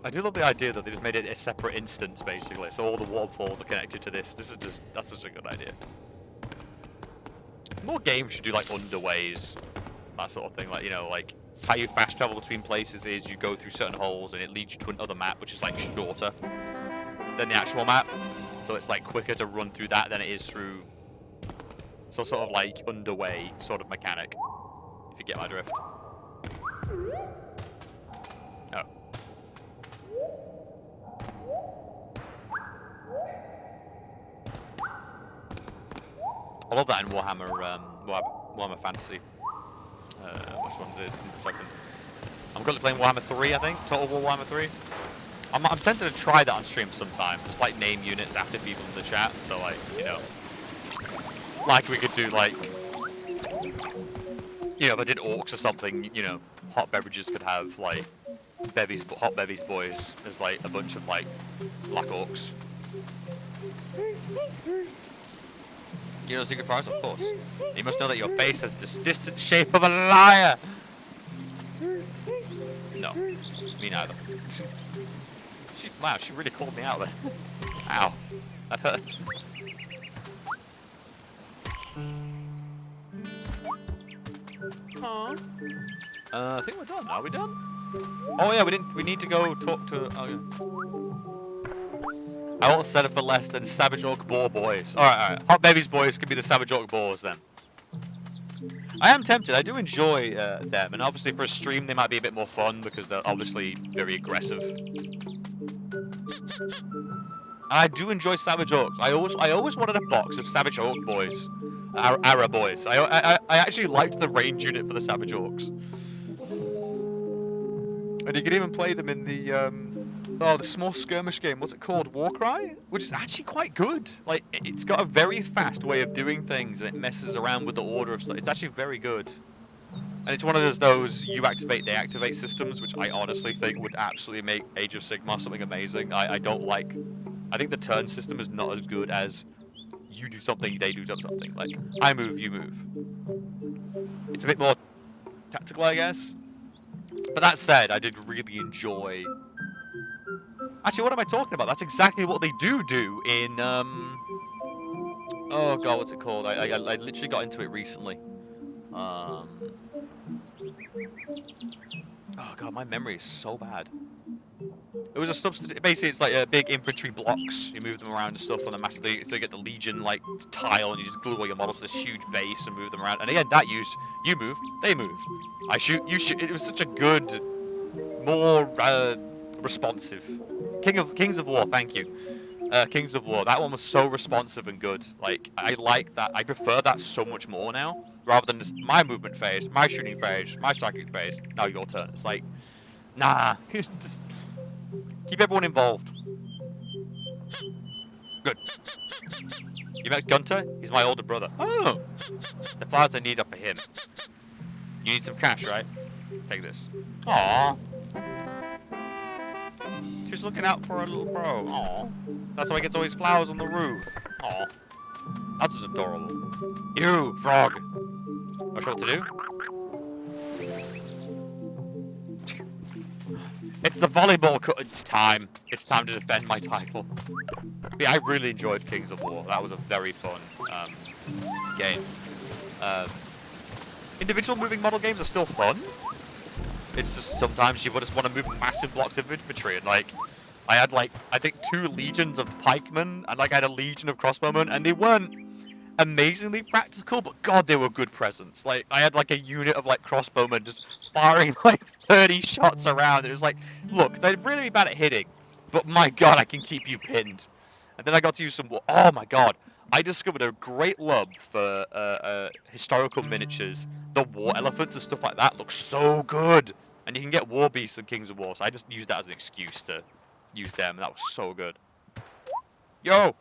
I do love the idea that they just made it a separate instance, basically, so all the waterfalls are connected to this. That's such a good idea. More games should do like underways, that sort of thing. Like, you know, like how you fast travel between places is you go through certain holes and it leads you to another map, which is like shorter than the actual map. So it's like quicker to run through that than it is through. So sort of like underway sort of mechanic, if you get my drift. Oh. I love that in Warhammer, Warhammer Fantasy. Which one's it? I'm currently playing Warhammer 3, I think. Total War Warhammer 3. I'm tempted to try that on stream sometime. Just like name units after people in the chat. So like, you know, like we could do like, you know, if I did orcs or something, you know, hot beverages could have like hot bevies boys as like a bunch of like black orcs. You know Secret Forest, of course. You must know that your face has this distant shape of a liar. No, me neither. Wow, she really called me out there. Ow, that hurt. I think we're done. Are we done? Oh yeah, we need to go talk to. Oh yeah. I won't settle for less than Savage Orc Boar boys. All right. Hot Babies boys can be the Savage Orc Boars then. I am tempted. I do enjoy them, and obviously for a stream they might be a bit more fun because they're obviously very aggressive. And I do enjoy Savage Orcs. I always wanted a box of Savage Orc boys, Ara boys. I actually liked the range unit for the Savage Orcs. And you can even play them in the small skirmish game. What's it called? Warcry? Which is actually quite good. Like, it's got a very fast way of doing things, and it messes around with the order of stuff. It's actually very good. And it's one of those you activate, they activate systems, which I honestly think would absolutely make Age of Sigmar something amazing. I think the turn system is not as good as you do something, they do something. Like, I move, you move. It's a bit more tactical, I guess. But that said, I did really enjoy... Actually, what am I talking about? That's exactly what they do in, oh god, what's it called? I literally got into it recently. Oh god, my memory is so bad. It was a substitute. Basically, it's like big infantry blocks. You move them around and stuff on the massively. So you get the Legion like tile, and you just glue all your models to this huge base and move them around. And again, that used you move, they move. I shoot, you shoot. It was such a good, more responsive. Kings of War. Thank you. Kings of War. That one was so responsive and good. Like I like that. I prefer that so much more now, rather than just my movement phase, my shooting phase, my striking phase. Now your turn. It's like, nah. Just keep everyone involved. Good. You met Gunter? He's my older brother. Oh! The flowers I need are for him. You need some cash, right? Take this. Aww. She's looking out for her little bro. Aww. That's why he gets all his flowers on the roof. Aww. That's just adorable. You, frog! Not sure what to do? It's the volleyball It's time. It's time to defend my title. But yeah, I really enjoyed Kings of War. That was a very fun game. Individual moving model games are still fun. It's just sometimes you just want to move massive blocks of infantry, and like I had like I think 2 legions of pikemen and like I had a legion of crossbowmen, and they weren't amazingly practical, but god, they were good presents. Like I had like a unit of like crossbowmen just firing like 30 shots around. It was like, look, they'd really be bad at hitting, but my god, I can keep you pinned. And then I got to use some. Oh my god, I discovered a great love for historical miniatures. The war elephants and stuff like that look so good, and you can get war beasts and Kings of War. So I just used that as an excuse to use them, and that was so good. Yo,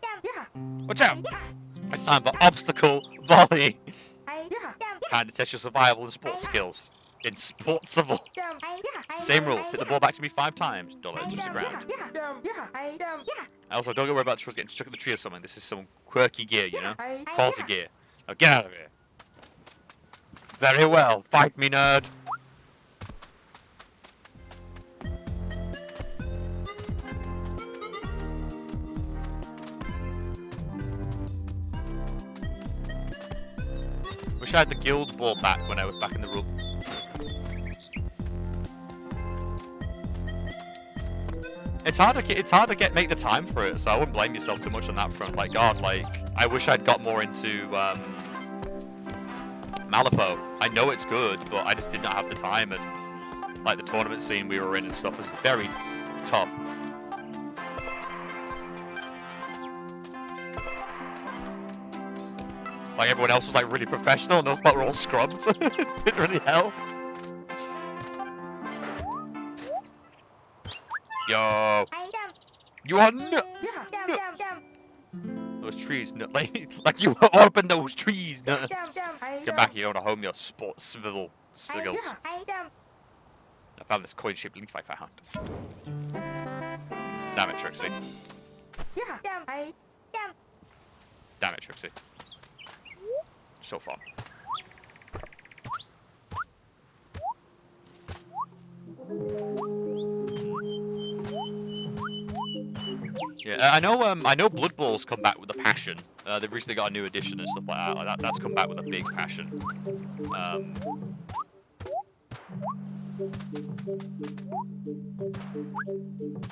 watch out! It's time for obstacle volley. Time to test your survival and sports skills. In sports civil. Same rules. Hit the ball back to me 5 times. Don't let it touch the ground. Also, don't get worried about getting stuck in the tree or something. This is some quirky gear, you know? Quality gear. Now get out of here. Very well. Fight me, nerd. wish I had the guild ball back when I was back in the room. It's hard to make the time for it, so I wouldn't blame yourself too much on that front. Like, God, like, I wish I'd got more into Malifaux. I know it's good, but I just did not have the time, and like the tournament scene we were in and stuff was very tough. Like, everyone else was like really professional, and those like were all scrubs. It didn't really help. Yo, you are nuts. Those trees, like you opened those trees, nuts. Get back here, you want to home your sports civil siggles. I found this coin-shaped leaf I found. Damn it, Trixie. Damn it, Trixie. So fun. Yeah, I know Blood Bowl's come back with a passion. They've recently got a new edition and stuff like that. That's come back with a big passion.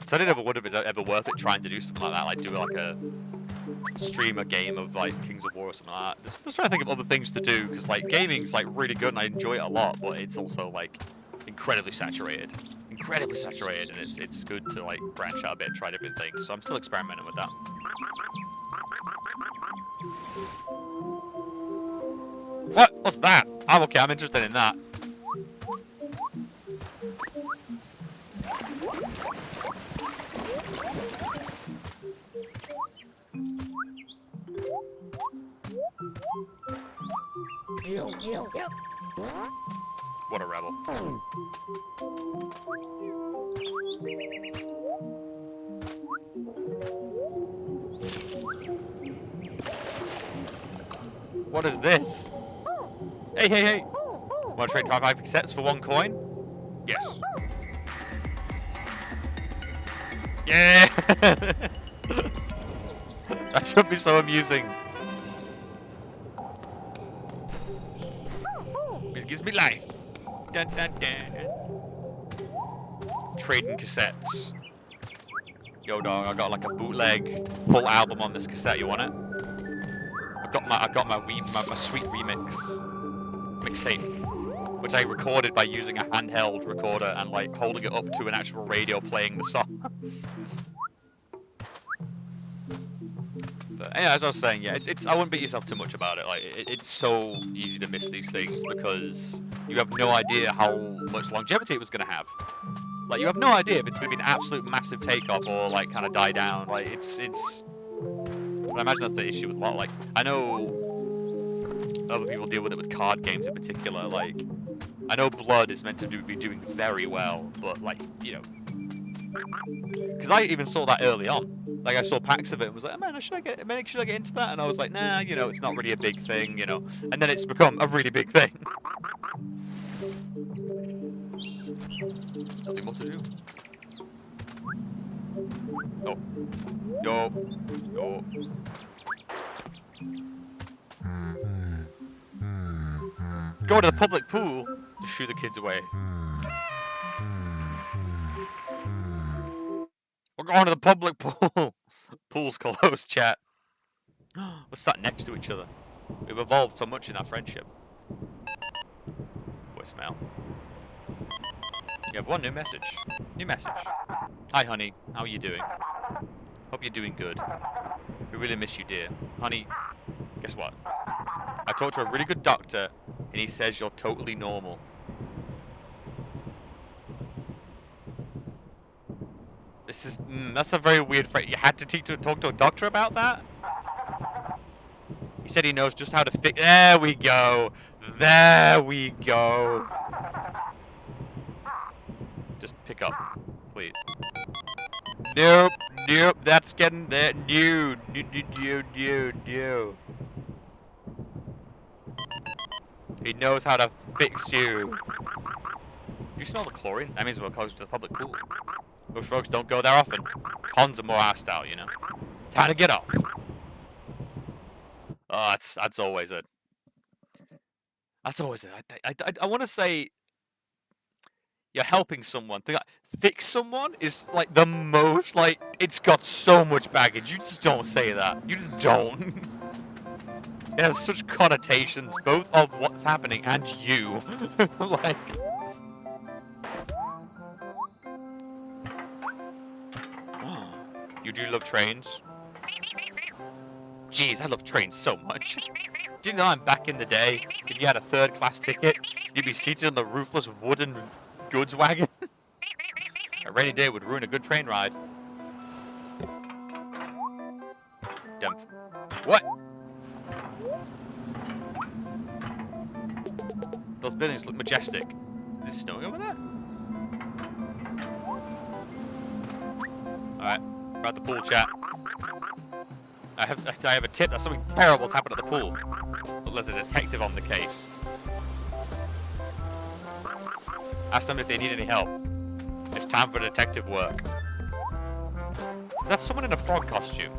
So I didn't ever wonder if it's ever worth it trying to do something like that, like do like a stream a game of like Kings of War or something like that. Just trying to think of other things to do, because like gaming's like really good and I enjoy it a lot, but it's also like incredibly saturated. And it's good to like branch out a bit and try different things. So I'm still experimenting with that. What? What's that? Oh, okay, I'm interested in that. What a rebel. What is this? Hey, hey, hey! Want to trade 5 sets for 1 coin? Yes. Yeah! That should be so amusing. It gives me life. Dun, dun, dun. Trading cassettes. Yo, dog, I got like a bootleg full album on this cassette. You want it? I got my sweet remix mixtape, which I recorded by using a handheld recorder and like holding it up to an actual radio playing the song. But yeah, as I was saying, yeah, it's I wouldn't beat yourself too much about it. Like it's so easy to miss these things because you have no idea how much longevity it was going to have. Like you have no idea if it's going to be an absolute massive takeoff or like kind of die down. Like it's. I imagine that's the issue with a lot. Like I know other people deal with it with card games in particular. Like I know Blood is meant to be doing very well, but like you know, because I even saw that early on. Like I saw packs of it and was like, oh, man, should I get into that? And I was like, nah, you know, it's not really a big thing, you know. And then it's become a really big thing. Nothing more to do. Oh. Yo. Go to the public pool to shoo the kids away. We're going to the public pool. Pool's closed, chat. We're sat next to each other. We've evolved so much in our friendship. Voicemail. You have one new message. Hi, honey. How are you doing? Hope you're doing good. We really miss you, dear. Honey, guess what? I talked to a really good doctor, and he says you're totally normal. This is, that's a very weird phrase. You had to talk to a doctor about that? He said he knows just how to fix. There we go. Just pick up, please. Nope. That's getting there. No. He knows how to fix you. You smell the chlorine? That means we're close to the public pool. Most folks don't go there often. Cons are more our style, you know. Time to get off. Oh, that's always a That's always it. I want to say you're helping someone. Like, fix someone is like the most, like, it's got so much baggage. You just don't say that. You just don't. It has such connotations, both of what's happening and you. Like. You do love trains? Jeez, I love trains so much. Do you know I'm back in the day? If you had a third-class ticket, you'd be seated on the roofless wooden goods wagon. A rainy day would ruin a good train ride. Damn. What? Those buildings look majestic. Is it snowing over there? Alright, we're at the pool, chat. I have a tip that something terrible's happened at the pool. But there's a detective on the case. Ask them if they need any help. It's time for detective work. Is that someone in a frog costume?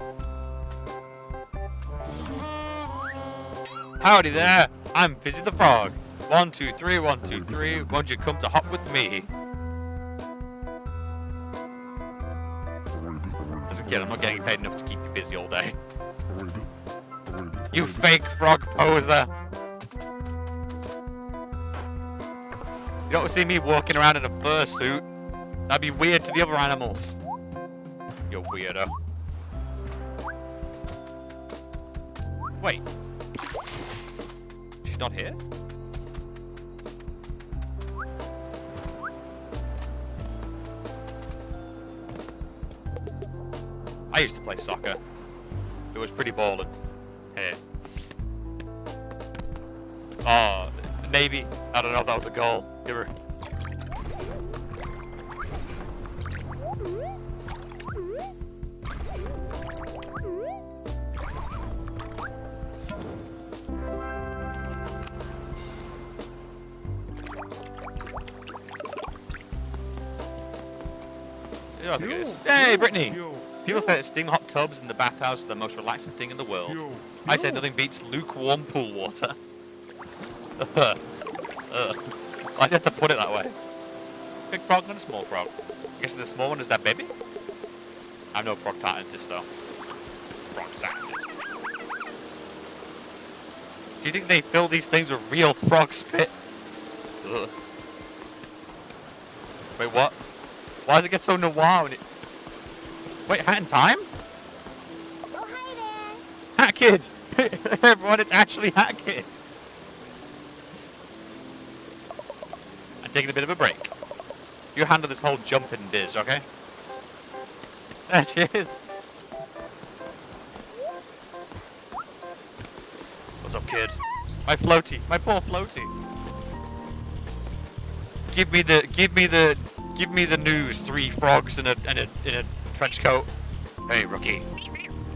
Howdy there! I'm Fizzy the Frog. 1, 2, 3, 1, 2, 3. Won't you come to hop with me? As a kid, I'm not getting paid enough to keep you busy all day. You fake frog poser! You don't see me walking around in a fursuit. That'd be weird to the other animals. You weirdo. Wait. She's not here? I used to play soccer. It was pretty ballin'. Hey. Oh, Navy. I don't know if that was a goal. Give her. Yeah, I think it is. Hey, Brittany! People say that steam hot tubs in the bathhouse are the most relaxing thing in the world. I say nothing beats lukewarm pool water. I'd have to put it that way. Big frog and a small frog. I guess the small one is that baby? I'm no frog scientist though. Frog scientist. Do you think they fill these things with real frog spit? Ugh. Wait, what? Why does it get so noir when it... Wait, Hat in Time? Oh, hi there. Hat Kid! Everyone, it's actually Hat Kid! I'm taking a bit of a break. You handle this whole jumping biz, okay? There she is! What's up, kid? My floaty! My poor floaty! Give me the news. 3 frogs in a trench coat. Hey, rookie.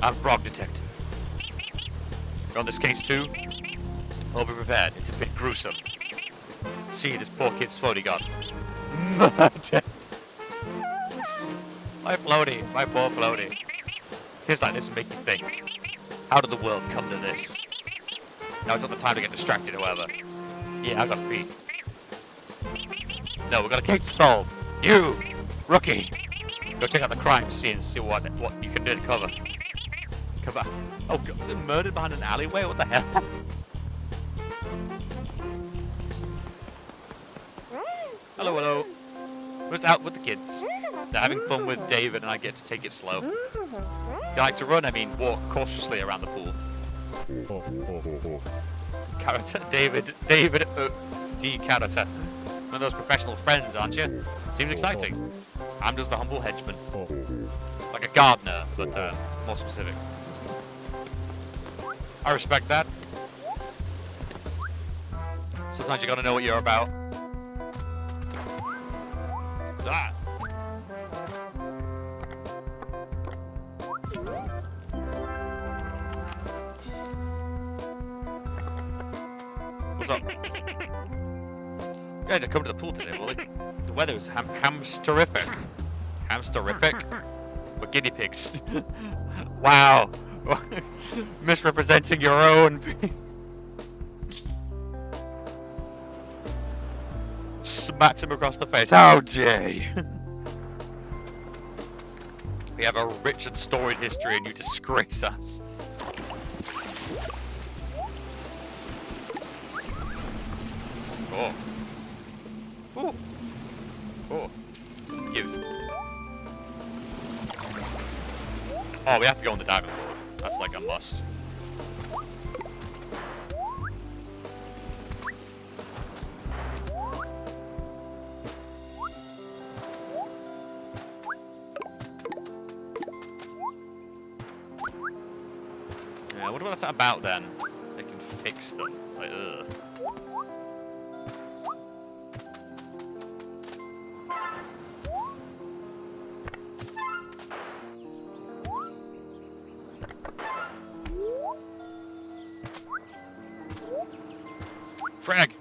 I'm Frog Detective. You're on this case too? Well, be prepared. It's a bit gruesome. See, this poor kid's floaty got murdered. My floaty. My poor floaty. Here's like this make you think. How did the world come to this? Now it's not the time to get distracted, however. Yeah, I got to pee. No, we've got a case to solve. You, rookie. Go check out the crime scene and see what you can do to cover. Oh god, was it murdered behind an alleyway? What the hell? Hello, hello. Who's out with the kids? They're having fun with David and I get to take it slow. You like to run, I mean walk cautiously around the pool. Character, David D. Character. One of those professional friends, aren't you? Seems exciting. I'm just a humble henchman. Like a gardener, but more specific. I respect that. Sometimes you gotta know what you're about. Ah. What's up? You had to come to the pool today, Willie. The weather was hamsterific. Hamsterific? We're guinea pigs. Wow. Misrepresenting your own. smacks him across the face. How dare you? We have a rich and storied history and you disgrace us. Oh. Oh. Oh. Give. Oh, we have to go on the diving board. That's like a must. Yeah, I wonder what that's about then. They can fix them. Like, ugh. Frag!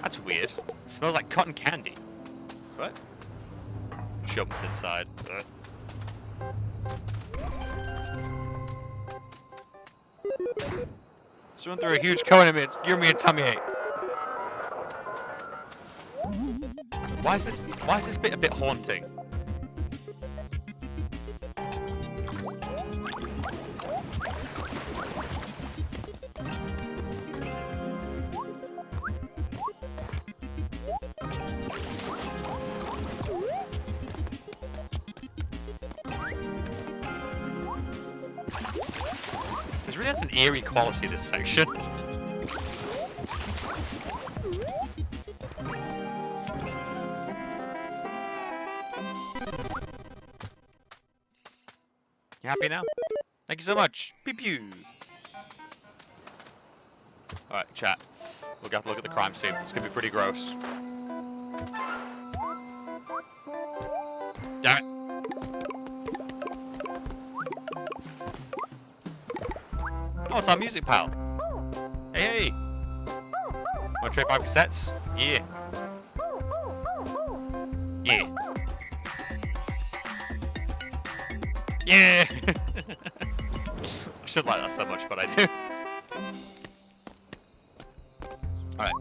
That's weird. It smells like cotton candy. What? Jumps inside. Someone threw a huge cone at me. It's giving me a tummy ache. Why is this bit a bit haunting? There's really has an eerie quality to this section. You happy now? Thank you so much. Pew pew. Alright, chat. We'll have to look at the crime scene. It's gonna be pretty gross. Damn it. Oh, it's our music pal. Hey, hey. Wanna trade 5 cassettes? Yeah. Yeah. Yeah! I should like that so much, but I do. Alright.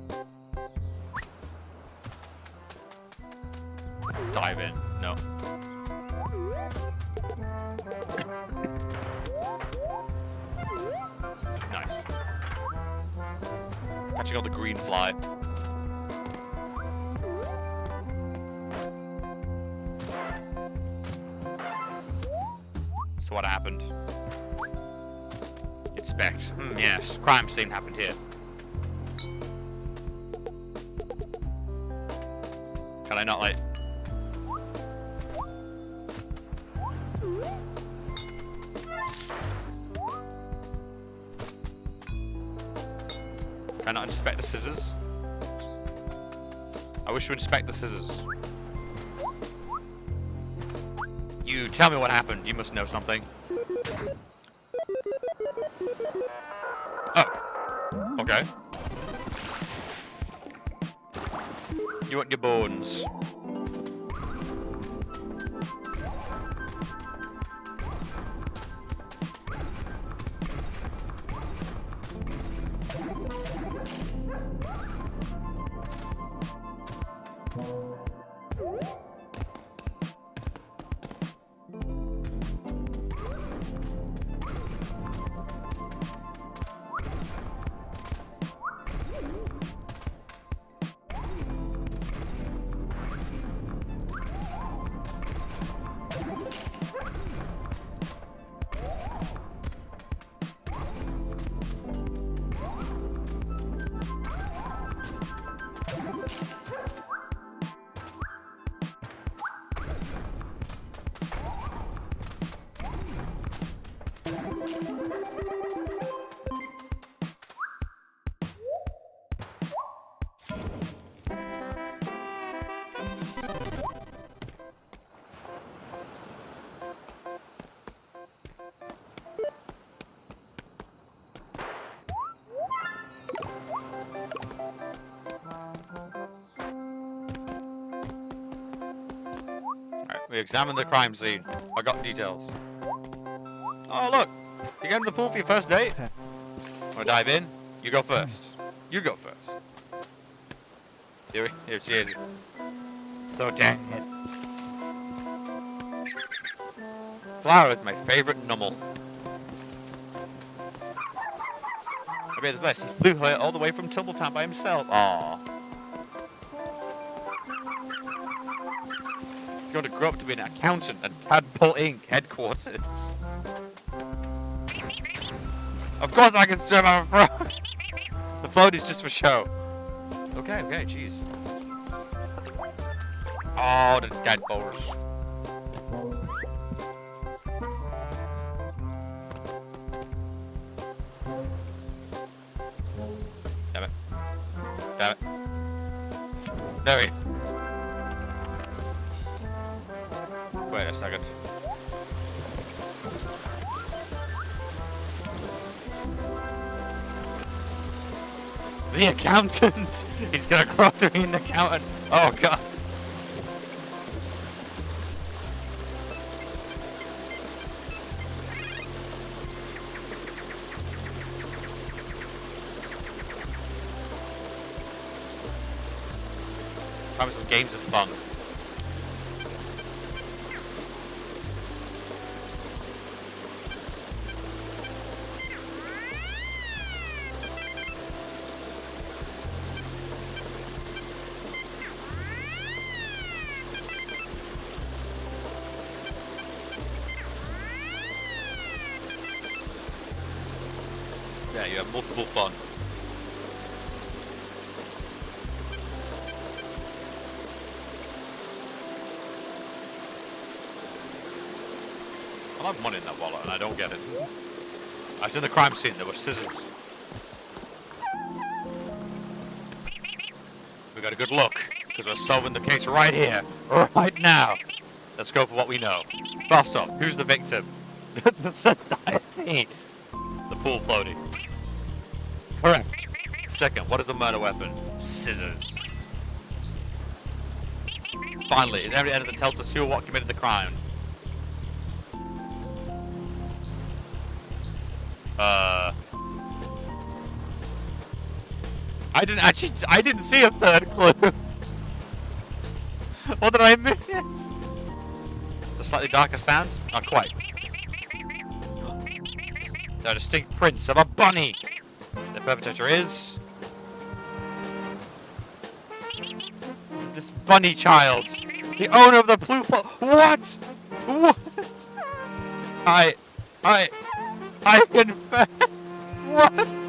Dive in. No. Nice. Catching on the green fly. So what happened? Inspect. Yes, crime scene happened here. Can I not like... Can I not inspect the scissors? I wish to inspect the scissors. You tell me what happened. You must know something. Oh. Okay. You want your bones. We examined the crime scene. I got details. Oh, look. You're going to the pool for your first date? Want to dive in? You go first. You go first. Here she is. So dang it. Flower is my favorite numble. I mean, the best. He flew her all the way from Tumbletown by himself. Aww. He's going to grow up to be an accountant at Tadpole Inc. headquarters. Of course I can swim, I'm a frog. The float is just for show. Okay, jeez. Oh, the tadpoles. Damn it. Damn it. There we go. Wait a second. The accountant! He's gonna grow up to be an accountant. Oh god. Time for some games of fun. Yeah, you have multiple fun. I have money in that wallet and I don't get it. I was in the crime scene, there were scissors. We got a good look, because we're solving the case right here, right now. Let's go for what we know. First off, who's the victim? The society. The pool floaty. Correct. Second, what is the murder weapon? Scissors. Finally, is there any evidence that tells us who or what committed the crime? I didn't see a third clue. What did I miss? The slightly darker sound? Not quite. The distinct prints of a bunny. The perpetrator is... this bunny child. The owner of the blue float. What? What? I confess. What?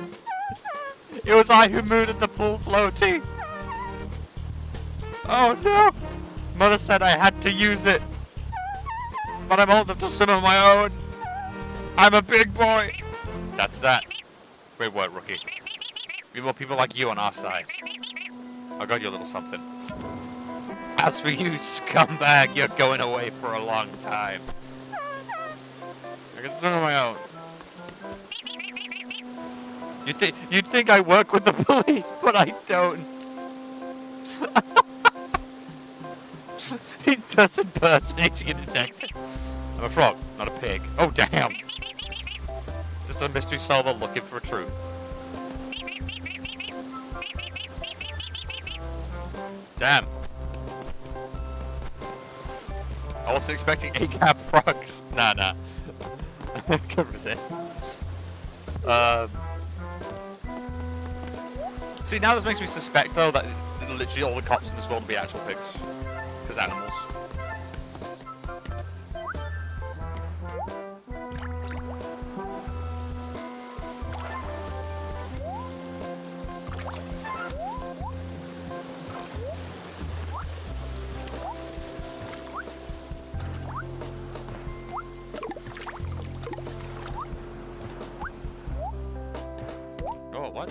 It was I who murdered the pool floaty. Oh no. Mother said I had to use it. But I'm old enough to swim on my own. I'm a big boy. That's that. Great work, rookie. We want people like you on our side. I got you a little something. As for you, scumbag, you're going away for a long time. I can swim on my own. You'd think I work with the police, but I don't. He does impersonating a detective. I'm a frog, not a pig. Oh damn! Just a mystery solver looking for truth. Damn. I wasn't expecting A-cap frogs. Nah. I couldn't resist. See, now this makes me suspect, though, that literally all the cops in this world will be actual pigs. Because animals. Oh, what?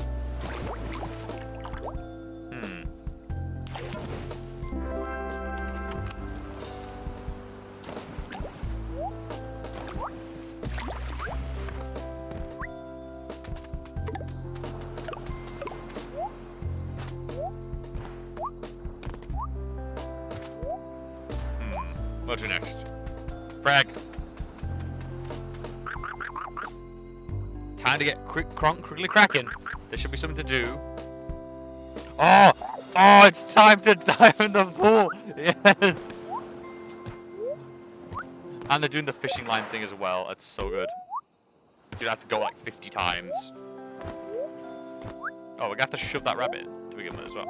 What's your next? Frag. Time to get quickly cracking. There should be something to do. Oh! Oh, it's time to dive in the pool! Yes! And they're doing the fishing line thing as well. It's so good. You'd have to go like 50 times. Oh, we're gonna have to shove that rabbit to begin with as well.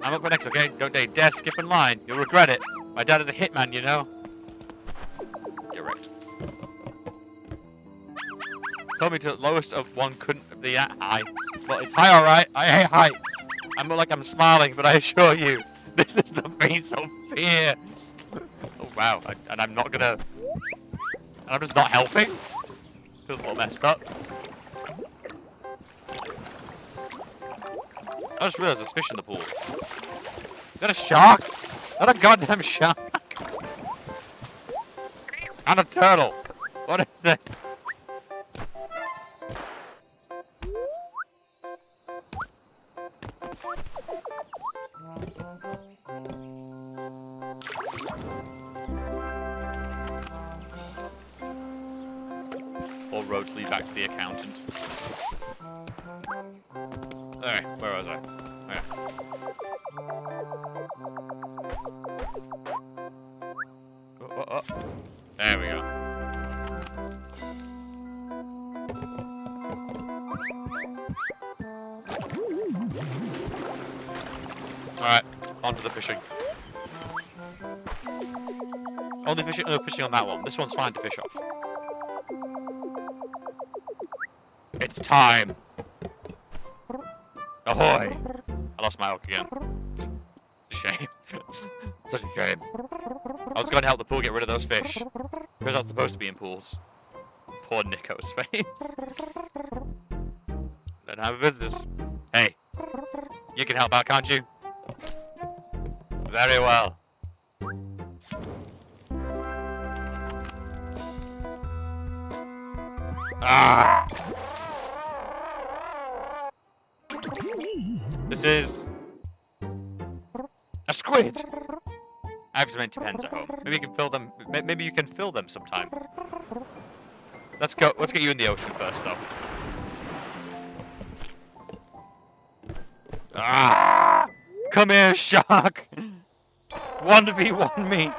I'm up next, okay? Don't dare skip in line. You'll regret it. My dad is a hitman, you know? Get wrecked. Told me to the lowest of one couldn't be that high. Well, it's high, alright. I hate heights. I'm like I'm smiling, but I assure you, this is the face of fear. Oh, wow. And I'm not gonna... And I'm just not helping? Feels a little messed up. I just realized there's fish in the pool. Is that a shark? Is that a goddamn shark? And a turtle. What is this? All roads lead back to the accountant. Alright, where was I? Okay. Oh. There we go. Alright, on to the fishing. Only fishing, no fishing on that one. This one's fine to fish off. It's time. Ahoy! I lost my hook again. Shame. Such a shame. I was going to help the pool get rid of those fish. Because that's supposed to be in pools. Poor Niko's face. Don't have a business. Hey. You can help out, can't you? Very well. Ah! This is a squid. I have some empty pens at home. Maybe you can fill them. Maybe you can fill them sometime. Let's go. Let's get you in the ocean first, though. Ah! Come here, shark. 1v1 me.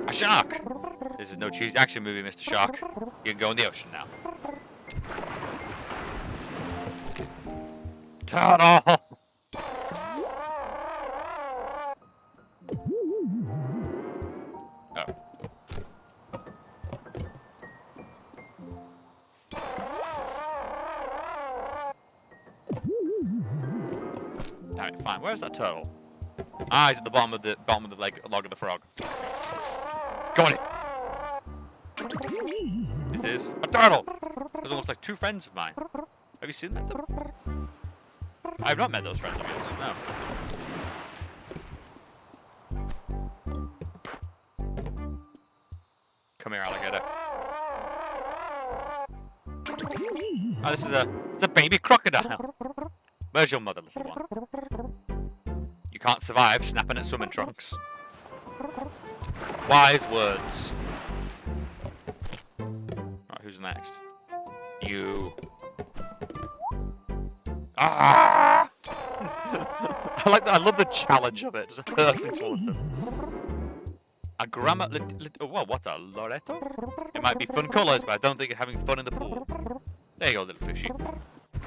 A shark. This is no cheesy action movie, Mr. Shark. You can go in the ocean now. Turtle! Oh. Alright, fine. Where's that turtle? Ah, he's at the bottom of the log of the frog. Go on in. This is a turtle. Those looks like two friends of mine. Have you seen that? I have not met those friends of yours. No. Come here, alligator. Oh, this is it's a baby crocodile. Where's your mother, little one? You can't survive snapping at swimming trunks. Wise words. Alright, who's next? You. Ah! I like that. I love the challenge of it. Just hurting towards them. A grammar. Well, what a Loretto? It might be fun colours, but I don't think it's having fun in the pool. There you go, little fishy.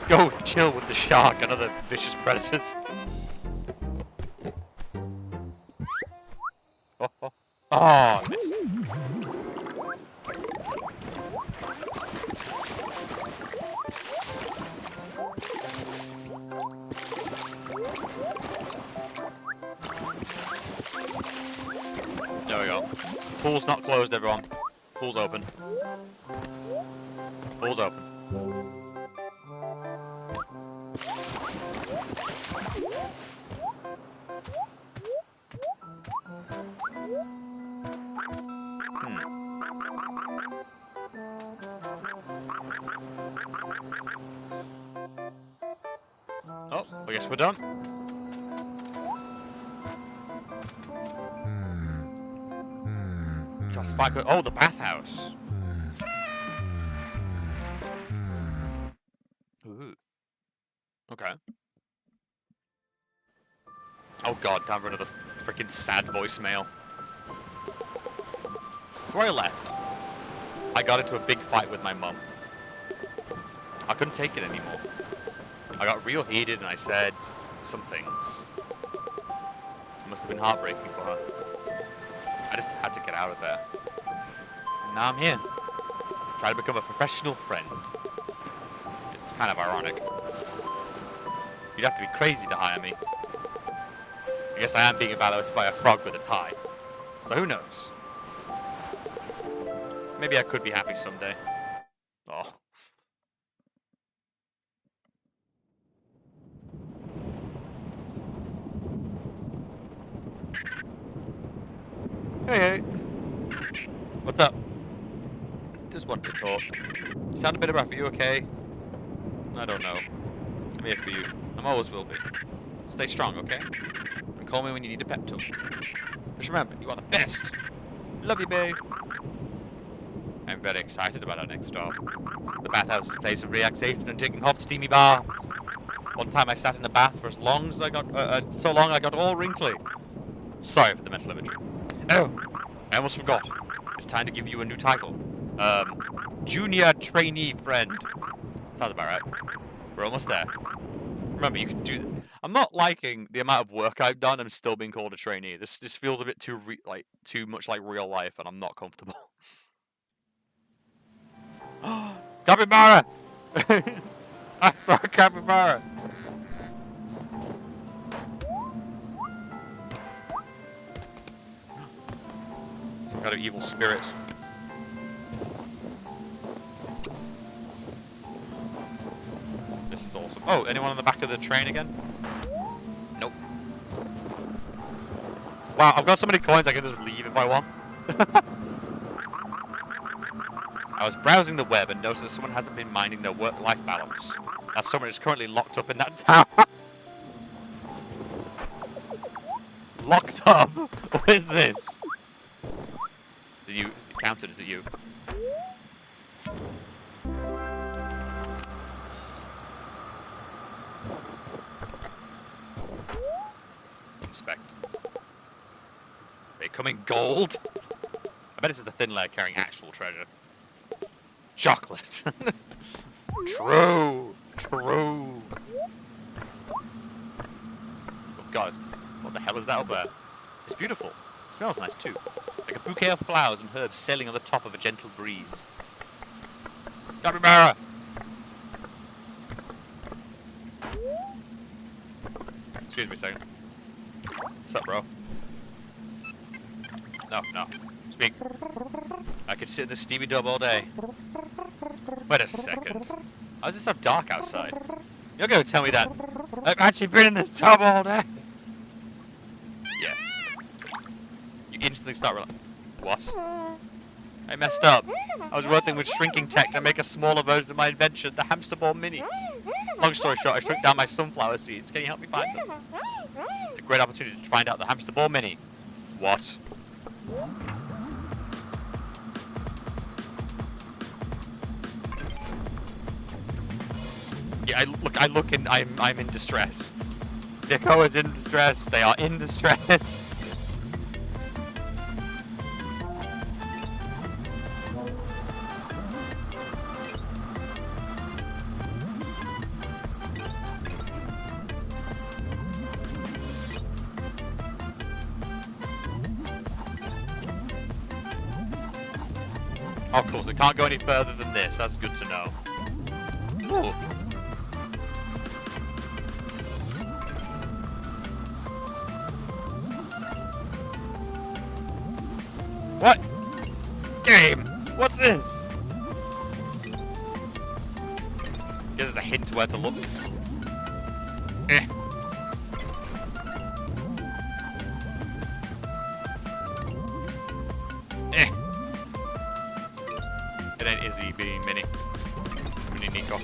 Go chill with the shark and other vicious predators. Oh, I missed. There we go. Pool's not closed, everyone. Pool's open. Pool's open. Oh, I guess we're done. Just 5 good. Oh, the bathhouse. Ooh. Okay. Oh god, time for another freaking sad voicemail. Before I left, I got into a big fight with my mum. I couldn't take it anymore. I got real heated and I said some things. It must have been heartbreaking for her. I just had to get out of there. And now I'm here. Trying to become a professional friend. It's kind of ironic. You'd have to be crazy to hire me. I guess I am being evaluated by a frog with a tie. So who knows? Maybe I could be happy someday. Oh. Hey. What's up? Just wanted to talk. You sound a bit rough. Are you okay? I don't know. I'm here for you. I'm always will be. Stay strong, okay? And call me when you need a pep talk. Just remember, you are the best. Love you, babe. I'm very excited about our next stop. The bathhouse is a place of relaxation and taking hot, steamy baths. One time I sat in the bath for as long as I got, so long I got all wrinkly. Sorry for the mental imagery. Oh, I almost forgot. It's time to give you a new title. Junior Trainee Friend. Sounds about right. We're almost there. Remember, you can do... I'm not liking the amount of work I've done and still being called a trainee. This feels a bit too too much like real life, and I'm not comfortable. Capybara! I saw a capybara! Some kind of evil spirit. This is awesome. Oh, anyone on the back of the train again? Nope. Wow, I've got so many coins I can just leave if I want. I was browsing the web and noticed that someone hasn't been minding their work-life balance. That someone is currently locked up in that tower. Locked up? What is this? Is it you? Is it counted? Is it you? Inspect. They come in gold? I bet this is a thin layer carrying actual treasure. Chocolate. True. True. Oh god, what the hell is that up there? It's beautiful. It smells nice too. Like a bouquet of flowers and herbs sailing on the top of a gentle breeze. Capybara! Excuse me a second. What's up, bro? No. Speak. I could sit in this steamy tub all day. Wait a second. Why is it so dark outside? You're going to tell me that I've actually been in this tub all day? Yes. You instantly start What? I messed up. I was working with shrinking tech to make a smaller version of my invention, the hamster ball mini. Long story short, I shrunk down my sunflower seeds. Can you help me find them? It's a great opportunity to find out the hamster ball mini. What? Yeah, I'm in distress. Niko is in distress. They are in distress. Oh, cool. So it can't go any further than this. That's good to know. Ooh. What? Game! What's this? Guess there's a hint where to look. Eh. Eh. It ain't Izzy being Mini Niko.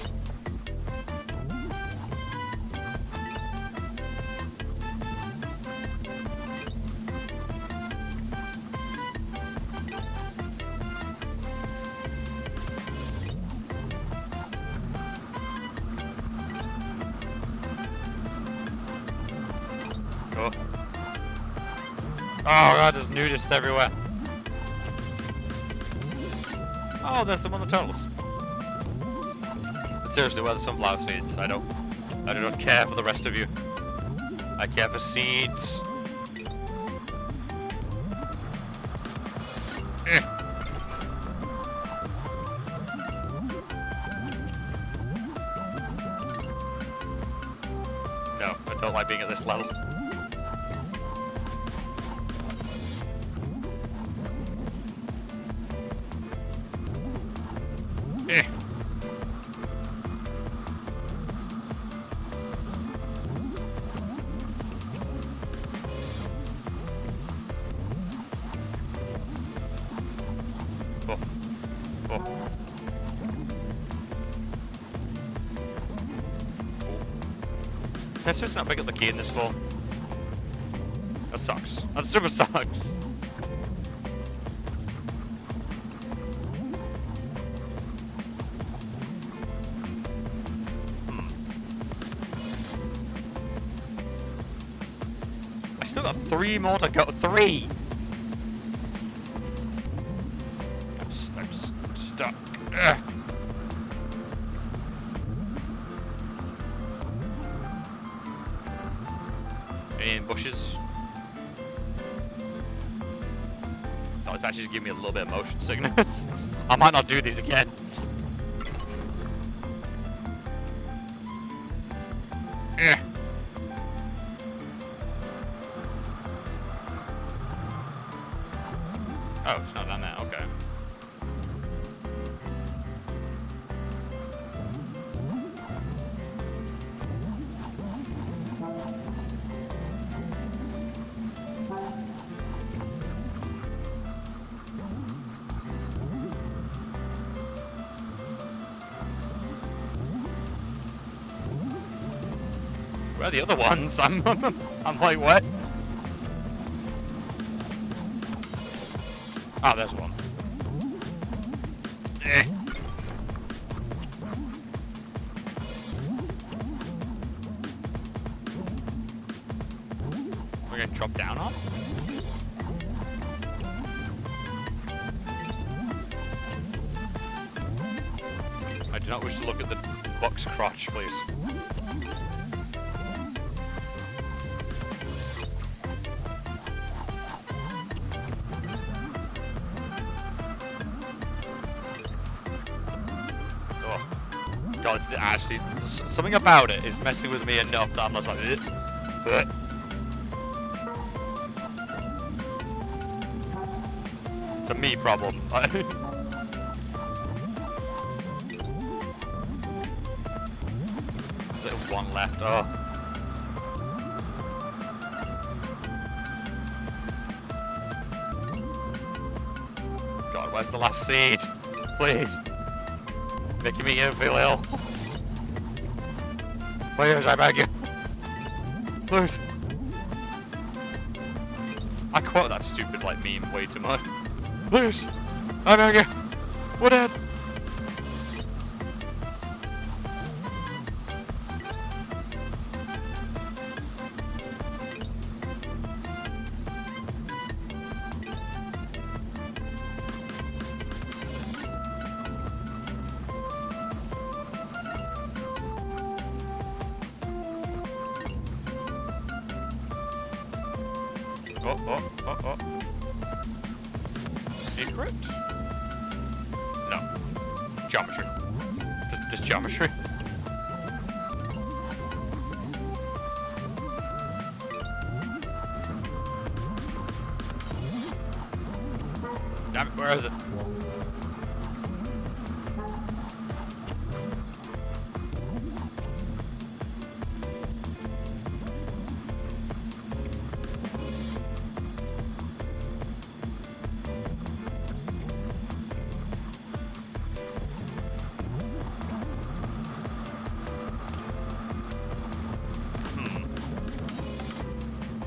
Oh god, there's nudists everywhere. Oh, there's some on the tunnels. But seriously, where are the sunflower seeds? I do not care for the rest of you. I care for seeds. Eh. No, I don't like being at this level. Eh. Oh. Oh. That's just not pick up the key in this form. That sucks. That super sucks. I still got 3 more to go. 3! I'm stuck. Ugh. In bushes. Oh, it's actually just giving me a little bit of motion sickness. I might not do these again. Eh. Oh, it's not down there. Okay. Where are the other ones? I'm like, what? Ah, there's one. Eh. We're gonna drop down on? I do not wish to look at the box crotch, please. God, it's actually something about it is messing with me enough that I'm just like, ugh. It's a me problem. There's like one left. Oh. God, where's the last seed? Please. Making me feel ill. Please, I beg you. Please. I quote that stupid like meme way too much. Please, I beg you. We're dead. Oh. Secret? No. Geometry. Just geometry. Damn it, where is it?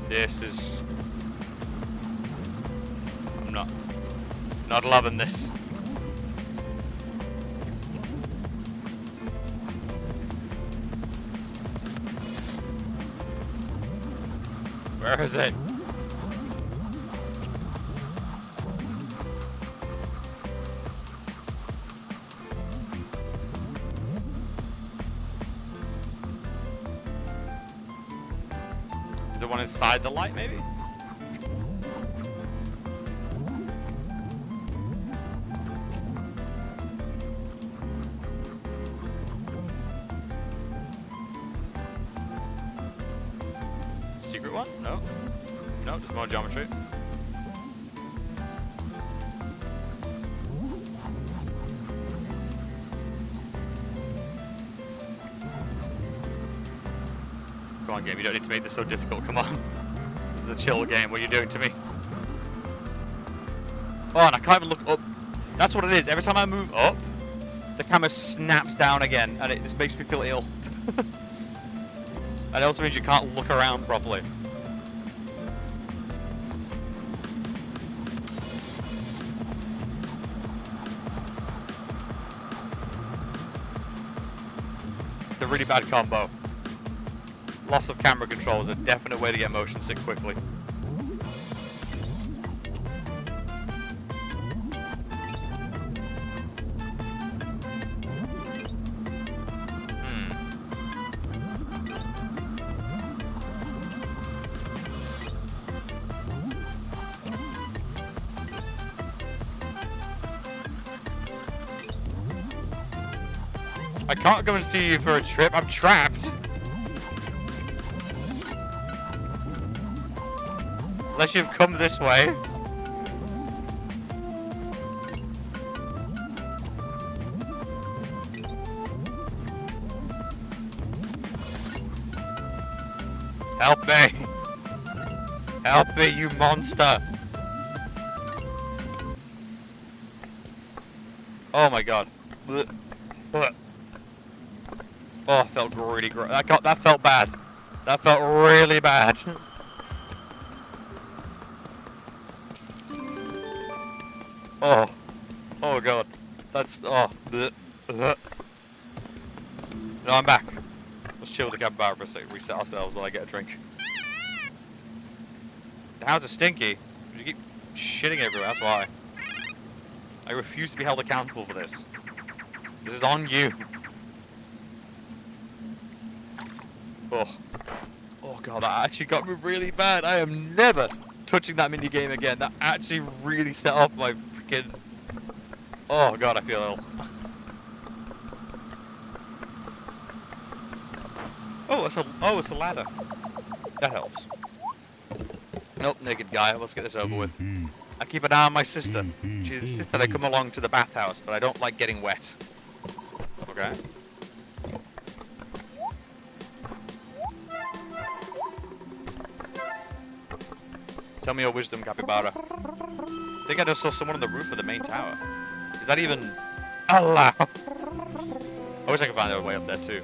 This is... I'm not loving this. Where is it? the one inside the light, maybe? Secret one? No. No, just more geometry. Come on, game, you don't need to make this so difficult, come on. This is a chill game, what are you doing to me? Oh, and I can't even look up. That's what it is, every time I move up, the camera snaps down again, and it just makes me feel ill. And it also means you can't look around properly. It's a really bad combo. Loss of camera control is a definite way to get motion sick quickly. I can't go and see you for a trip. I'm trapped. Unless you've come this way. Help me. Help me, you monster. Oh my god. Oh, it felt really gross. That felt bad. That felt really bad. Oh. Oh god. That's... Oh. No, I'm back. Let's chill with the capybara for a second. Reset ourselves while I get a drink. The house is stinky. You keep shitting everywhere, that's why. I refuse to be held accountable for this. This is on you. Oh. Oh god, that actually got me really bad. I am never touching that mini game again. That actually really set off my freaking... Oh god, I feel ill. Oh, it's a ladder. That helps. Nope, naked guy. Let's get this over with. I keep an eye on my sister. She insists that I come along to the bathhouse, but I don't like getting wet. Okay. Tell me your wisdom, capybara. I think I just saw someone on the roof of the main tower. Is that even allowed? I wish I could find a way up there too.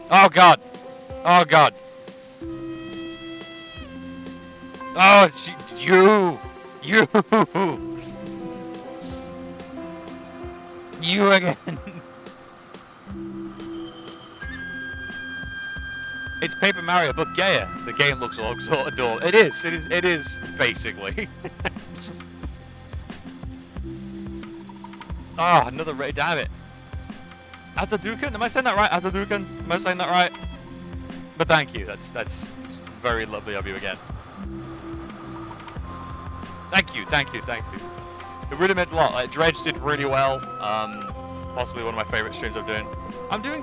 Oh god! Oh god! Oh, it's you! You! You again! It's Paper Mario, but gayer. The game looks all sort of dull. It is, basically. Oh, another ray, damn it. Azadukan? Am I saying that right? Azadukan? Am I saying that right? But thank you, that's very lovely of you again. Thank you. It really meant a lot. Like, Dredge did really well. Possibly one of my favorite streams I'm doing. I'm doing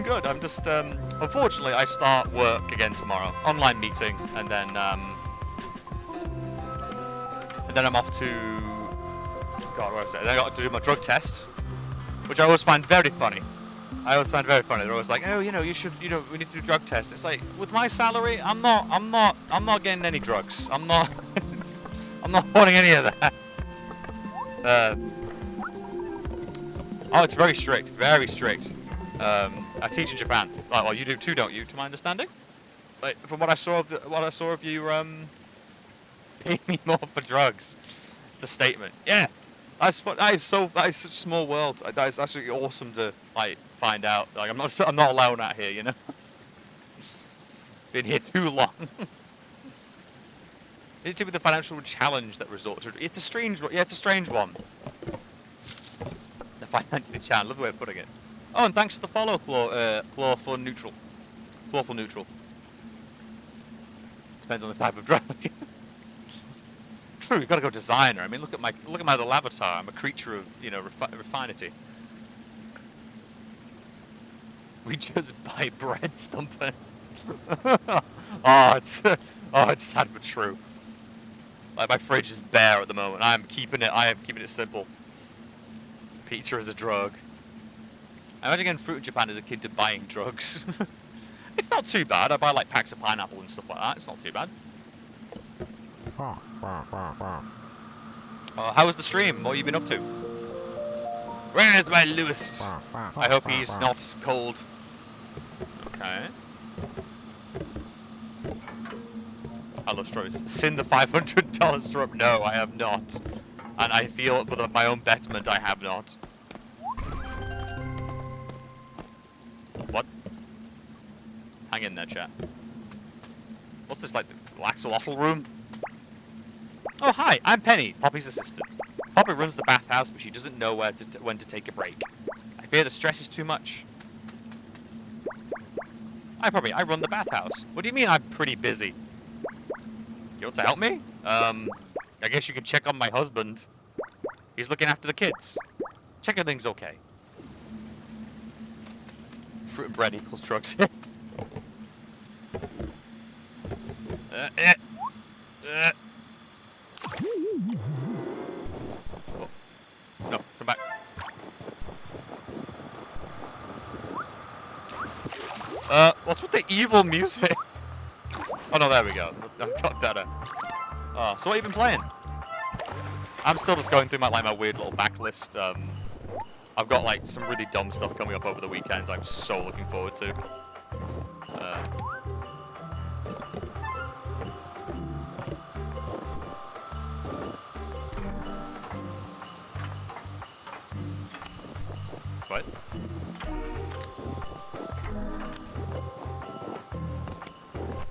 good. I'm just, unfortunately, I start work again tomorrow. Online meeting, and then I'm off to... God, what was I say? Then I got to do my drug test, which I always find very funny. They're always like, oh, we need to do drug tests. It's like, with my salary, I'm not getting any drugs. I'm not wanting any of that. Oh, it's very strict. I teach in Japan. Well, you do too, don't you? To my understanding. Like, from what I saw of you, pay me more for drugs. It's a statement. Yeah. That is such a small world. That is actually awesome to like find out. Like I'm not alone out here, you know. Been here too long. It's to be the financial challenge that resorts. It's a strange one. The financially challenge. Love the way of putting it. Oh, and thanks for the follow, Clawful Neutral. It's depends on the type of drug. True, you gotta go designer. I mean, look at my little avatar. I'm a creature of, you know, refinity. We just buy bread, Stumper. it's sad but true. Like, my fridge is bare at the moment. I am keeping it simple. Pizza is a drug. I imagine getting fruit in Japan as a kid to buying drugs. It's not too bad. I buy like packs of pineapple and stuff like that. It's not too bad. How was the stream? What have you been up to? Where's my Lewis? I hope he's not cold. Okay. I love strawberries. Sin the $500 strawberry. No, I have not. And I feel for my own betterment, I have not. What? Hang in there, chat. What's this, like, the axolotl room? Oh, hi, I'm Penny, Poppy's assistant. Poppy runs the bathhouse, but she doesn't know when to take a break. I fear the stress is too much. Hi, Poppy, I run the bathhouse. What do you mean I'm pretty busy? You want to help me? I guess you can check on my husband. He's looking after the kids. Check everything's okay. Fruit and bread equals drugs. No, come back. What's with the evil music? Oh no, there we go. I've got better. Oh, so what have you been playing? I'm still just going through my weird little backlist. I've got like some really dumb stuff coming up over the weekends. I'm so looking forward to.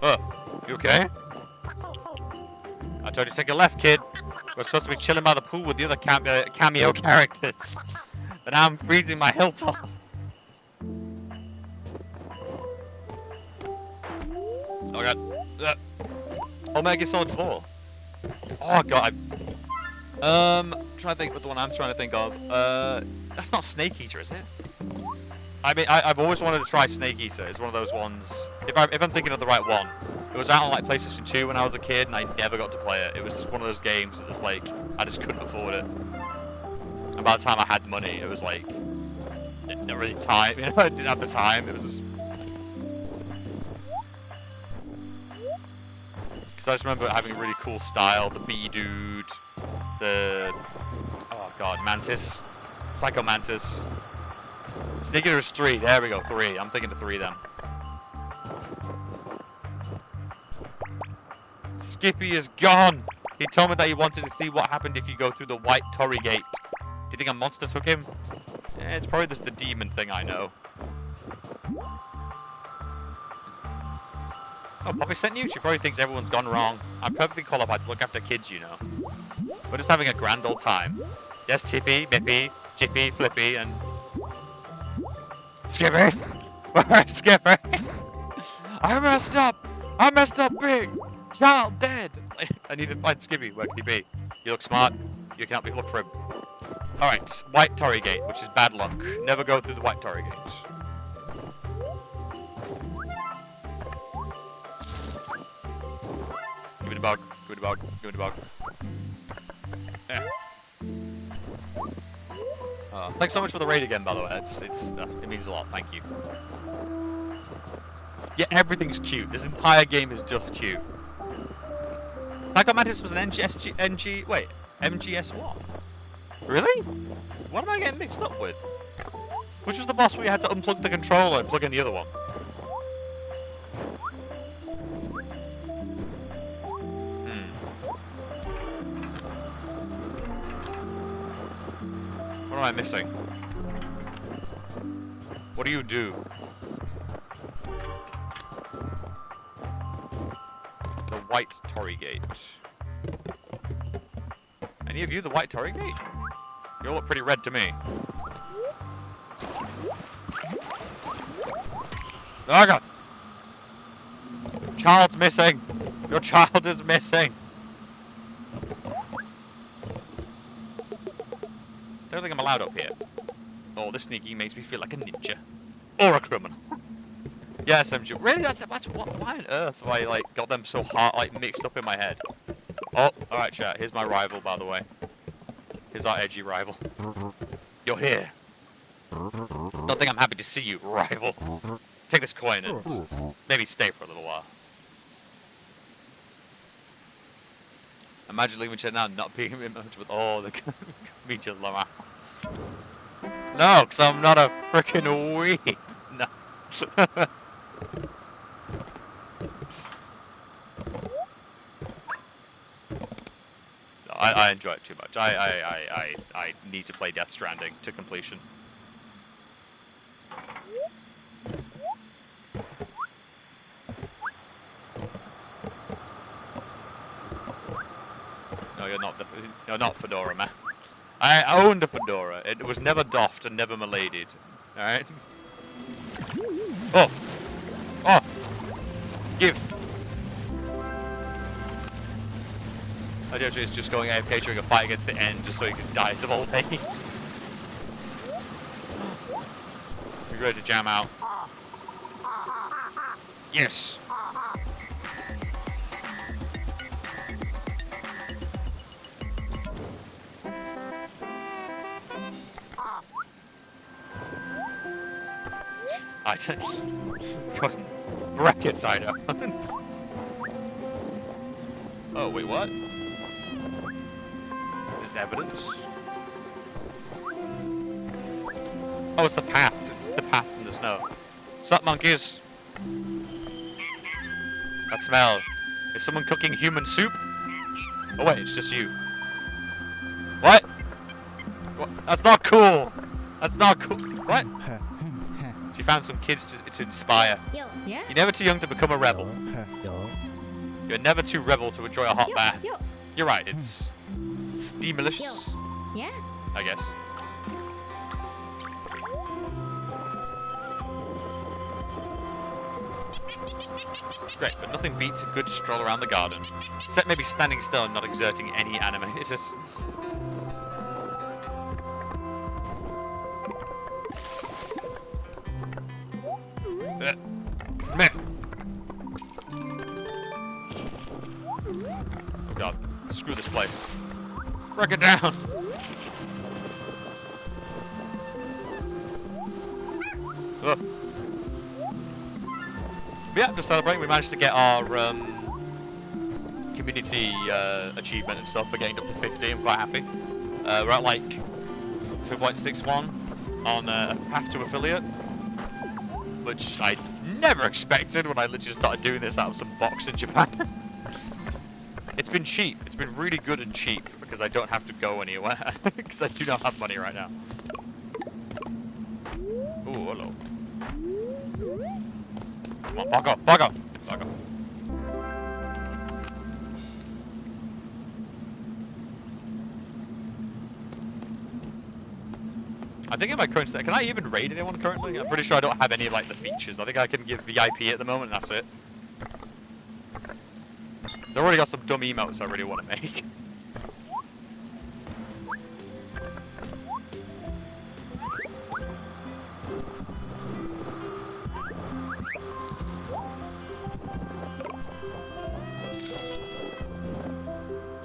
What? You okay? I told you to take a left, kid. We're supposed to be chilling by the pool with the other cameo characters. But now I'm freezing my hilt off. Oh god. Oh, Metal Gear Solid 4. Oh god. I'm trying to think what the one I'm trying to think of. That's not Snake Eater, is it? I mean, I've always wanted to try Snake Eater. It's one of those ones. If I'm thinking of the right one, it was out on like PlayStation 2 when I was a kid, and I never got to play it. It was just one of those games that was like I just couldn't afford it. And by the time I had money, it was like not really time. You know, I didn't have the time. It was just... Because I just remember having a really cool style. The bee dude, the Mantis, Psycho Mantis. Snake Eater is 3. There we go, 3. I'm thinking of 3 then. Skippy is gone. He told me that he wanted to see what happened if you go through the white Torii gate. Do you think a monster took him? It's probably just the demon thing I know. Oh, Poppy sent you? She probably thinks everyone's gone wrong. I'm perfectly qualified to look after kids, you know. We're just having a grand old time. Yes, Tippy, Bippy, Jippy, Flippy, and... Skippy! Where's Skippy? I messed up! I messed up big! Child dead! I need to find Skippy. Where can he be? You look smart. You can't be look for him. Alright, white Torii gate, which is bad luck. Never go through the white Torii gate. Give me the bug. Give me the bug. Give me the bug. Yeah. Thanks so much for the raid again, by the way. It means a lot. Thank you. Yeah, everything's cute. This entire game is just cute. Psycho Mantis was an MGS1? Really? What am I getting mixed up with? Which was the boss where you had to unplug the controller and plug in the other one? What am I missing? What do you do? The white Torii gate. Any of you the white Torii gate? You all look pretty red to me. Oh god! Child's missing! Your child is missing. Don't think I'm allowed up here. Oh, this sneaking makes me feel like a ninja. Or a criminal. Yes, I'm sure. Really? That's what, why on earth have I, like, got them so hard, like, mixed up in my head? Oh, alright, chat. Here's my rival, by the way. Here's our edgy rival. You're here. Don't think I'm happy to see you, rival. Take this coin and maybe stay for a little while. Imagine leaving chat now and not being in touch with all the media llama. No, because I'm not a freaking weed. No. I enjoy it too much. I need to play Death Stranding to completion. No, you're not Fedora, man. I owned a fedora. It was never doffed and never miladied. Alright? Oh! Oh! Give! My idea is just going AFK during a fight against the end just so he can die of old age. Be ready to jam out. Yes! I don't... brackets I don't. Oh, wait, what? Is this evidence? Oh, it's the paths. It's the paths in the snow. What's up, monkeys? That smell. Is someone cooking human soup? Oh, wait, it's just you. What? What? That's not cool! That's not cool. What? She found some kids to inspire. Yo. Yeah. You're never too young to become a rebel. You're never too rebel to enjoy a hot bath. Yo. You're right, it's steamless, Yo. Yeah. I guess. Great, but nothing beats a good stroll around the garden. Except maybe standing still and not exerting any anime. It's just... Meh. God, screw this place. Break it down! Ugh. Yeah, just celebrating. We managed to get our community achievement and stuff for getting up to 50. I'm quite happy. We're at like 2.61 on Path to Affiliate, which I never expected when I literally started doing this out of some box in Japan. It's been cheap. It's been really good and cheap because I don't have to go anywhere because I do not have money right now. Ooh, hello. Come on, back up, back up, back up. I think in my current state, can I even raid anyone currently? I'm pretty sure I don't have any of like the features. I think I can give VIP at the moment, and that's it. So I've already got some dumb emotes I really want to make.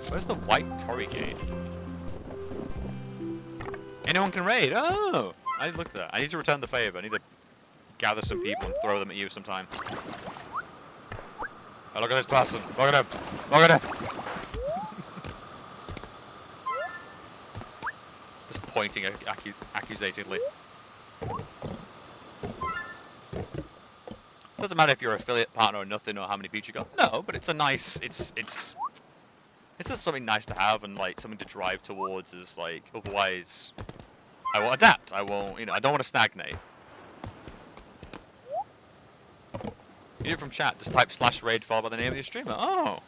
Where's the white Torii gate? Anyone can raid? Oh! I didn't look at that. I need to return the favor. I need to gather some people and throw them at you sometime. Oh, look at this person. Look at him. Look at him. Just pointing accusatingly. Doesn't matter if you're an affiliate partner or nothing or how many people you got. No, but it's a nice... It's just something nice to have and like something to drive towards. Is like otherwise I won't adapt. I won't, you know, I don't want to stagnate. You do it from chat, just type /raid followed by the name of your streamer. Oh.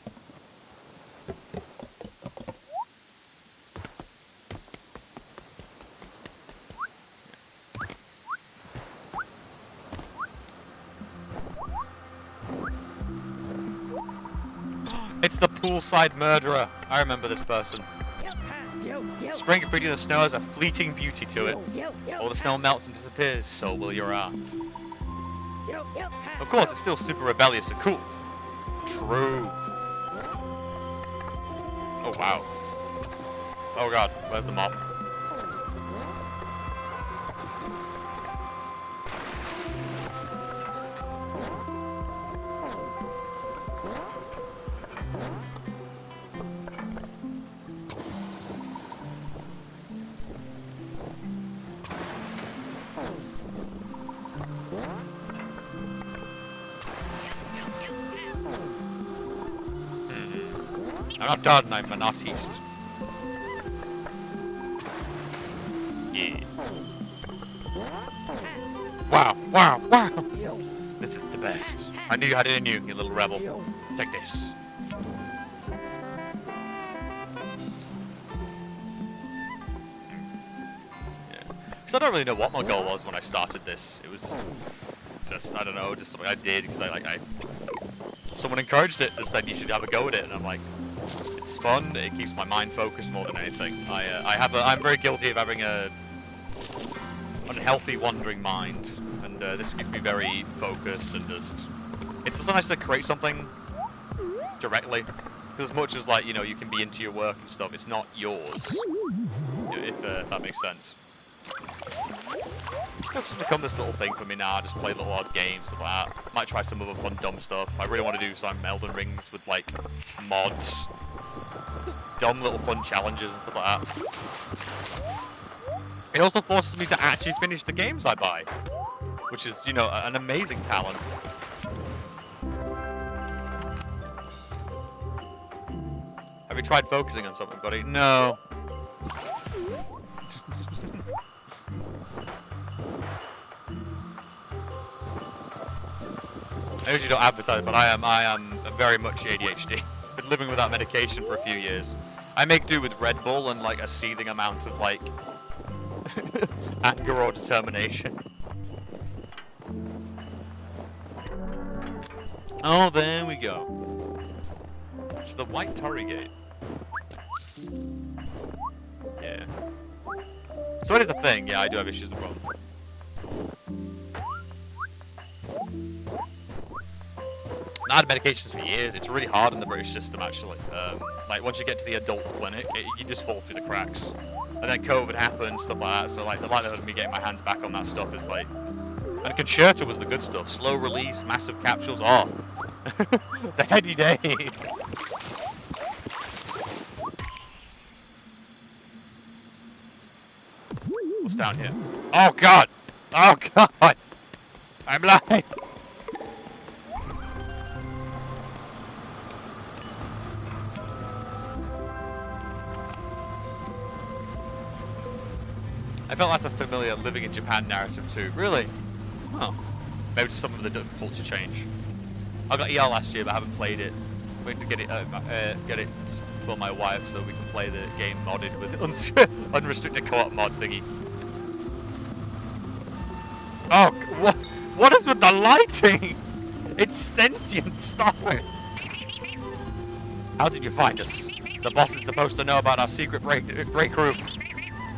poolside murderer. I remember this person. Spring graffiti in the snow has a fleeting beauty to it. All the snow melts and disappears, so will your art. Of course, it's still super rebellious and cool. True. Oh, wow. Oh, God. Where's the mop? I'm not done, I'm an artiste. Yeah. Wow, wow, wow! This is the best. I knew you had it in you, you little rebel. Take this. Yeah. Because I don't really know what my goal was when I started this. It was just I don't know, just something I did because someone encouraged it and said you should have a go at it, and I'm like, it's fun. It keeps my mind focused more than anything. I'm very guilty of having a unhealthy wandering mind, and this keeps me very focused and just. It's just nice to create something directly, because as much as like you can be into your work and stuff, it's not yours. If that makes sense. So it's just become this little thing for me now. I just play little odd games, stuff like that. Might try some other fun dumb stuff. I really want to do some Elden Rings with like mods. Just dumb little fun challenges and stuff like that. It also forces me to actually finish the games I buy, which is, an amazing talent. Have you tried focusing on something, buddy? No. I usually don't advertise, but I am very much ADHD. Been living without medication for a few years. I make do with Red Bull and like a seething amount of like anger or determination. Oh, there we go. It's the White Torii Gate. Yeah. So what is the thing? Yeah, I do have issues with Red Bull. I had medications for years. It's really hard in the British system, actually. Like, once you get to the adult clinic, you just fall through the cracks. And then COVID happened, stuff like that, so, like, the likelihood of me getting my hands back on that stuff is, like... And Concerta was the good stuff. Slow release, massive capsules, oh. The heady days. What's down here? Oh, God! Oh, God! I'm lying! I felt that's a familiar living in Japan narrative too. Really? Oh. Maybe just some of the culture change. I got EL last year, but I haven't played it. Waiting to get it for my wife so we can play the game modded with unrestricted co-op mod thingy. Oh, what is with the lighting? It's sentient stuff. How did you find us? The boss is supposed to know about our secret break room.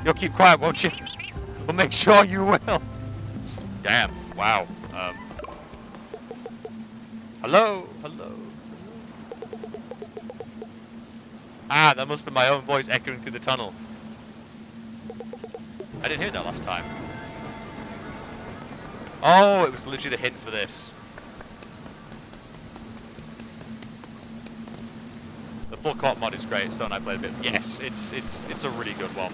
You'll keep quiet, won't you? We'll make sure you will. Damn. Wow. Hello? Hello? Ah, that must be my own voice echoing through the tunnel. I didn't hear that last time. Oh, it was literally the hint for this. The full co-op mod is great, so I played a bit. Yes, it's a really good one.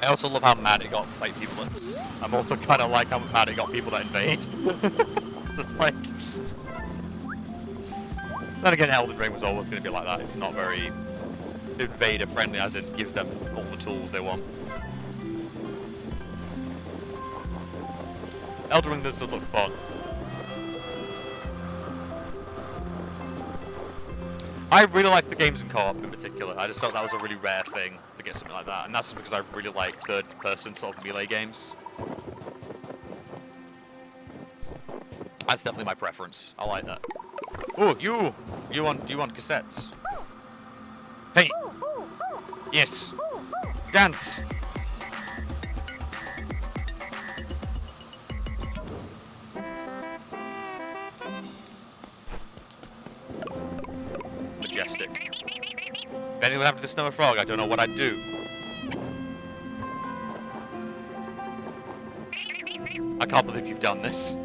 I also love how mad it got like people that... I'm also kind of like how mad it got people that invade. It's like... Then again, Elden Ring was always going to be like that. It's not very invader friendly, as it gives them all the tools they want. Elden Ring does look fun. I really liked the games in co-op in particular. I just felt that was a really rare thing to get something like that, and that's because I really like third-person sort of melee games. That's definitely my preference. I like that. Oh, do you want cassettes? Yes. Dance. Majestic. If anything would happen to the snow frog, I don't know what I'd do. I can't believe you've done this.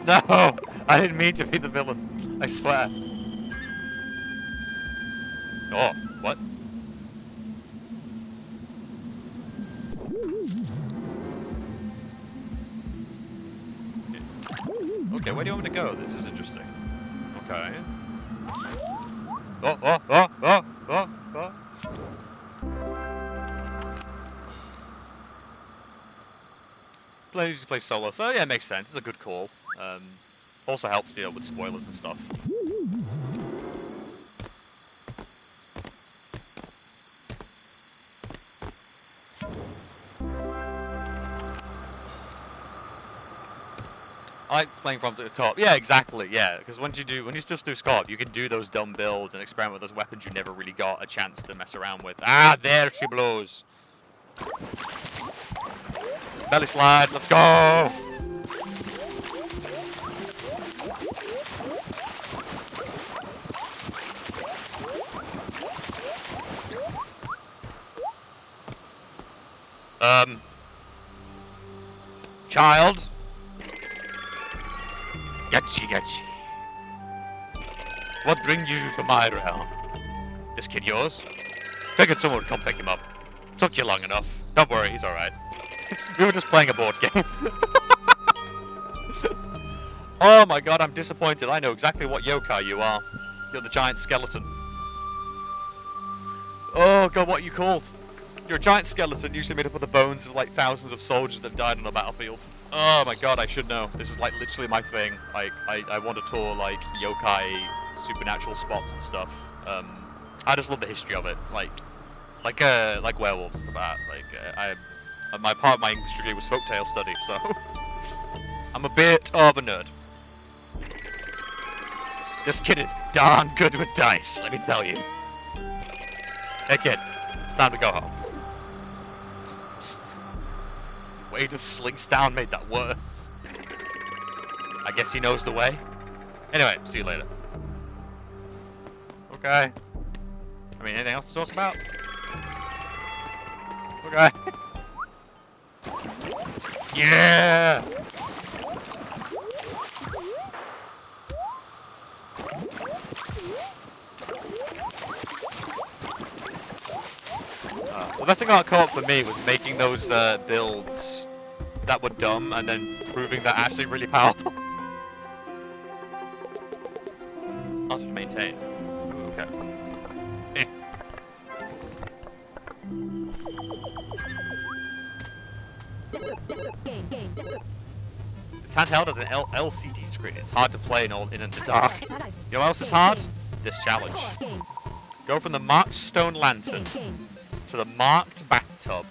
No! I didn't mean to be the villain. I swear. Oh, what? Okay, where do you want me to go? This is interesting. Okay. Oh. Play solo. So yeah, it makes sense. It's a good call. Also helps deal with spoilers and stuff. I like playing from the co-op. Yeah, exactly. Yeah, because when you still do co-op, you can do those dumb builds and experiment with those weapons you never really got a chance to mess around with. Ah, there she blows. Belly slide. Let's go. Child. Getchi. What brings you to my realm? This kid yours? Figured someone would come pick him up. Took you long enough. Don't worry, he's alright. We were just playing a board game. Oh my god, I'm disappointed. I know exactly what yokai you are. You're the giant skeleton. Oh god, what are you called? You're a giant skeleton, usually made up of the bones of like thousands of soldiers that died on a battlefield. Oh my god, I should know. This is like literally my thing. Like, I want to tour like yokai supernatural spots and stuff. I just love the history of it. Like werewolves and that. My part of my English degree was folktale study, so I'm a bit of a nerd. This kid is darn good with dice, let me tell you. Hey kid, it's time to go home. Way to slinks down made that worse. I guess he knows the way. Anyway, see you later. Okay. I mean, anything else to talk about? Okay. Yeah! The best thing about co-op for me was making those builds that were dumb and then proving they're actually really powerful. I'll just maintain. Okay. This handheld has an LCD screen. It's hard to play in the dark. You know what else is hard? This challenge. Go from the marked stone lantern to the marked bathtub.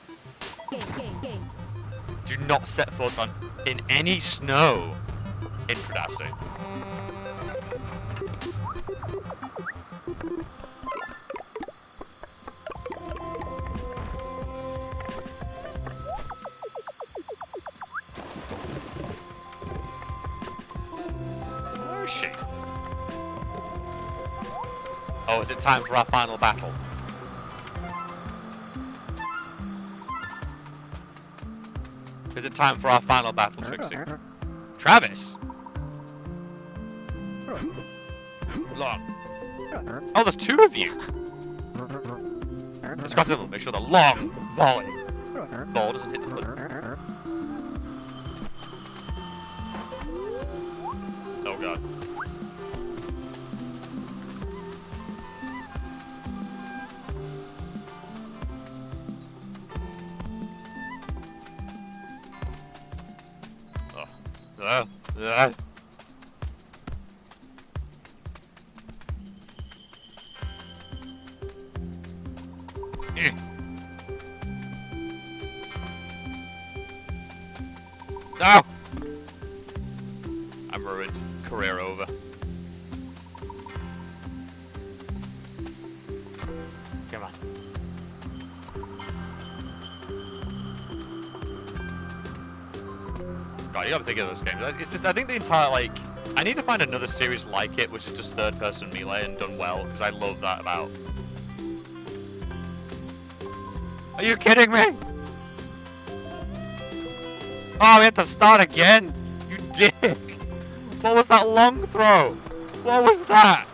Do not set foot on in any snow in Predasting. Where is she? Oh, is it time for our final battle? Is it time for our final battle, Trixie? Travis? Long. Oh, there's two of you! Discuss it, make sure the long volley ball doesn't hit the foot. Oh god. No! I'm ruined. Career over. Come on. God, you gotta think of those games. It's just, I think the entire, like, I need to find another series like it, which is just third-person melee and done well, because I love that about. Are you kidding me? Oh, we have to start again? You dick! What was that long throw? What was that?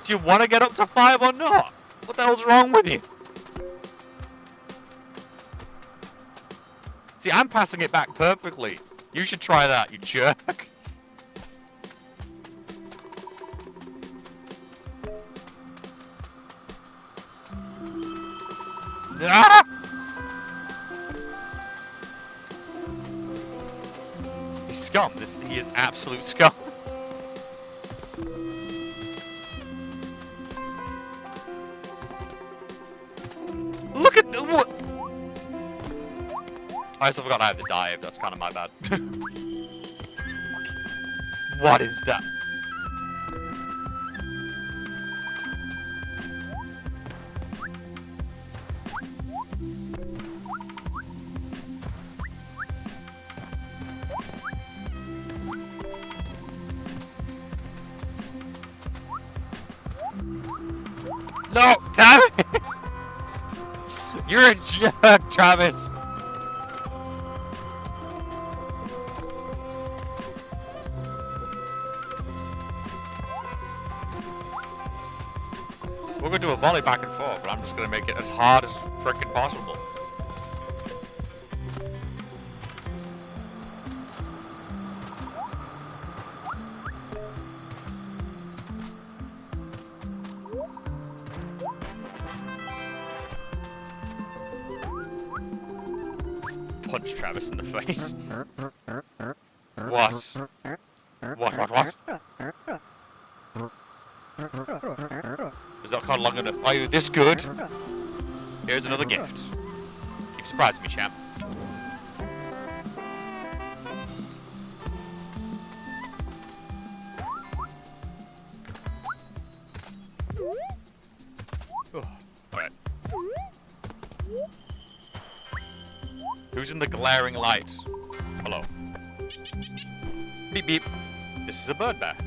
Do you want to get up to 5 or not? What the hell's wrong with you? See, I'm passing it back perfectly. You should try that, you jerk. Ah! He's scum. He is absolute scum. Look at the what? I also forgot I have the dive. That's kind of my bad. What is that? No, damn it! You're a jerk, Travis. We're gonna do a volley back and forth, but I'm just gonna make it as hard as frickin' possible. Punch Travis in the face. What? What? Is that card long enough? Are you this good? Here's another gift. Keep surprising me, champ. Alright. Who's in the glaring light? Hello. Beep beep. This is a bird bath.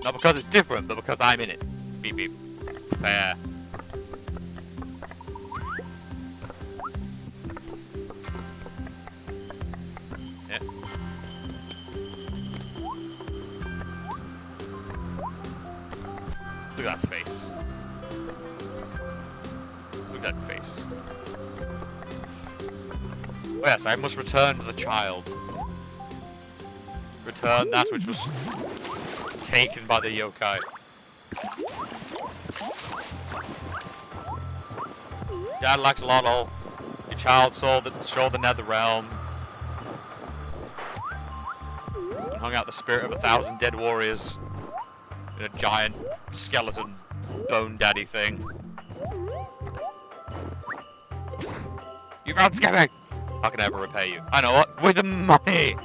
Not because it's different, but because I'm in it. Beep beep. There. Yeah. Look at that face. Look at that face. Oh yes, I must return to the child. Return that which was taken by the yokai. Dad likes a lot of your child saw the nether realm and hung out the spirit of 1,000 dead warriors in a giant skeleton bone daddy thing. You can't scare me! How can I ever repay you? I know what? With the money!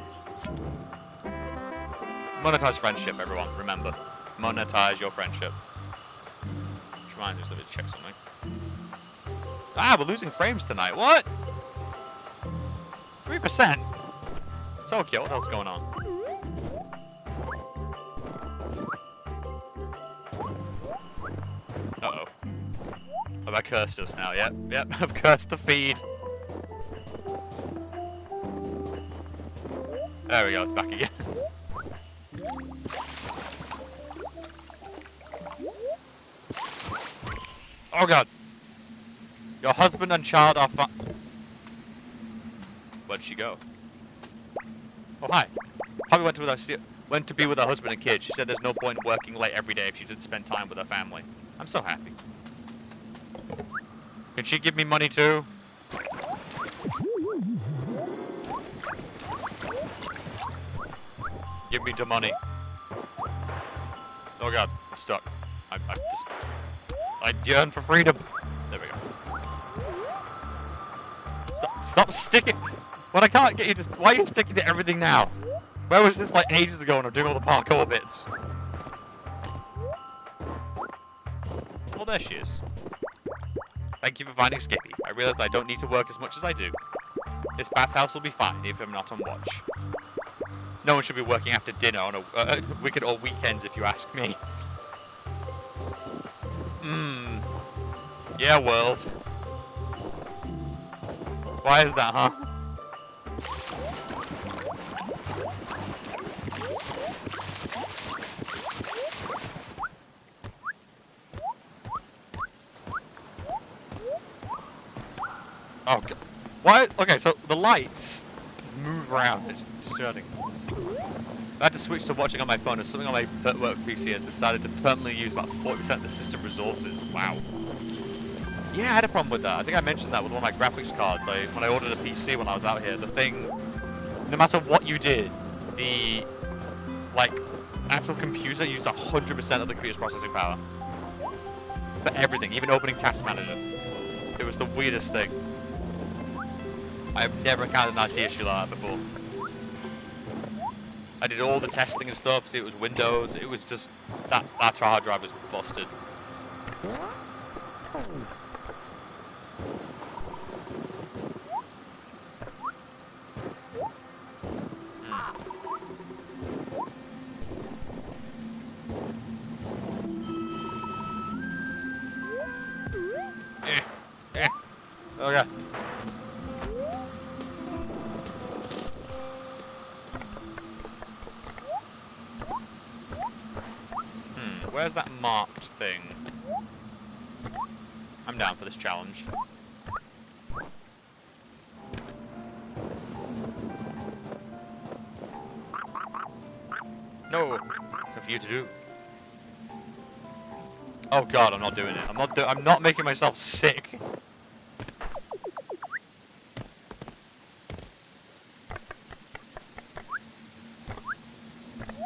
Monetize friendship, everyone. Remember. Monetize your friendship. Which reminds me, let me check something. Ah, we're losing frames tonight. What? 3%? Tokyo, what the hell's going on? Uh-oh. Have I cursed us now? Yep, I've cursed the feed. There we go, it's back again. Oh god. Your husband and child are Where'd she go? Oh hi. Probably went to be with her husband and kids. She said there's no point in working late every day if she didn't spend time with her family. I'm so happy. Can she give me money too? Give me the money. Oh god, I'm stuck. I yearn for freedom. There we go. Stop sticking. When I can't get you to. Why are you sticking to everything now? Where was this like ages ago when I'm doing all the parkour bits? Well, there she is. Thank you for finding Skippy. I realized I don't need to work as much as I do. This bathhouse will be fine if I'm not on watch. No one should be working after dinner on a weekend or weekends, if you ask me. Yeah, world. Why is that, huh? Oh, God. Why? Okay, so the lights move around. It's discerning. I had to switch to watching on my phone, and something on my work PC has decided to permanently use about 40% of the system resources. Wow. Yeah, I had a problem with that. I think I mentioned that with one of my graphics cards. When I ordered a PC when I was out here, the thing, no matter what you did, the, like, actual computer used 100% of the computer's processing power. For everything, even opening Task Manager. It was the weirdest thing. I've never encountered an IT issue like that before. I did all the testing and stuff, see it was Windows, it was just, that hard drive was busted. Okay. Where's that marked thing? I'm down for this challenge. No! It's for you to do. Oh God, I'm not doing it. I'm not making myself sick.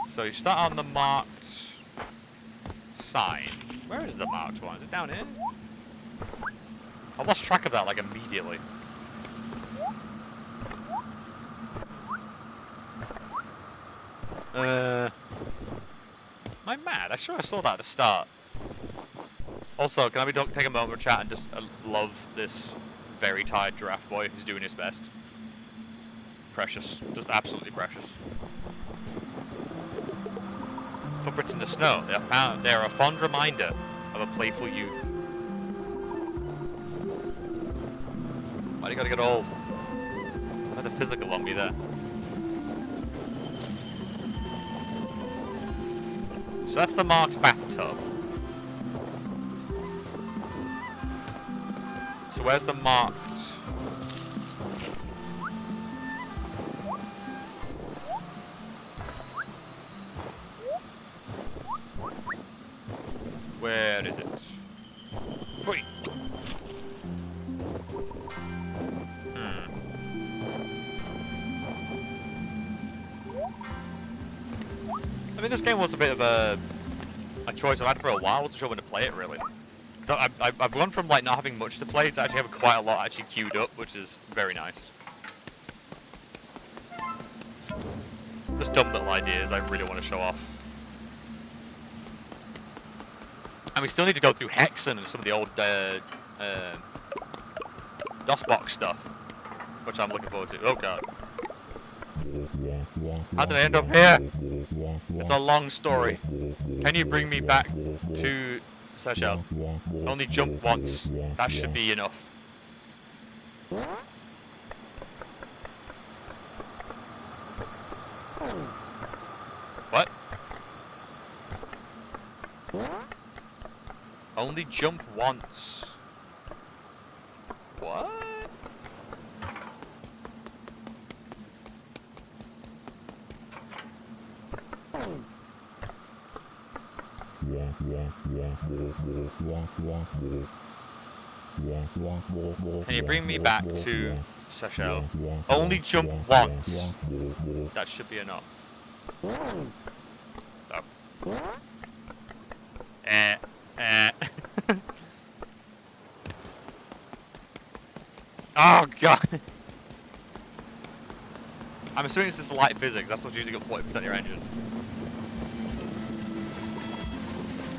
So you start on the marked sign. Where is the marked one? Is it down here? I lost track of that like immediately. Am I mad? I'm sure I saw that at the start. Also, can I take a moment to chat and just love this very tired giraffe boy who's doing his best. Precious. Just absolutely precious. Footprints in the snow. They are a fond reminder of a playful youth. Why do you gotta get all metaphysical on me there? So that's the marked bathtub. So where's the marked? Where is it? Wait. I mean, this game was a bit of a choice I've had for a while. I wasn't sure when to play it, really. So I've gone from like not having much to play to actually having quite a lot actually queued up, which is very nice. Just dumb little ideas I really want to show off. And we still need to go through Hexen and some of the old DOSBox stuff, which I'm looking forward to. Oh God. How did I end up here? It's a long story. Can you bring me back to Seychelles? Only jump once. That should be enough. What? Only jump once. What? Can you bring me back to Seychelles? Only jump once. That should be enough. Oh. Oh God. I'm assuming it's just light physics. That's what's using up 40% of your engine.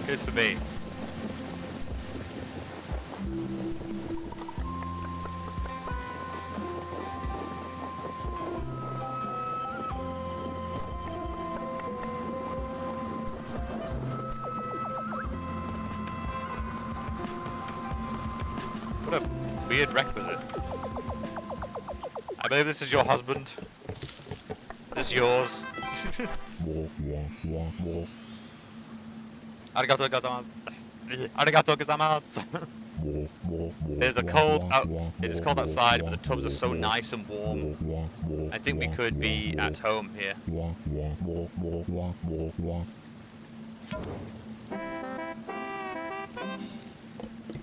Here's for me. What a weird requisite. I believe this is your husband. This is yours. Arigato gozaimasu. Arigato gozaimasu. There's a cold out. It is cold outside, but the tubs are so nice and warm. I think we could be at home here.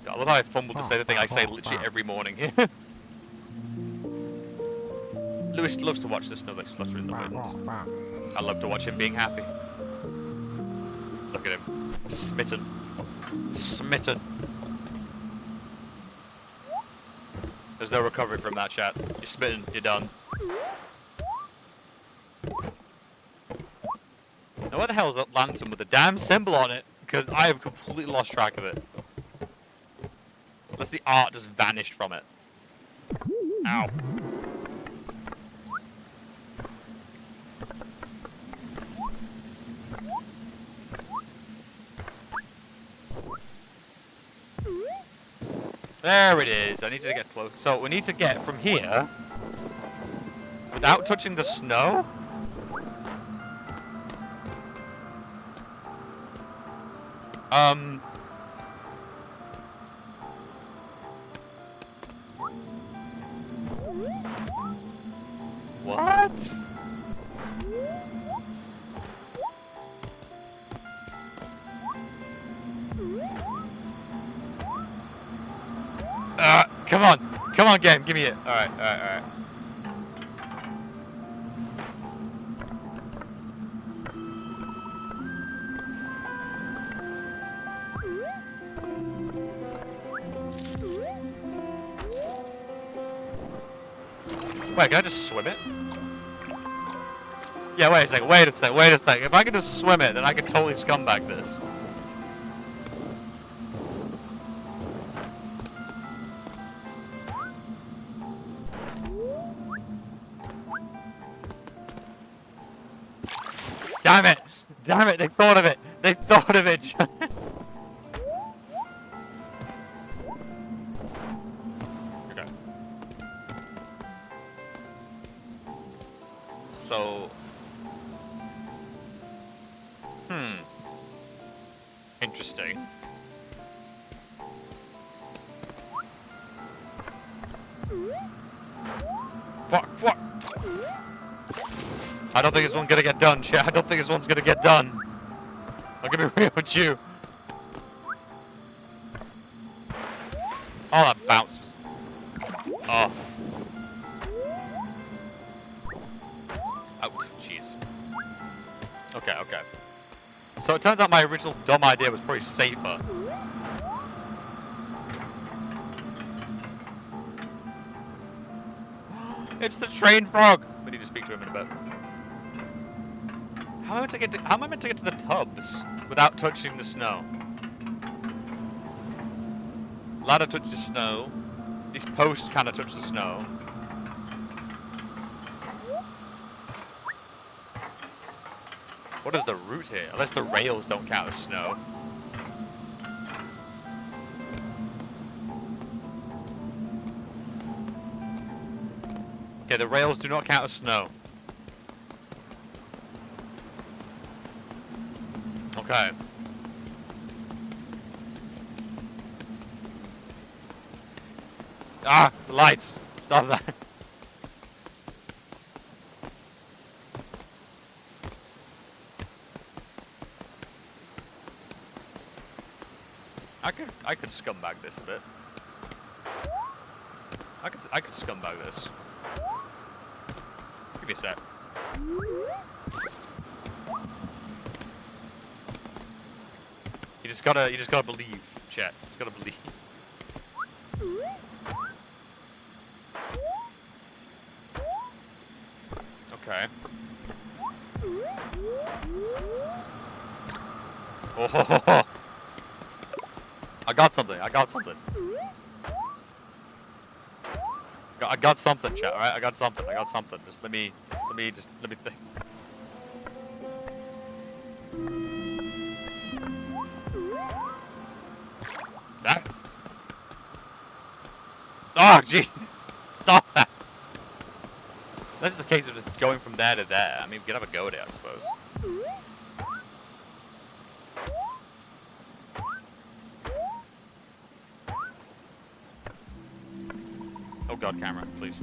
I love how I fumbled to say the thing I say literally every morning here. Lewis loves to watch the snow that's fluttering in the wind. I love to watch him being happy. Look at him. Smitten. Smitten. There's no recovery from that, chat. You're smitten. You're done. Now where the hell is that lantern with the damn symbol on it? Because I have completely lost track of it. Unless the art just vanished from it. Ow. There it is. I need to get close. So we need to get from here without touching the snow. What? Come on. Come on, game. Give me it. Alright, alright, alright. Wait, can I just swim it? Yeah, wait a second, wait a second, wait a second. If I can just swim it, then I can totally scumbag this. Damn it! Damn it, they thought of it! They thought of it! Okay. So... Interesting. Fuck, fuck! I don't think this one's gonna get done, chat. I don't think this one's gonna get done. I'm gonna be real with you. Oh, that bounce was... Oh. Oh, jeez. Okay, okay. So it turns out my original dumb idea was probably safer. It's the train frog! We need to speak to him in a bit. How am I meant to get to the tubs without touching the snow? Ladder touches snow. These posts kind of touch the snow. What is the route here? Unless the rails don't count as snow. Okay, the rails do not count as snow. Okay. Ah, the lights. Stop that. I could scumbag this a bit. I could scumbag this. Just give me a sec. You just gotta believe, chat. Just gotta believe. Okay. Oh, ho, ho, ho. I got something. I got something. I got something, chat. All right, I got something. I got something. Just let me think. That. Oh, gee. Stop that. This is the case of just going from there to there. I mean, we could have a go at it, I suppose. Oh god, camera, please.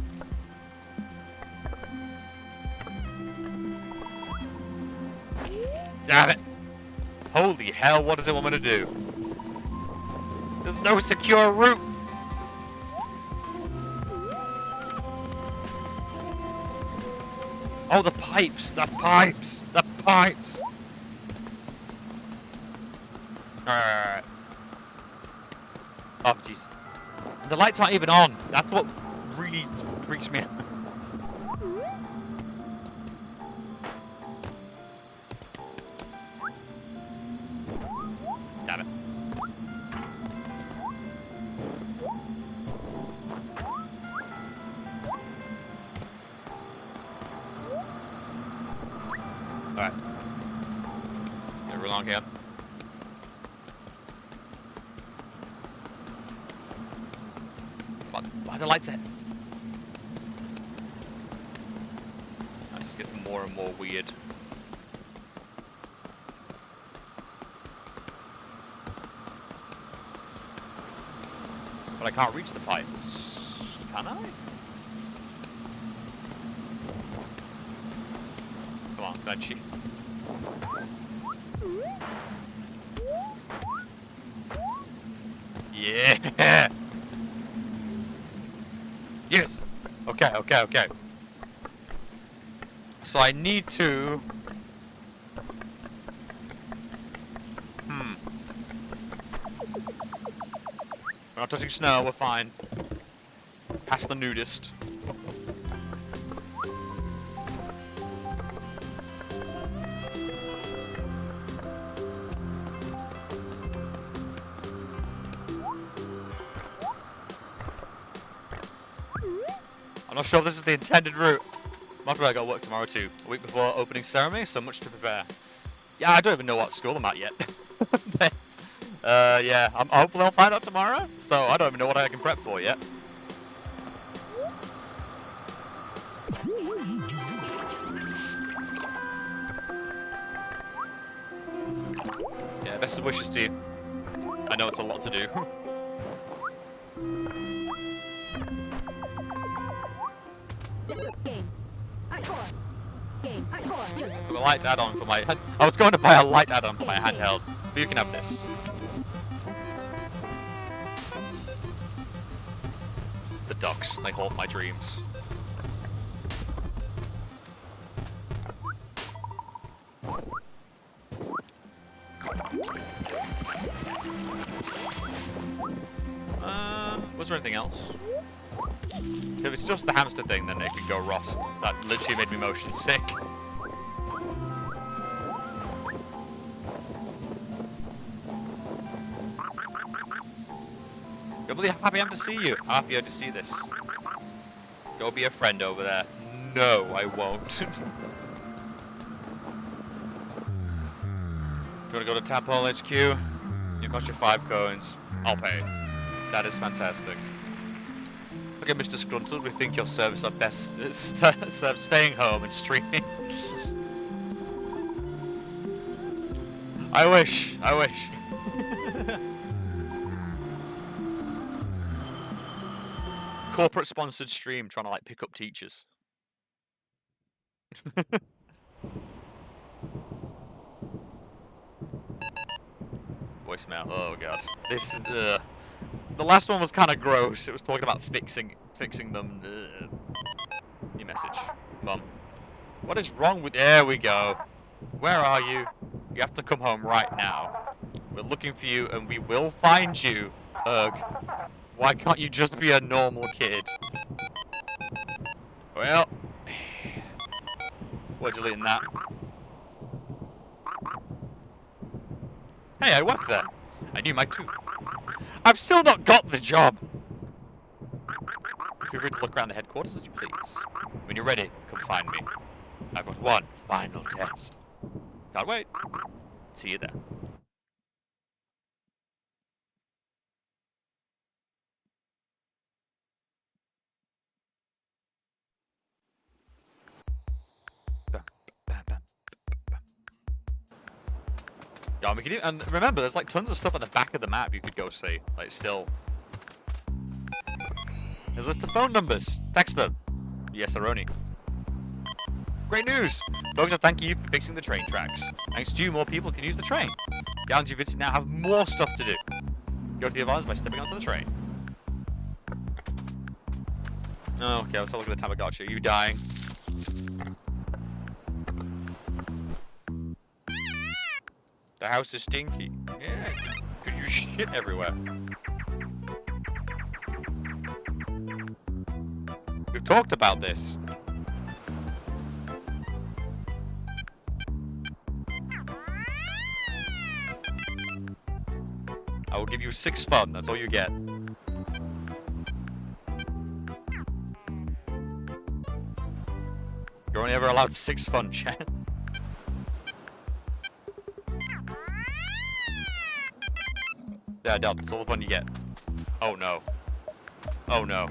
Damn it! Holy hell, what does it want me to do? There's no secure route! Oh, the pipes! The pipes! The pipes! Alright. Oh, jeez. The lights aren't even on. That's what really freaks me out. Damn it. Alright. We're along here. Why are the lights at? That just gets more and more weird. But I can't reach the pipes. Can I? Come on, don't cheat. Yeah! Yes! Okay, okay, okay. So I need to... We're not touching snow, we're fine. Past the nudist. I'm not sure if this is the intended route. After I got work tomorrow too. A week before opening ceremony, so much to prepare. Yeah, I don't even know what school I'm at yet. But, yeah, hopefully I'll find out tomorrow. So I don't even know what I can prep for yet. Yeah, best of wishes to you. I know it's a lot to do. A light add-on for my... I was going to buy a light add-on for my handheld, but you can have this. The ducks, they haunt my dreams. Was there anything else? If it's just the hamster thing, then it can go rot. That literally made me motion sick. You're really happy I'm to see you. Happy I'm to see this. Go be a friend over there. No, I won't. Do you want to go to Tadpole HQ? You've got your 5 coins. I'll pay. That is fantastic. Okay, Mr. Scruntled, we think your service are best served staying home and streaming. I wish. I wish. Corporate sponsored stream trying to like pick up teachers. Voicemail. Oh god. This the last one was kind of gross. It was talking about fixing them. Your message. Mum. What is wrong with... There we go. Where are you? You have to come home right now. We're looking for you and we will find you. Ugh. Why can't you just be a normal kid? Well. We're deleting that. Hey, I work there. I knew my too. I've still not got the job. Feel free to look around the headquarters as you please. When you're ready, come find me. I've got one final test. Can't wait. See you there. God, we can do, and remember, there's like tons of stuff at the back of the map you could go see. Like, still. There's a list of phone numbers. Text them. Yes, Aroni. Great news! Folks, I thank you for fixing the train tracks. Thanks to you, more people can use the train. The islands you visit now have more stuff to do. Go to the islands by stepping onto the train. Oh, okay, let's have a look at the Tamagotchi. Are you dying? The house is stinky. Yeah, because you shit everywhere. We've talked about this. I will give you 6 fun. That's all you get. You're only ever allowed 6 fun, chat. Yeah, done. That's all the fun you get. Oh no. Oh no.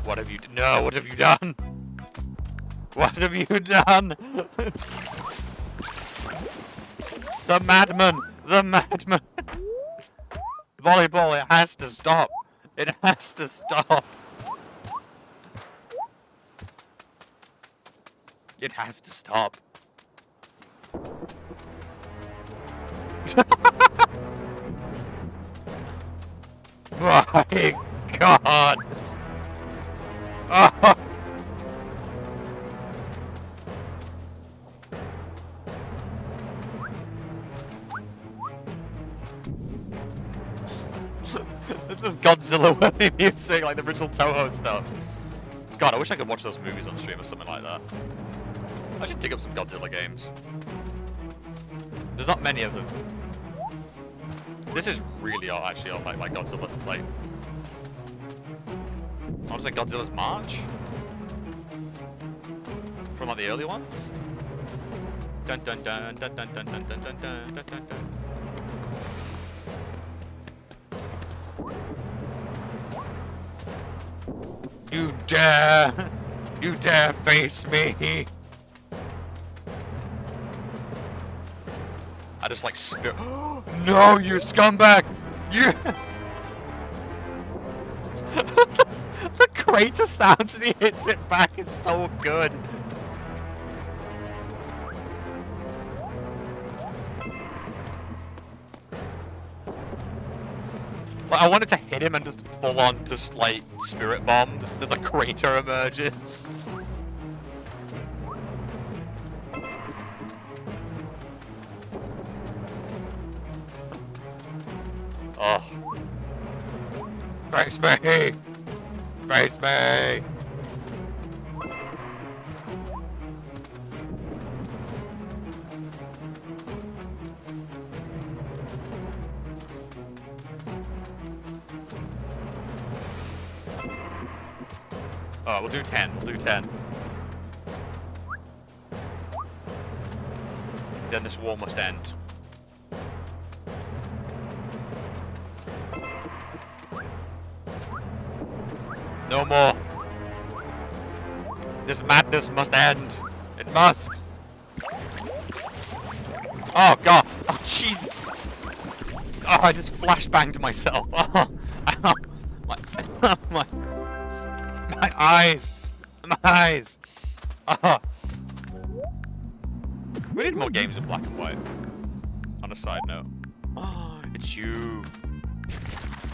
What have you done? No, what have you done? What have you done? The madman! The madman! Volleyball, it has to stop. It has to stop. It has to stop. My God. Oh. This is Godzilla-worthy music, like the original Toho stuff. God, I wish I could watch those movies on stream or something like that. I should dig up some Godzilla games. There's not many of them. This is really old, actually, old, like Godzilla, like... I want to say Godzilla's March? From like the early ones? Dun dun dun dun dun dun dun dun dun dun dun dun. You dare face me! I just like spirit. No, you scumbag! You. The crater sounds as he hits it back is so good. Like, I wanted to hit him and just full on just like spirit bomb. Just the crater emerges. Oh. Face me! Face me! Oh, we'll do 10. We'll do 10. Then this war must end. No more. This madness must end. It must. Oh god. Oh Jesus. Oh, I just flashbanged myself. Oh, ow. My eyes. My eyes. Oh. We need more games in black and white. On a side note. Oh, it's you.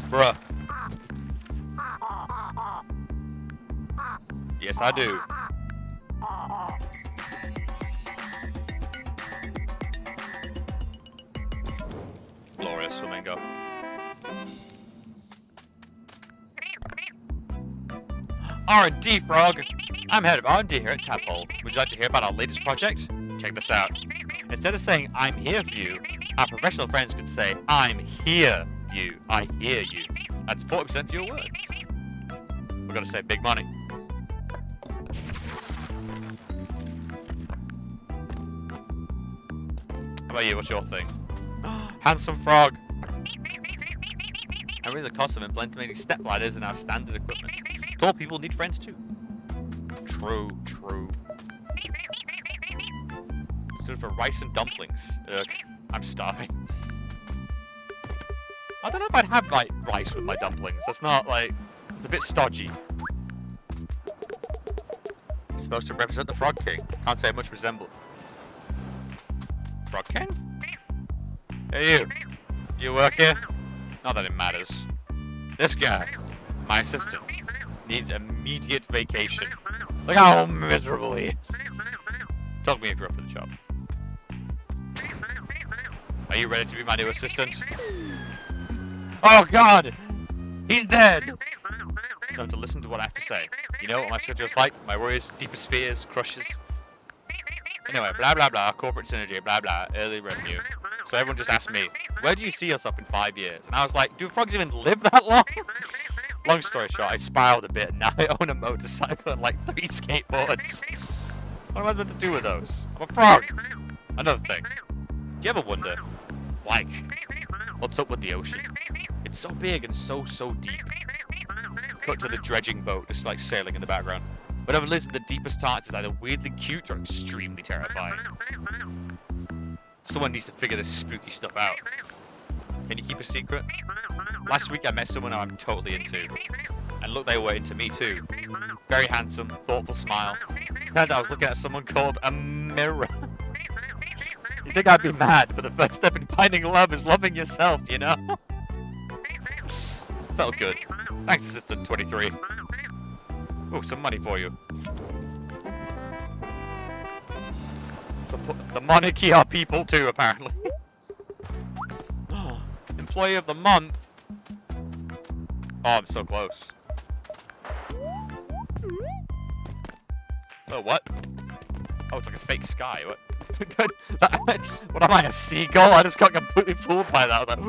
Bruh. Yes, I do. Glorious flamingo. R&D Frog! I'm head of R&D here at Taphole. Would you like to hear about our latest project? Check this out. Instead of saying, I'm here for you, our professional friends could say, I'm here you. I hear you. That's 40% for your words. We're gonna save big money. How about you? What's your thing? Handsome frog. I really the cost of implementing step ladders in our standard equipment. Tall people need friends too. True, true. Stood for rice and dumplings. Ugh. I'm starving. I don't know if I'd have, like, rice with my dumplings. That's not, like... It's a bit stodgy. You're supposed to represent the Frog King. Can't say much resemble. Frog King? Hey, you. You work here? Not that it matters. This guy, my assistant, needs immediate vacation. Look how miserable he is. Tell me if you're up for the job. Are you ready to be my new assistant? Oh God! He's dead! You have to listen to what I have to say. You know what my schedule's like? My worries, deepest fears, crushes. Anyway, blah blah blah, corporate synergy, blah blah, early revenue. So everyone just asked me, where do you see yourself in 5 years? And I was like, do frogs even live that long? Long story short, I spiraled a bit, and now I own a motorcycle and like 3 skateboards. What am I meant to do with those? I'm a frog! Another thing. Do you ever wonder, like, what's up with the ocean? It's so big and so deep. Cut to the dredging boat, just like sailing in the background. Whatever lives in the deepest parts is either weirdly cute or extremely terrifying. Someone needs to figure this spooky stuff out. Can you keep a secret? Last week I met someone I'm totally into. And look, they were into me too. Very handsome, thoughtful smile. Turns out I was looking at someone called a mirror. You think I'd be mad, but the first step in finding love is loving yourself, you know? Felt good. Thanks, Assistant 23. Ooh, some money for you. The monarchy are people too, apparently. Employee of the month. Oh, I'm so close. Oh, what? Oh, it's like a fake sky. What? What am I, a seagull? I just got completely fooled by that. I was like,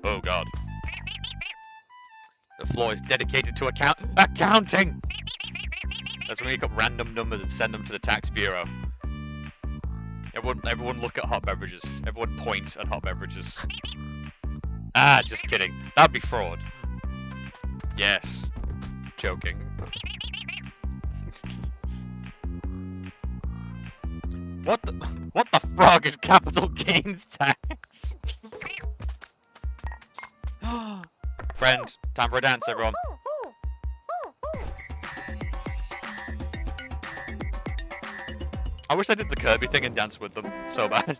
oh God. The floor is dedicated to accounting! Let's make up random numbers and send them to the tax bureau. Everyone look at hot beverages. Everyone point at hot beverages. Ah, just kidding. That'd be fraud. Yes. Joking. What the frog is capital gains tax? Friend, time for a dance, everyone. I wish I did the Kirby thing and danced with them so bad.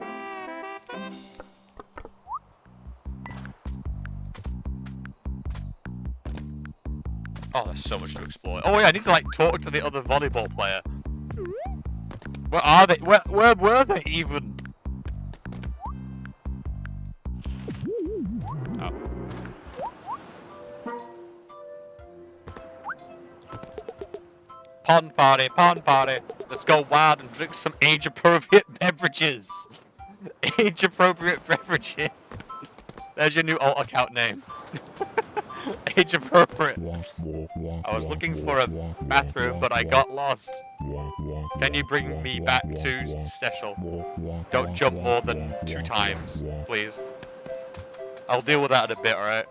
Oh, there's so much to explore. Oh yeah, I need to like talk to the other volleyball player. Where are they? Where were they even? Oh. Pond party, pond party. Let's go wild and drink some age-appropriate beverages. Age-appropriate beverages. There's your new alt account name. Age-appropriate. I was looking for a bathroom, but I got lost. Can you bring me back to Steshel? Don't jump more than 2 times, please. I'll deal with that in a bit, alright?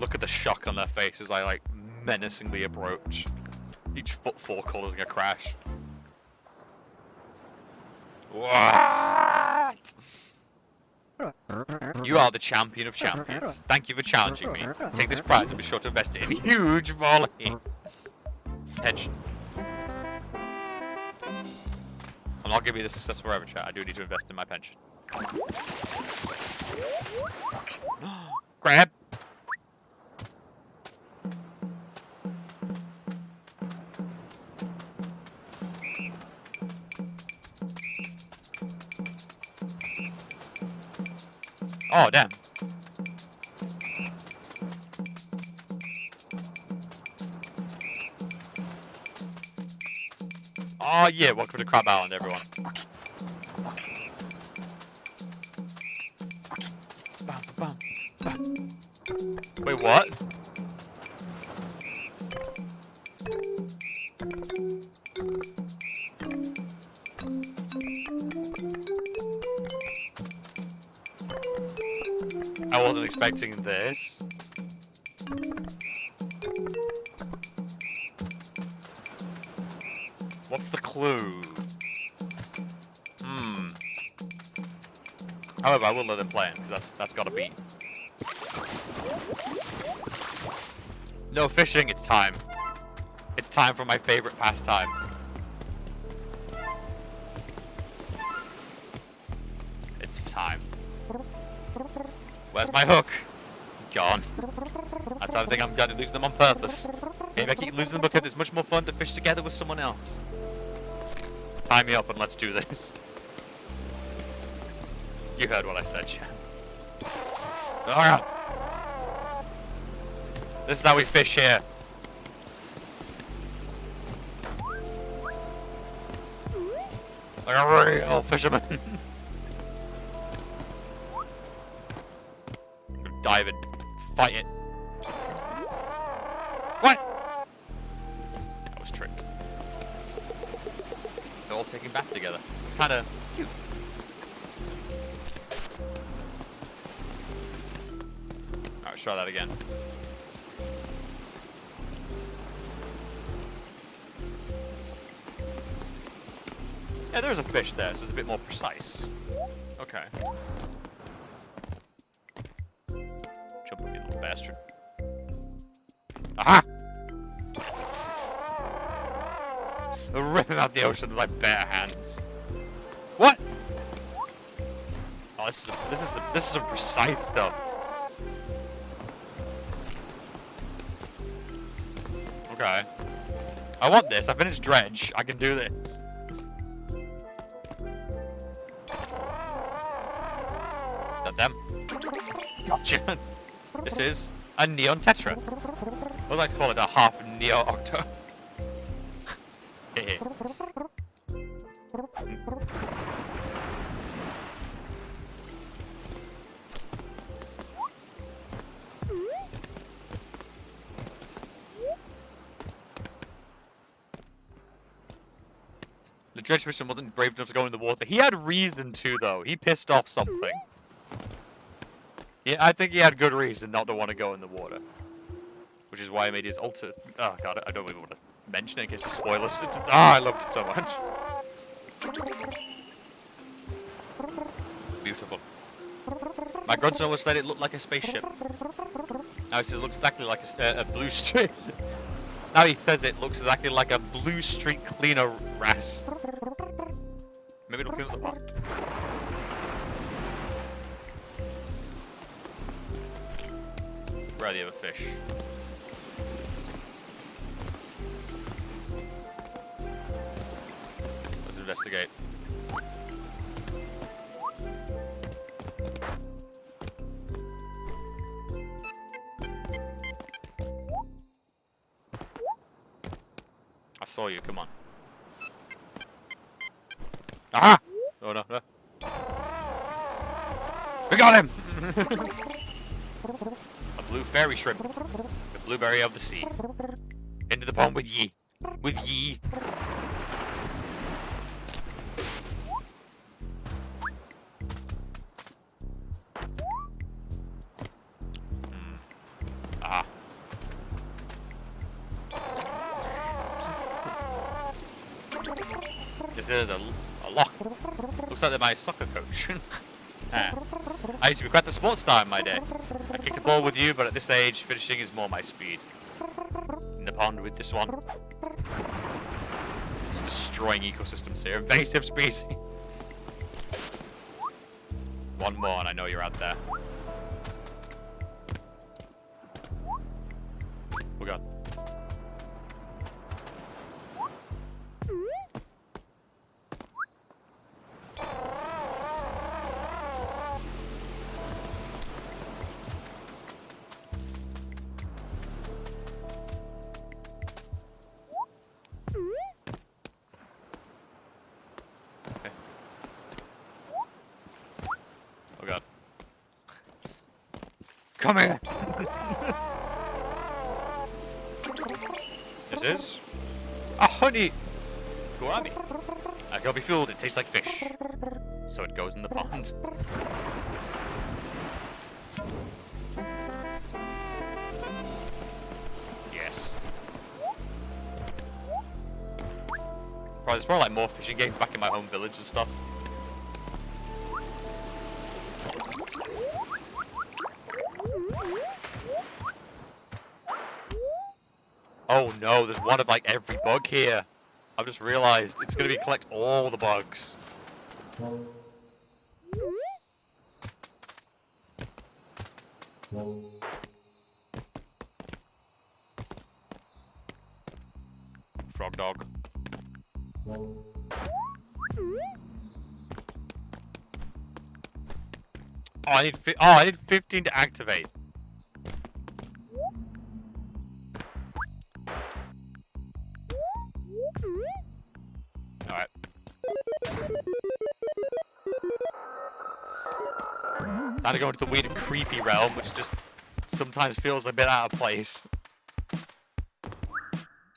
Look at the shock on their face as I, like, menacingly approach. Each footfall causing a crash. What? You are the champion of champions. Thank you for challenging me. Take this prize and be sure to invest it in huge volley. Pension. And I'll give you the success forever, chat. I do need to invest in my pension. Grab. Oh, damn. Oh, yeah. Welcome to Crab Island, everyone. Bam, bam, bam. Wait, what? I wasn't expecting this. clue. However, I will let them play it, because that's got to be. No fishing, it's time. It's time for my favorite pastime. It's time. Where's my hook? Gone. That's why I think I'm going to lose them on purpose. Maybe I keep losing them because it's much more fun to fish together with someone else. Tie me up and let's do this. You heard what I said, Shan. Ah. This is how we fish here. Like a real fisherman. I'm gonna dive and fight it. What? I was tricked. They're all taking bath together. It's kind of cute. Alright, let's try that again. Yeah, there's a fish there, so it's a bit more precise. Okay. Jump up, you little bastard. Aha! Rip him out the ocean with my bare hands. What? Oh, this is some precise stuff. Okay. I want this. I finished Dredge. I can do this. That them? Gotcha. This is a neon tetra. I would like to call it a half neo octo. The dredge fisherman wasn't brave enough to go in the water. He had reason to, though. He pissed off something. Yeah, I think he had good reason not to want to go in the water. Which is why he made his alter... Oh, God, I don't even want to mention it in case of spoilers. I loved it so much. Beautiful. My grandson always said it looked like a spaceship. Now he says it looks exactly like a blue street. Now he says it looks exactly like a blue street cleaner wrasse. Maybe it'll clean up the pond. Where are the other fish? Let's investigate. I saw you, come on. Aha! Oh no, no. We got him! A blue fairy shrimp. The blueberry of the sea. Into the pond with ye. With ye. Ah. This is a lock. Looks like they're my soccer coach. I used to be quite the sports star in my day. I kicked a ball with you, but at this age, finishing is more my speed. In the pond with this one. It's destroying ecosystems here. Invasive species. One more and I know you're out there. Oh god. Oh god. Come here! This is a honey gourami. I can't be fooled, it tastes like fish. So it goes in the pond. Yes. There's probably like more fishing games back in my home village and stuff. Oh no, there's one of like every bug here. I've just realized it's gonna be collect all the bugs. Frog dog. Oh, I need 15 to activate. Alright. Time to go into the weird creepy realm, which just sometimes feels a bit out of place.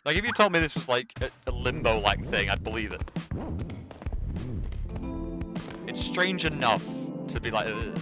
Like, if you told me this was like a limbo-like thing, I'd believe it. It's strange enough to be like, ugh.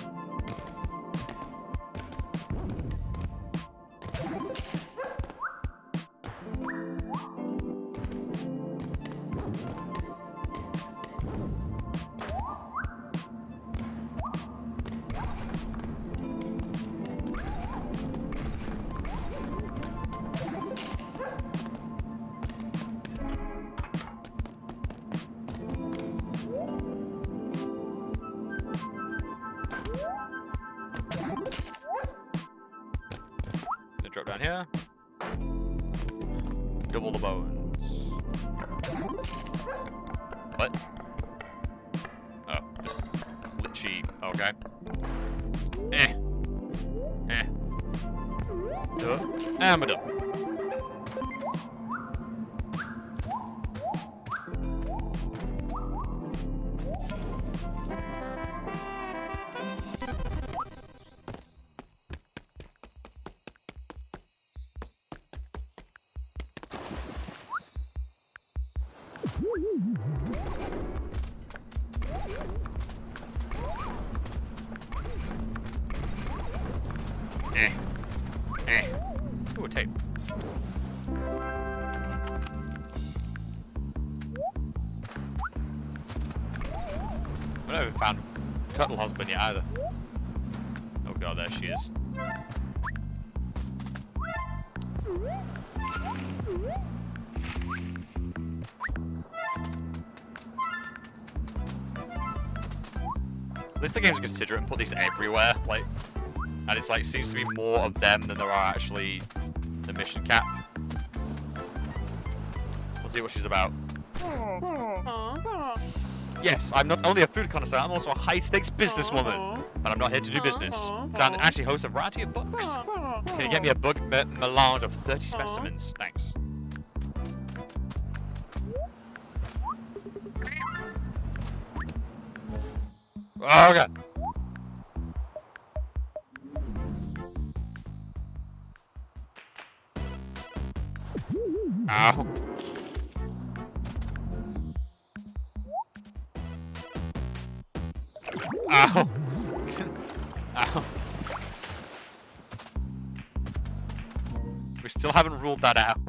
Drop down here. Double the bones. What? Oh, just glitchy. Okay. And we're done. Ooh, a tape. I haven't found Turtle Husband yet either. Oh god, there she is. At least the game's considerate and put these everywhere, like, and it's like seems to be more of them than there are actually the mission cap. We'll see what she's about. Yes, I'm not only a food connoisseur, I'm also a high-stakes businesswoman. But I'm not here to do business. So I actually host a variety of books. Can you get me a bug melange of 30 specimens? Thanks. Oh, God. Ow. Ow. Ow. We still haven't ruled that out.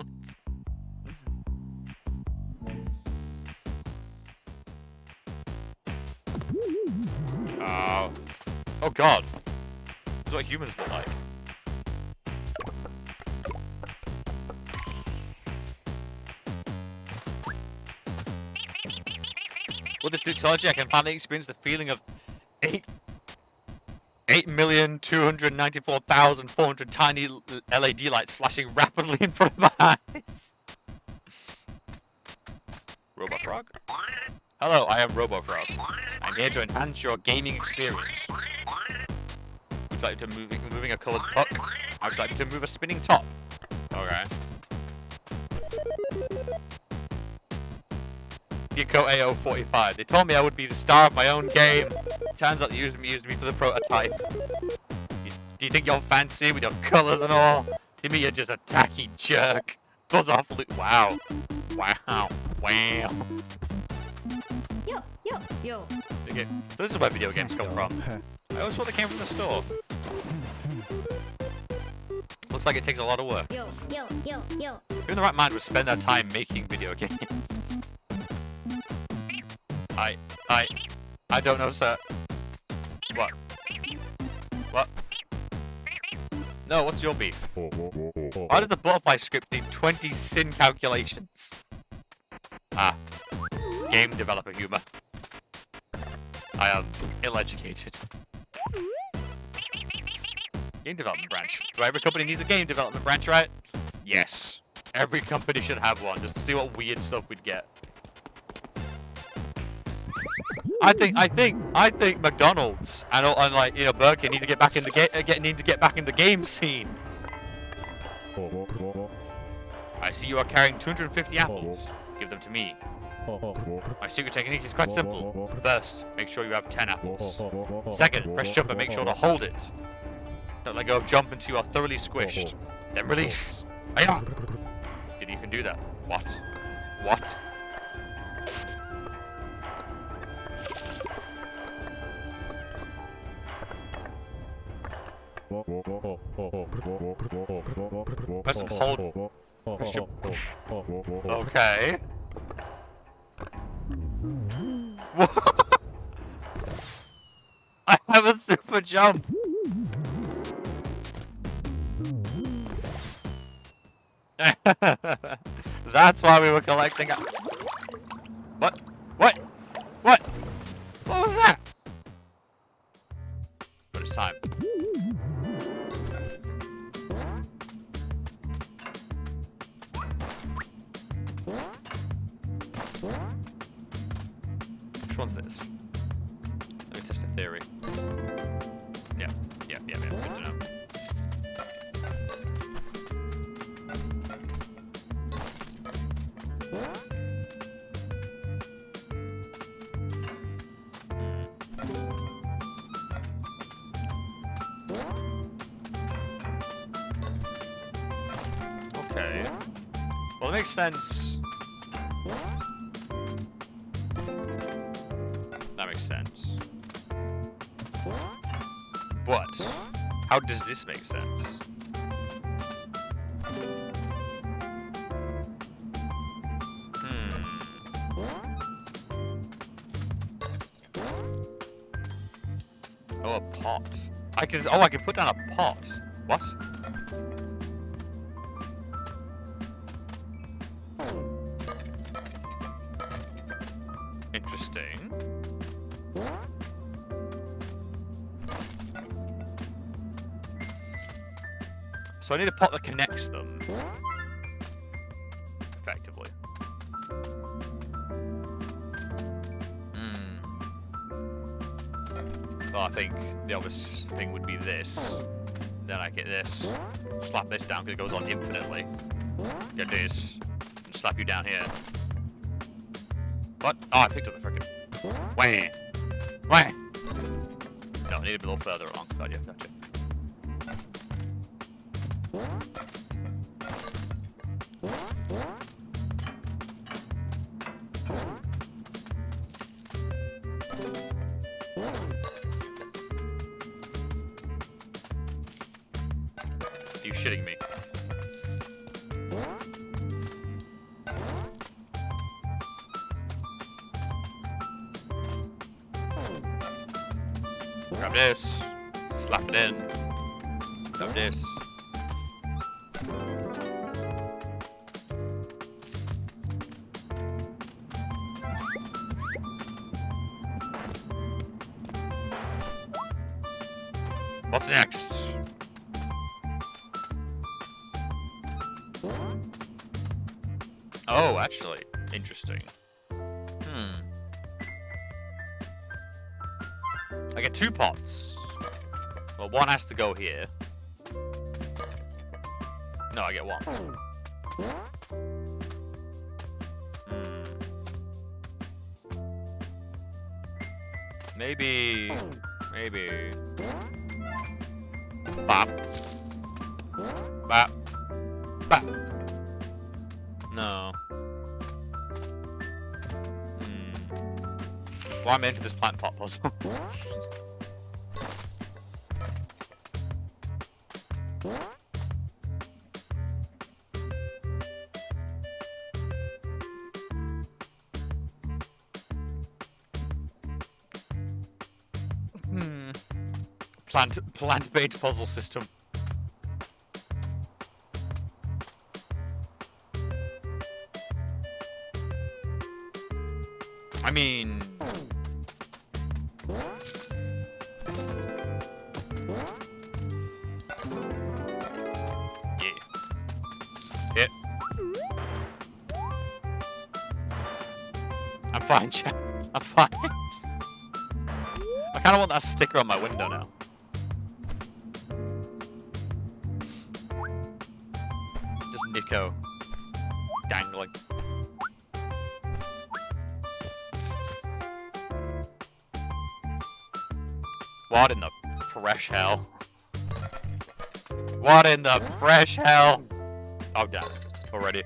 Oh. Oh god. This is what humans look like. With this technology, I can finally experience the feeling of 8,294,400 tiny LED lights flashing rapidly in front of my eyes. Robot Frog? Hello, I am Robo Frog. I'm here to enhance your gaming experience. Would you like to moving a colored puck? I would like to move a spinning top. Okay. Niko AO45. They told me I would be the star of my own game. Turns out they used me for the prototype. Do you think you're fancy with your colors and all? To me, you're just a tacky jerk. Buzz off, wow. Wow. Wow. Yo, yo, yo. Okay. So this is where video games come from. I always thought they came from the store. Looks like it takes a lot of work. Yo, yo, yo, yo. Who in the right mind would spend their time making video games? I don't know, sir. What? What? No, what's your beef? Why does the butterfly script need 20 sin calculations? Ah. Game developer humor. I am ill-educated. Game development branch. So every company needs a game development branch, right? Yes. Every company should have one, just to see what weird stuff we'd get. I think McDonald's and like, you know, Burger King need to get back in the game scene. I see you are carrying 250 apples. Give them to me. My secret technique is quite simple. First, make sure you have 10 apples. Second, press jump and make sure to hold it. Don't let go of jump until you are thoroughly squished. Then release. Aya! You can do that. What? What? Press and hold. Press jump. Okay. I have a super jump. That's why we were collecting. What? What? What? What was that? But it's time. Which one's this? Let me test a theory. Yeah. Good to know. Okay. Well, it makes sense. That makes sense. But how does this make sense? Oh, a pot. I can put down a pot. What? Interesting. So I need a pot that connects them. Effectively. Well, I think the obvious thing would be this. Then I get this. Slap this down because it goes on infinitely. Get this. And slap you down here. What? Oh, I picked up the frickin'. Wah! Wah! No, I need to be a little further along. Gotcha. Are you shitting me? Grab this. Slap it in. Grab this. What's next? Oh, actually, interesting. I get 2 pots. Well, one has to go here. No, I get 1. Maybe. Bop. Bop. Bop. No. Why am I into this plant pot puzzle? Plant-based puzzle system. I mean... Yeah. Hit. I'm fine, chat. I'm fine. I kind of want that sticker on my window now. Just Niko dangling. What in the fresh hell? What in the fresh hell? Oh, damn it. Already.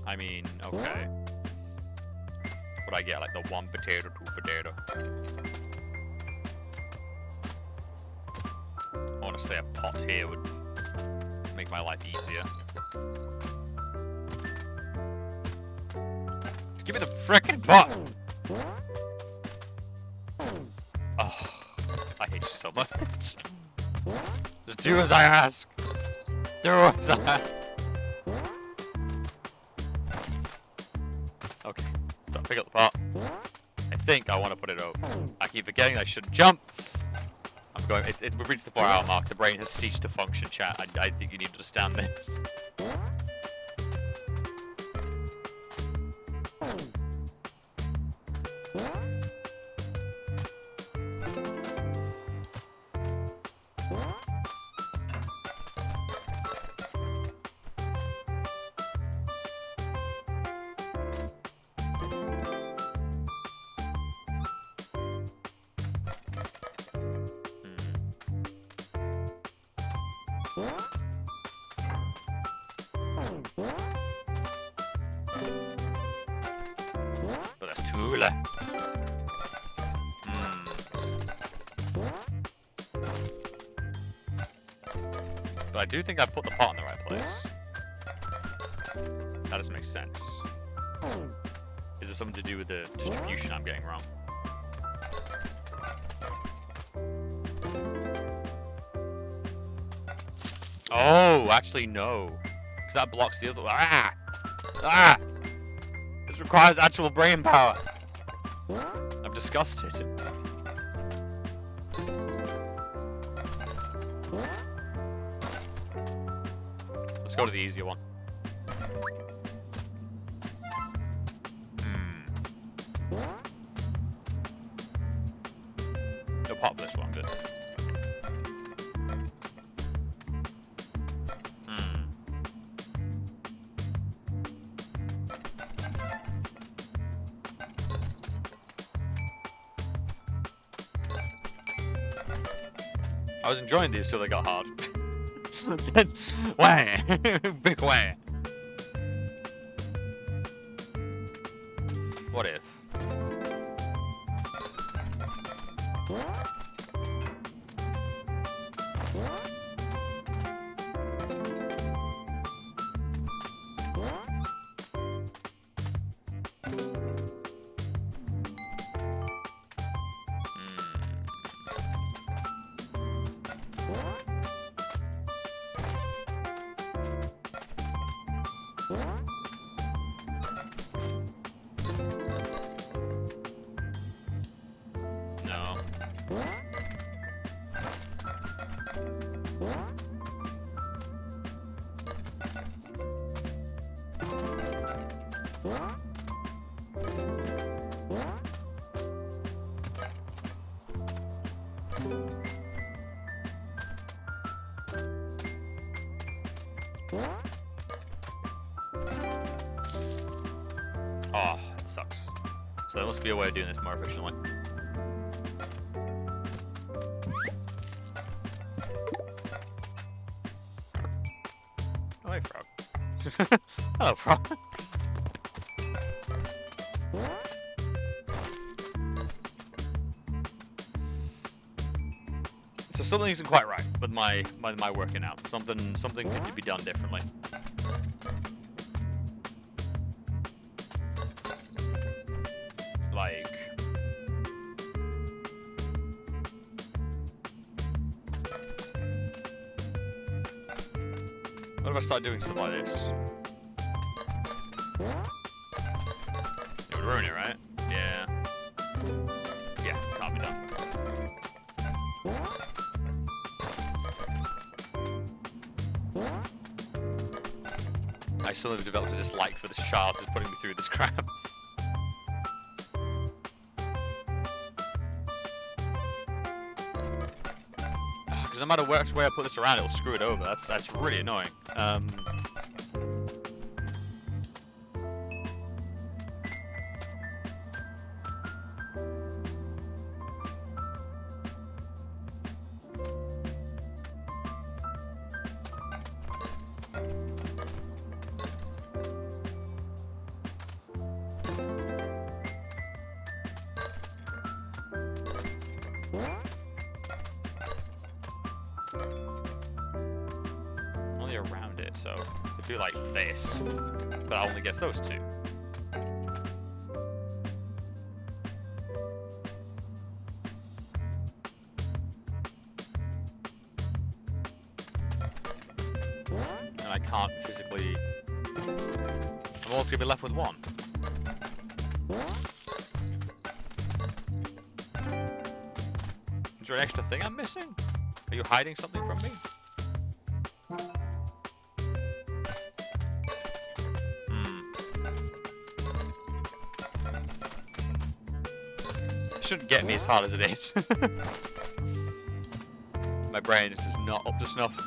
I mean, okay. What I get, like the 1 potato, 2 potato. I want to say a pot here would make my life easier. Just give me the frickin' pot! Oh, I hate you so much. Just do as I ask. Do as I ask. Okay, so pick up the pot. I think I want to put it over. I keep forgetting I should jump. I'm going. We've reached the 4-hour mark. The brain has ceased to function, chat. I think you need to understand this. But that's too late. But I do think I put the pot in the right place. That doesn't make sense. Is it something to do with the distribution I'm getting wrong? Oh, actually no. Because that blocks the other. Ah! Ah! This requires actual brain power. I'm disgusted. Let's go to the easier one. No pot for this one, good. I was enjoying these till they got hard. Wah! Big wah! What if? No. Oh, that sucks. So there must be a way of doing this more efficiently. Oh, hey, frog. Hello, frog. It's a something isn't quite right with my working out. Something could be done differently. Like, what if I start doing stuff like this? It would ruin it, right? Yeah. Yeah, can't be done. I still have developed a dislike for this child who's putting me through this crap. Because no matter which way I put this around, it'll screw it over. That's really annoying. Only around it, so if do like this, but I only gets those two. And I can't physically. I'm also gonna be left with one. Is there an extra thing I'm missing? Are you hiding something from me? It shouldn't get me as hard as it is. My brain is just not up to snuff.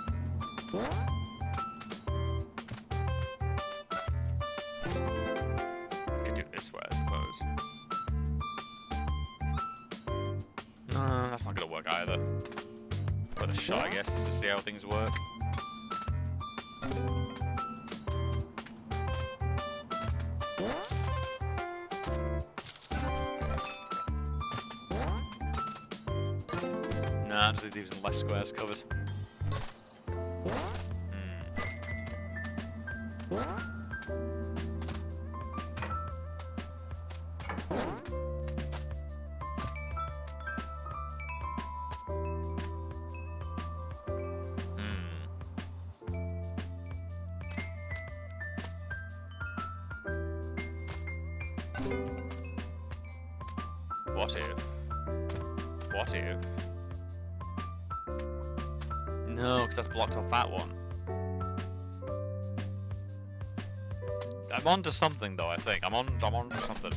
Could do it this way, I suppose. No, that's not gonna work either. But a shot, I guess, just to see how things work. Nah, just leaving less squares covered. What if? What if? No, because that's blocked off that one. I'm on to something though, I think. I'm on to something.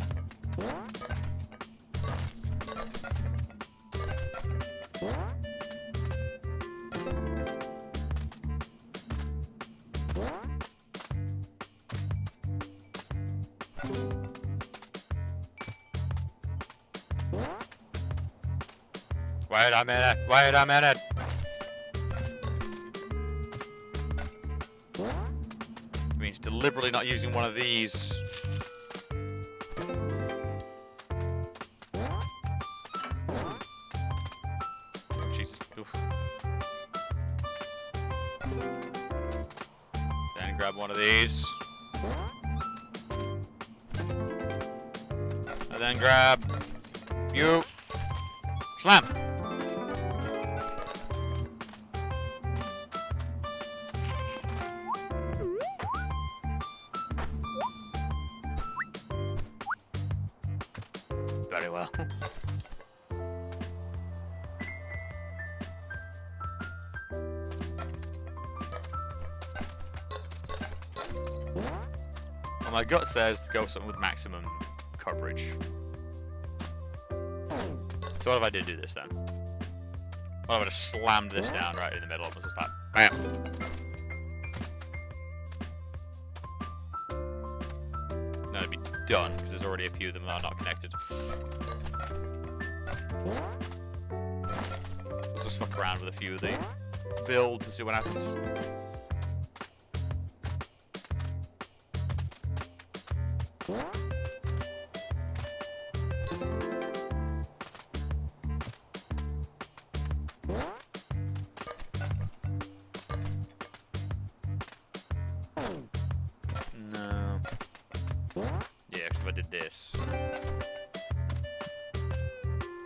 Wait a minute, wait a minute. It means deliberately not using one of these. Jesus. Oof. Then grab one of these. And then grab you. Slam. Very well. Well, my gut says to go something with maximum coverage. So what if I did do this then? What if I just slammed this down right in the middle and was just like, bam! Then it'd be done, because there's already a few of them that are not connected. Let's just fuck around with a few of the builds and see what happens. Yeah, because if I did this...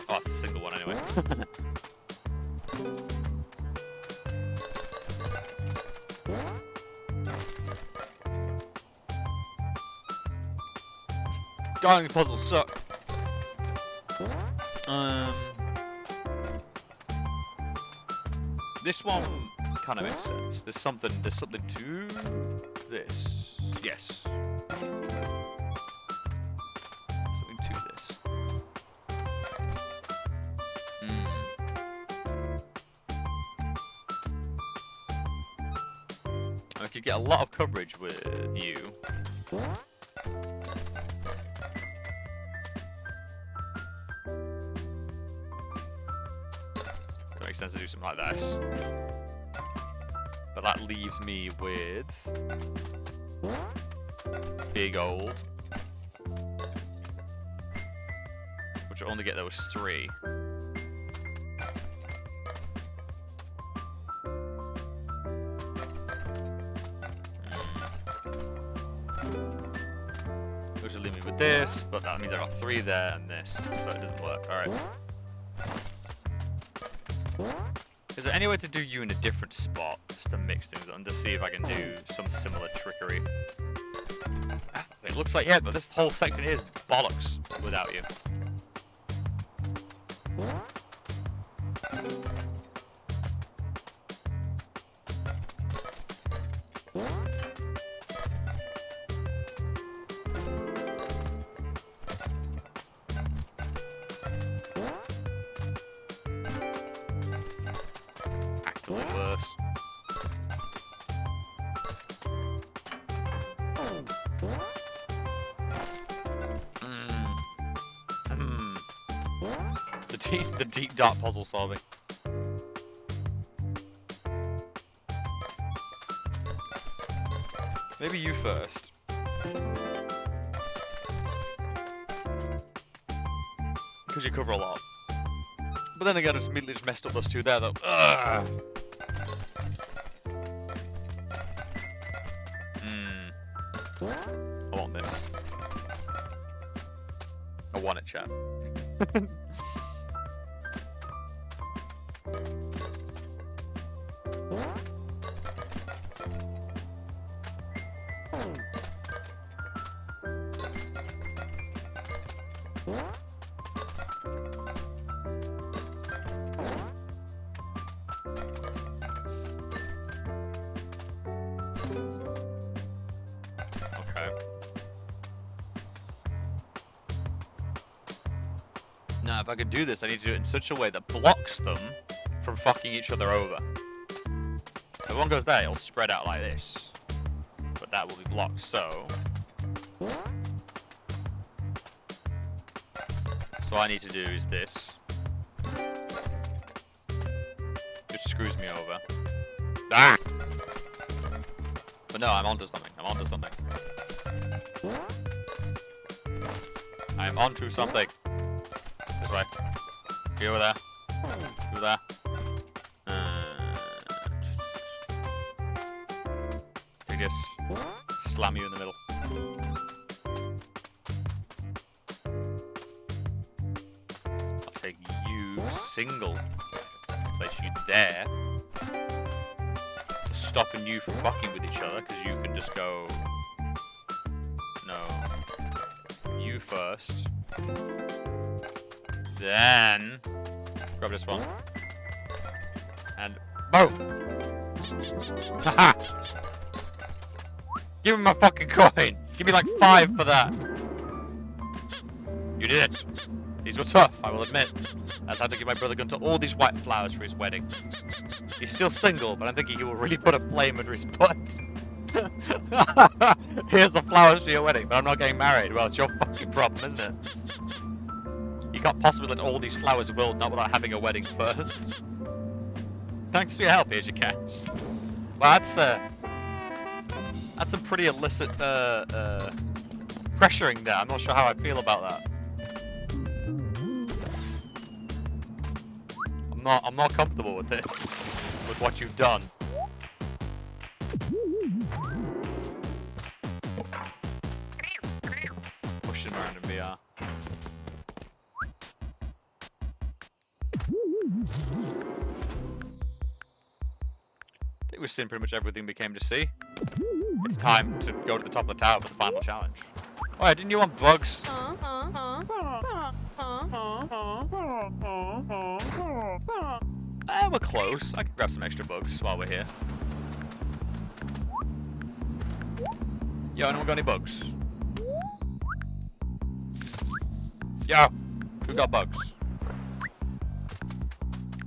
Oh, that's the single one anyway. Going puzzles suck. This one kind of makes sense. There's something to this. Yes. Something to this. I could get a lot of coverage with you. That makes sense to do something like this. But that leaves me with big old, which I only get those 3. Which will leave me with this, but that means I got 3 there and this, so it doesn't work. All right. Is there any way to do you in a different spot, just to mix things up and to see if I can do some similar trickery? It looks like, yeah, but this whole section is bollocks without you. Actually worse. The deep dark puzzle solving. Maybe you first. Because you cover a lot. But then again, I just immediately just messed up those 2 there though. Ugh. I want this. I want it, chat. Now, if I could do this, I need to do it in such a way that blocks them from fucking each other over. So if one goes there, it'll spread out like this. But that will be blocked, so... So what I need to do is this. Which screws me over. Ah! But no, I'm onto something. I'm onto something. I'm onto something. This way. Go over there. Go there. I guess slam you in the middle. I'll take you single. Place you there. Stopping you from fucking with each other, because you can just go... No. You first. Then... Grab this one. And... Boom! Haha! Give me my fucking coin! Give me like 5 for that! You did it! These were tough, I will admit. I've had to give my brother gun to all these white flowers for his wedding. He's still single, but I'm thinking he will really put a flame under his butt. Here's the flowers for your wedding, but I'm not getting married. Well, it's your fucking problem, isn't it? You can't possibly let all these flowers wilt not without having a wedding first. Thanks for your help, here's your cash. Well, that's some pretty illicit pressuring there. I'm not sure how I feel about that. I'm not comfortable with this, with what you've done. around in VR. I think we've seen pretty much everything we came to see. It's time to go to the top of the tower for the final challenge. Oh yeah, didn't you want bugs? We're close. I can grab some extra bugs while we're here. Yo, anyone got any bugs? Yo, who got bugs?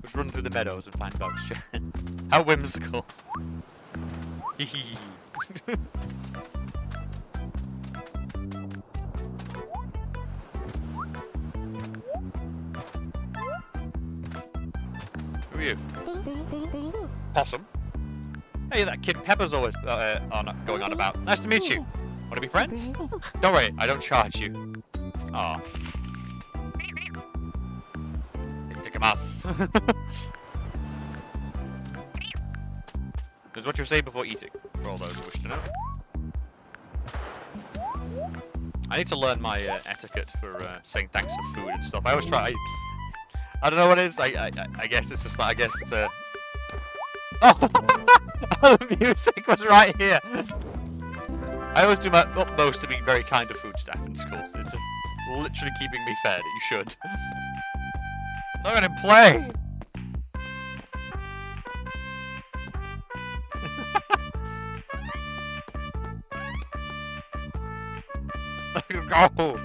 Let's run through the meadows and find bugs. How whimsical. Hee. Who are you? Possum. Hey, that kid Pepper's always going on about. Nice to meet you. Want to be friends? Don't worry, I don't charge you. Aw. Because what you say before eating, for all those who wish to know. I need to learn my etiquette for saying thanks for food and stuff. I always try. I don't know what it is. I guess it's just. I guess it's a. Oh, the music was right here. I always do my utmost to be very kind to food staff in schools. It's literally keeping me fed. You should. Look at him play. Look at him go.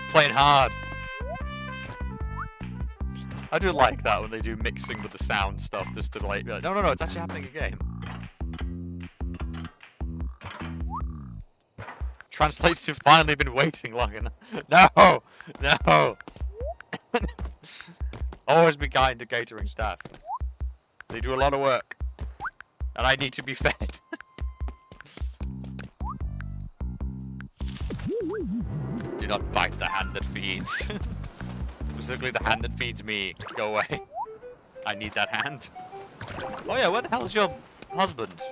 Playing hard. I do like that when they do mixing with the sound stuff, just to like, be like, no, it's actually happening again. Translates to finally been waiting long enough. No! Always be kind to catering staff. They do a lot of work. And I need to be fed. Do not bite the hand that feeds. Specifically the hand that feeds me. Go away. I need that hand. Oh yeah, where the hell is your husband?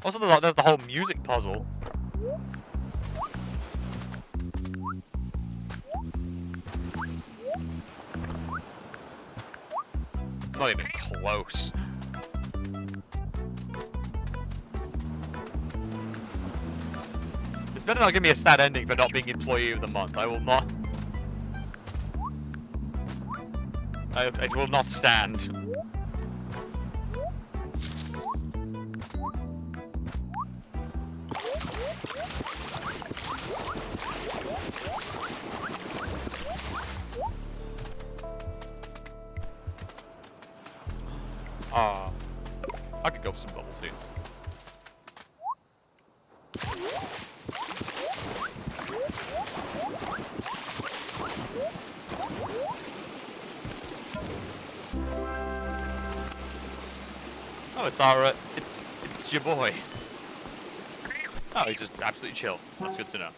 Also, there's the whole music puzzle. Not even close. This better not give me a sad ending for not being employee of the month. I will not. It will not stand. I could go for some bubble tea. Oh, it's our, it's your boy. Oh, he's just absolutely chill. That's good to know.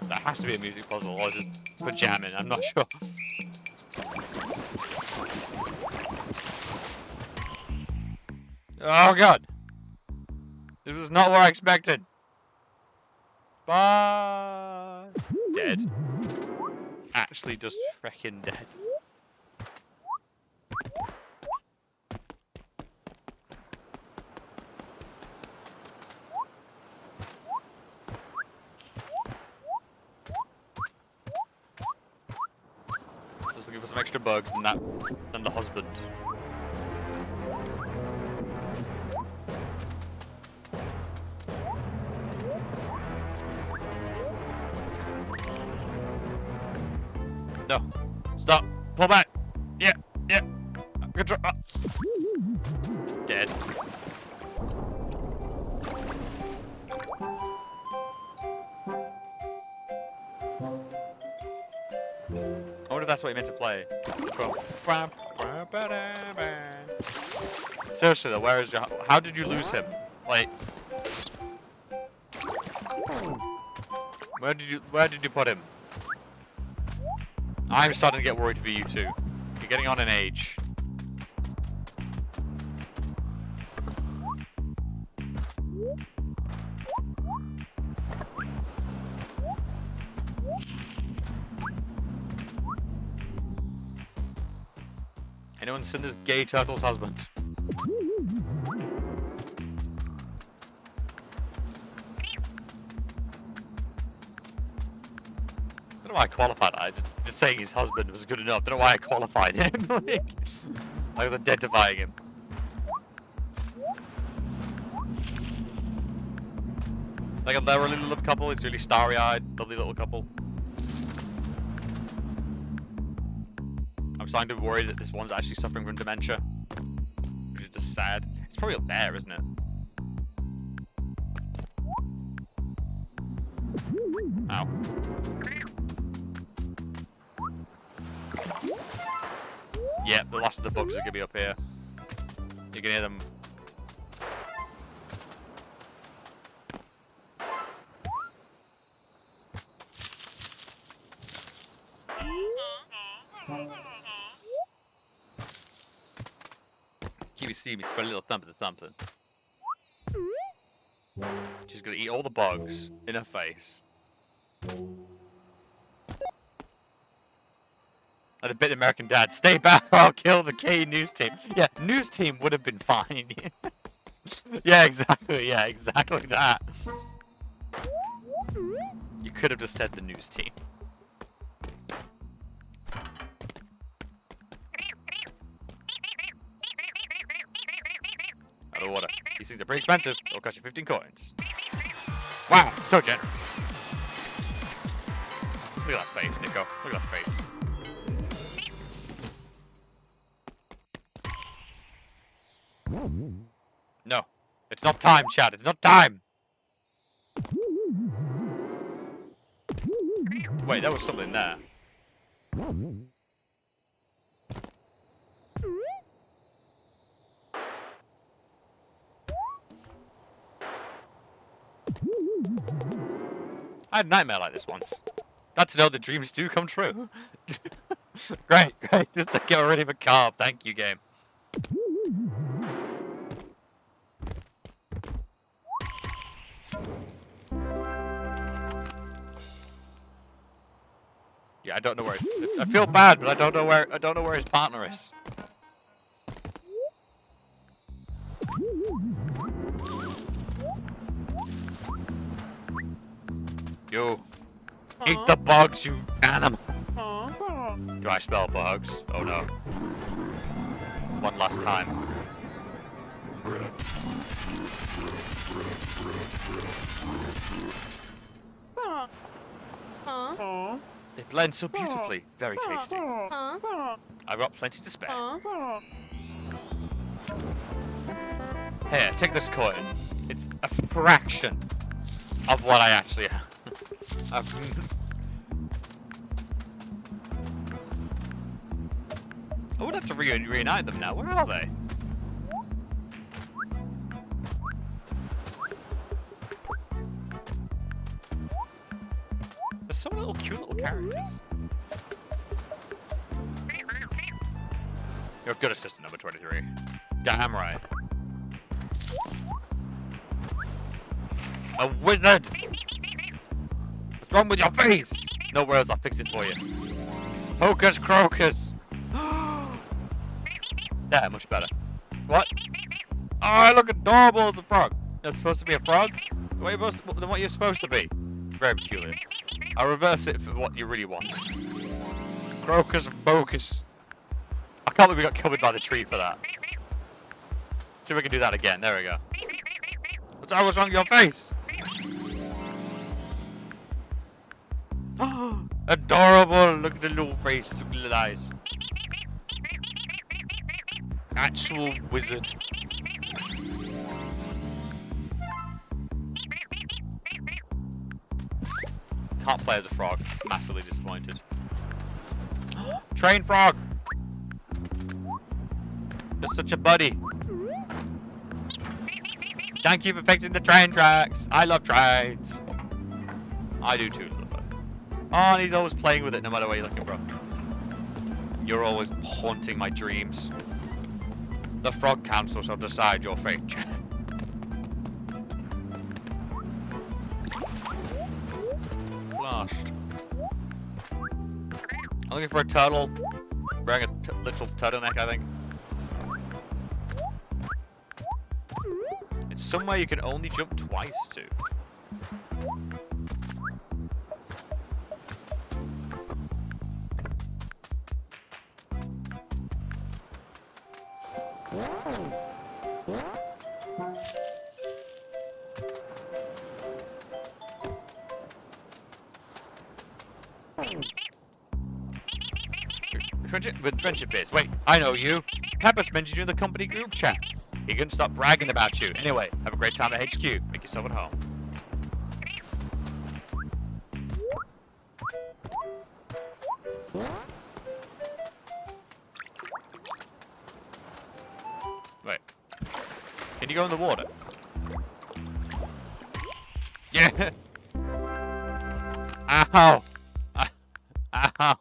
That has to be a music puzzle, or is it for jamming? I'm not sure. Oh god! This was not what I expected. Bye. Dead. Actually, just freaking dead. Just looking for some extra bugs than the husband. No. Stop. Pull back. Yeah. Control. wonder if that's what he meant to play. Seriously though, where is your... How did you lose him? Like... Where did you put him? I'm starting to get worried for you two. You're getting on in age. Anyone seen this gay turtle's husband? I don't know why I qualified that. Just saying his husband was good enough. I don't know why I qualified him. I was identifying him. Like they're a really lovely couple. He's really starry-eyed, lovely little couple. I'm starting to be worried that this one's actually suffering from dementia. Which is just sad. It's probably a bear, isn't it? Ow. Yeah, the last of the bugs are gonna be up here. You can hear them. You see me spread a little thumping. She's gonna eat all the bugs in her face. Like a bit American Dad, stay back or I'll kill the K news team. Yeah, news team would have been fine. Yeah, exactly that. You could have just said the news team. Out of water. These things are pretty expensive. They'll cost you 15 coins. Wow, so generous. Look at that face, Niko. Look at that face. No. It's not time, Chad. It's not time. Wait, there was something there. I had a nightmare like this once. Glad to know the dreams do come true. Great. Just to get rid of a carb. Thank you, game. Yeah, I don't know where. I feel bad, but I don't know where his partner is. You eat the bugs, you animal. Do I smell bugs? Oh no. One last time. They blend so beautifully. Very tasty. I've got plenty to spare. Here, take this coin. It's a fraction of what I actually have. I would have to reunite them now. Where are they? There's so many cute little characters. You're a good assistant, number 23. Damn right. A wizard! What's wrong with your face? No worries, I'll fix it for you. Hocus crocus! There, much better. What? Oh, I look adorable as a frog. That's supposed to be a frog? Than what you're supposed to be. Very peculiar. I'll reverse it for what you really want. Crocus and focus. I can't believe we got covered by the tree for that. See if we can do that again. There we go. What's wrong with your face? Adorable. Look at the little face. Look at the little eyes. Actual wizard. Can't play as a frog. Massively disappointed. Train frog. You're such a buddy. Thank you for fixing the train tracks. I love trains. I do too, little bud. Oh, and he's always playing with it no matter where you're looking, bro. You're always haunting my dreams. The Frog Council shall decide your fate. Flushed. I'm looking for a turtle. Wearing a little turtleneck, I think. It's somewhere you can only jump twice to. With friendship is. Wait, I know you. Pepper's mentioned you in the company group chat. He couldn't stop bragging about you. Anyway, have a great time at HQ. Make yourself at home. Wait. Can you go in the water? Yeah. Ow. Ow.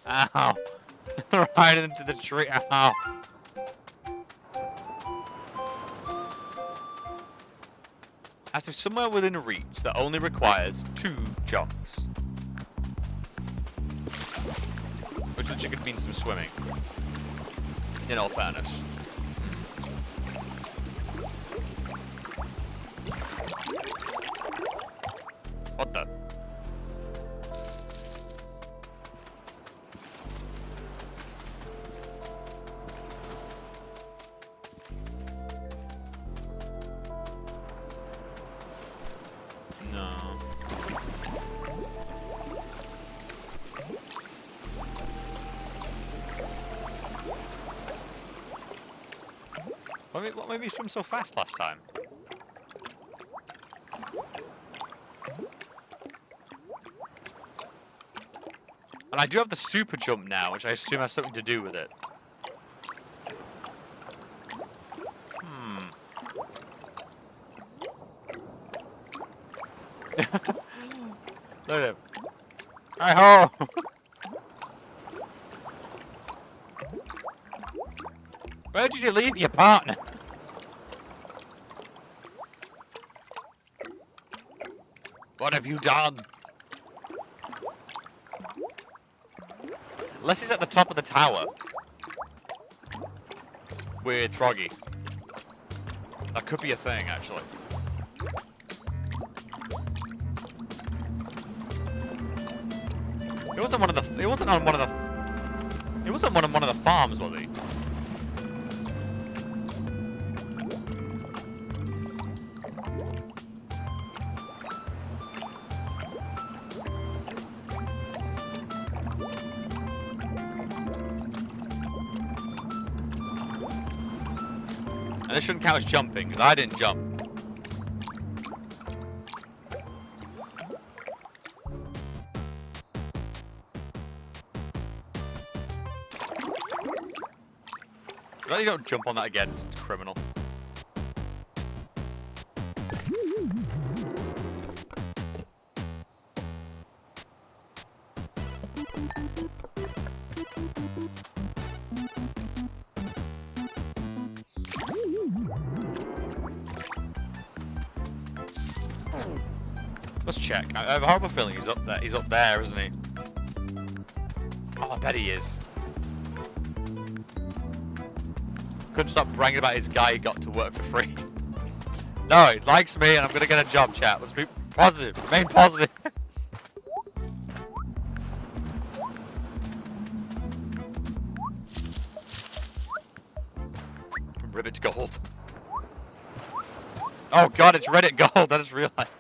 Ow. Right into the tree. Ow. As if somewhere within reach that only requires 2 jumps. Which literally could mean some swimming. In all fairness. What the? What made me swim so fast last time? And I do have the super jump now, which I assume has something to do with it. Look at him. Hi-ho! Where did you leave your partner? What have you done? Unless he's at the top of the tower. With Froggy. That could be a thing, actually. It wasn't one of the. It wasn't on one of the. It wasn't on one of the farms, was he? And this shouldn't count as jumping, because I didn't jump. You don't jump on that again, it's criminal. Let's check. I have a horrible feeling he's up there. He's up there, isn't he? Oh, I bet he is. Couldn't stop bragging about his guy he got to work for free. No, he likes me and I'm gonna get a job, chat. Let's be positive. Remain positive. Ribbit gold. Oh god, it's Reddit gold. I just realized.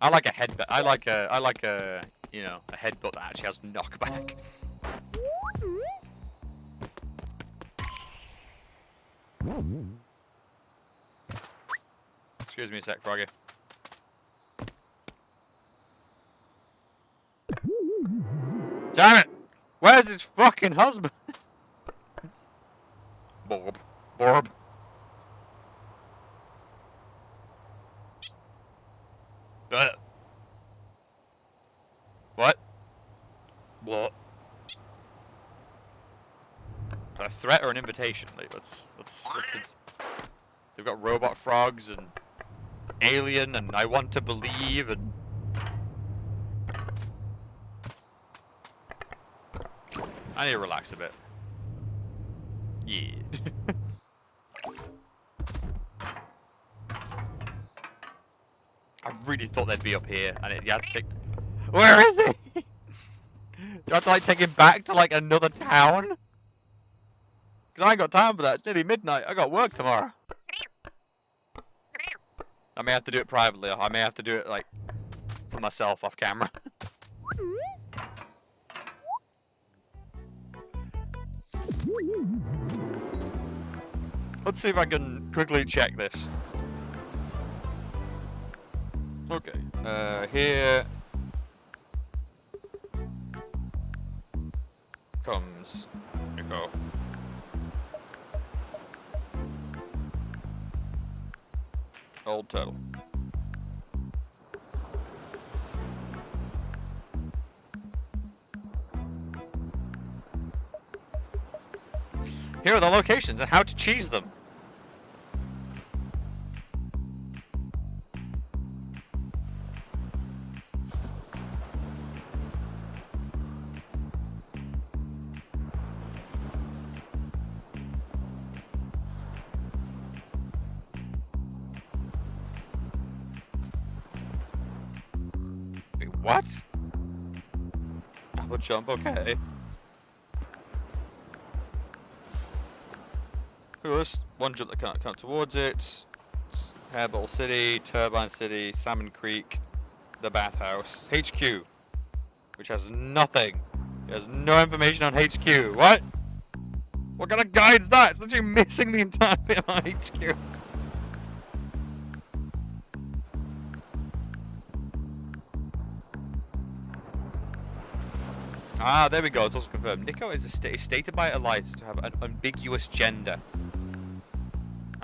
I like a headbutt. I like a, you know, a headbutt that actually has knockback. Excuse me a sec, Froggy. Damn it! Where's his fucking husband? Bob. Bob. What? What? Is that a threat or an invitation? Like, let's they've got robot frogs and alien and I want to believe and... I need to relax a bit. Yeah. I really thought they'd be up here, and you had to take... Where is he? Do I have to, like, take him back to, like, another town? Because I ain't got time for that. It's nearly midnight. I got work tomorrow. I may have to do it privately. I may have to do it, like, for myself off camera. Let's see if I can quickly check this. Okay, here comes Niko. Old turtle. Here are the locations and how to cheese them. Wait, what? Double jump, okay. First, one jump that can't come towards it. Hairball City, Turbine City, Salmon Creek, the bathhouse, HQ, which has nothing. It has no information on HQ. What? What kind of guide's that? It's literally missing the entire bit on HQ. Ah, there we go. It's also confirmed. Niko is stated by Eliza to have an ambiguous gender.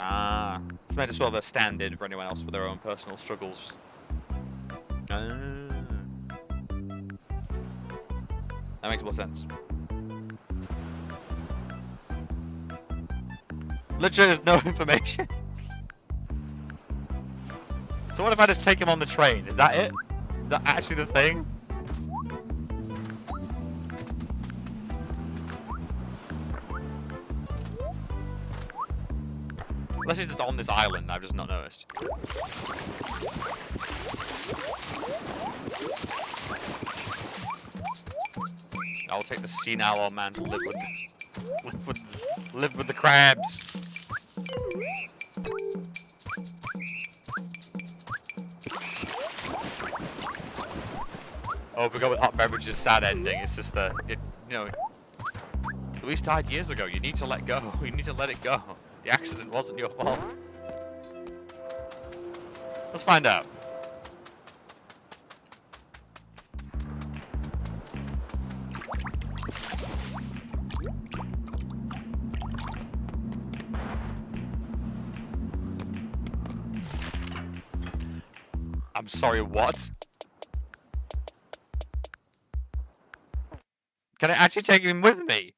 Ah, it's meant to sort of a stand-in for anyone else with their own personal struggles. Ah. That makes more sense. Literally, there's no information. So what if I just take him on the train? Is that it? Is that actually the thing? Unless he's just on this island, I've just not noticed. I'll take the senile old man to live with the crabs. Oh, if we go with hot beverages, sad ending. It's just you know, Luis died years ago. You need to let go. You need to let it go. The accident wasn't your fault. Let's find out. I'm sorry, what? Can I actually take him with me?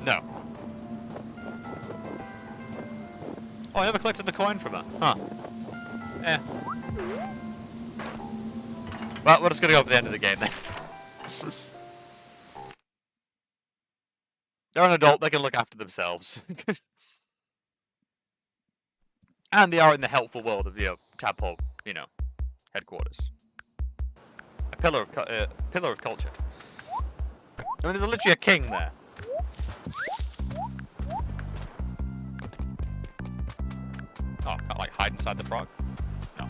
No. Oh, I never collected the coin from her. Huh. Yeah. Well, we're just gonna go for the end of the game then. They're an adult, they can look after themselves. And they are in the helpful world of, Tadpole, headquarters. A pillar of culture. I mean, there's literally a king there. Oh, can't like hide inside the frog? No.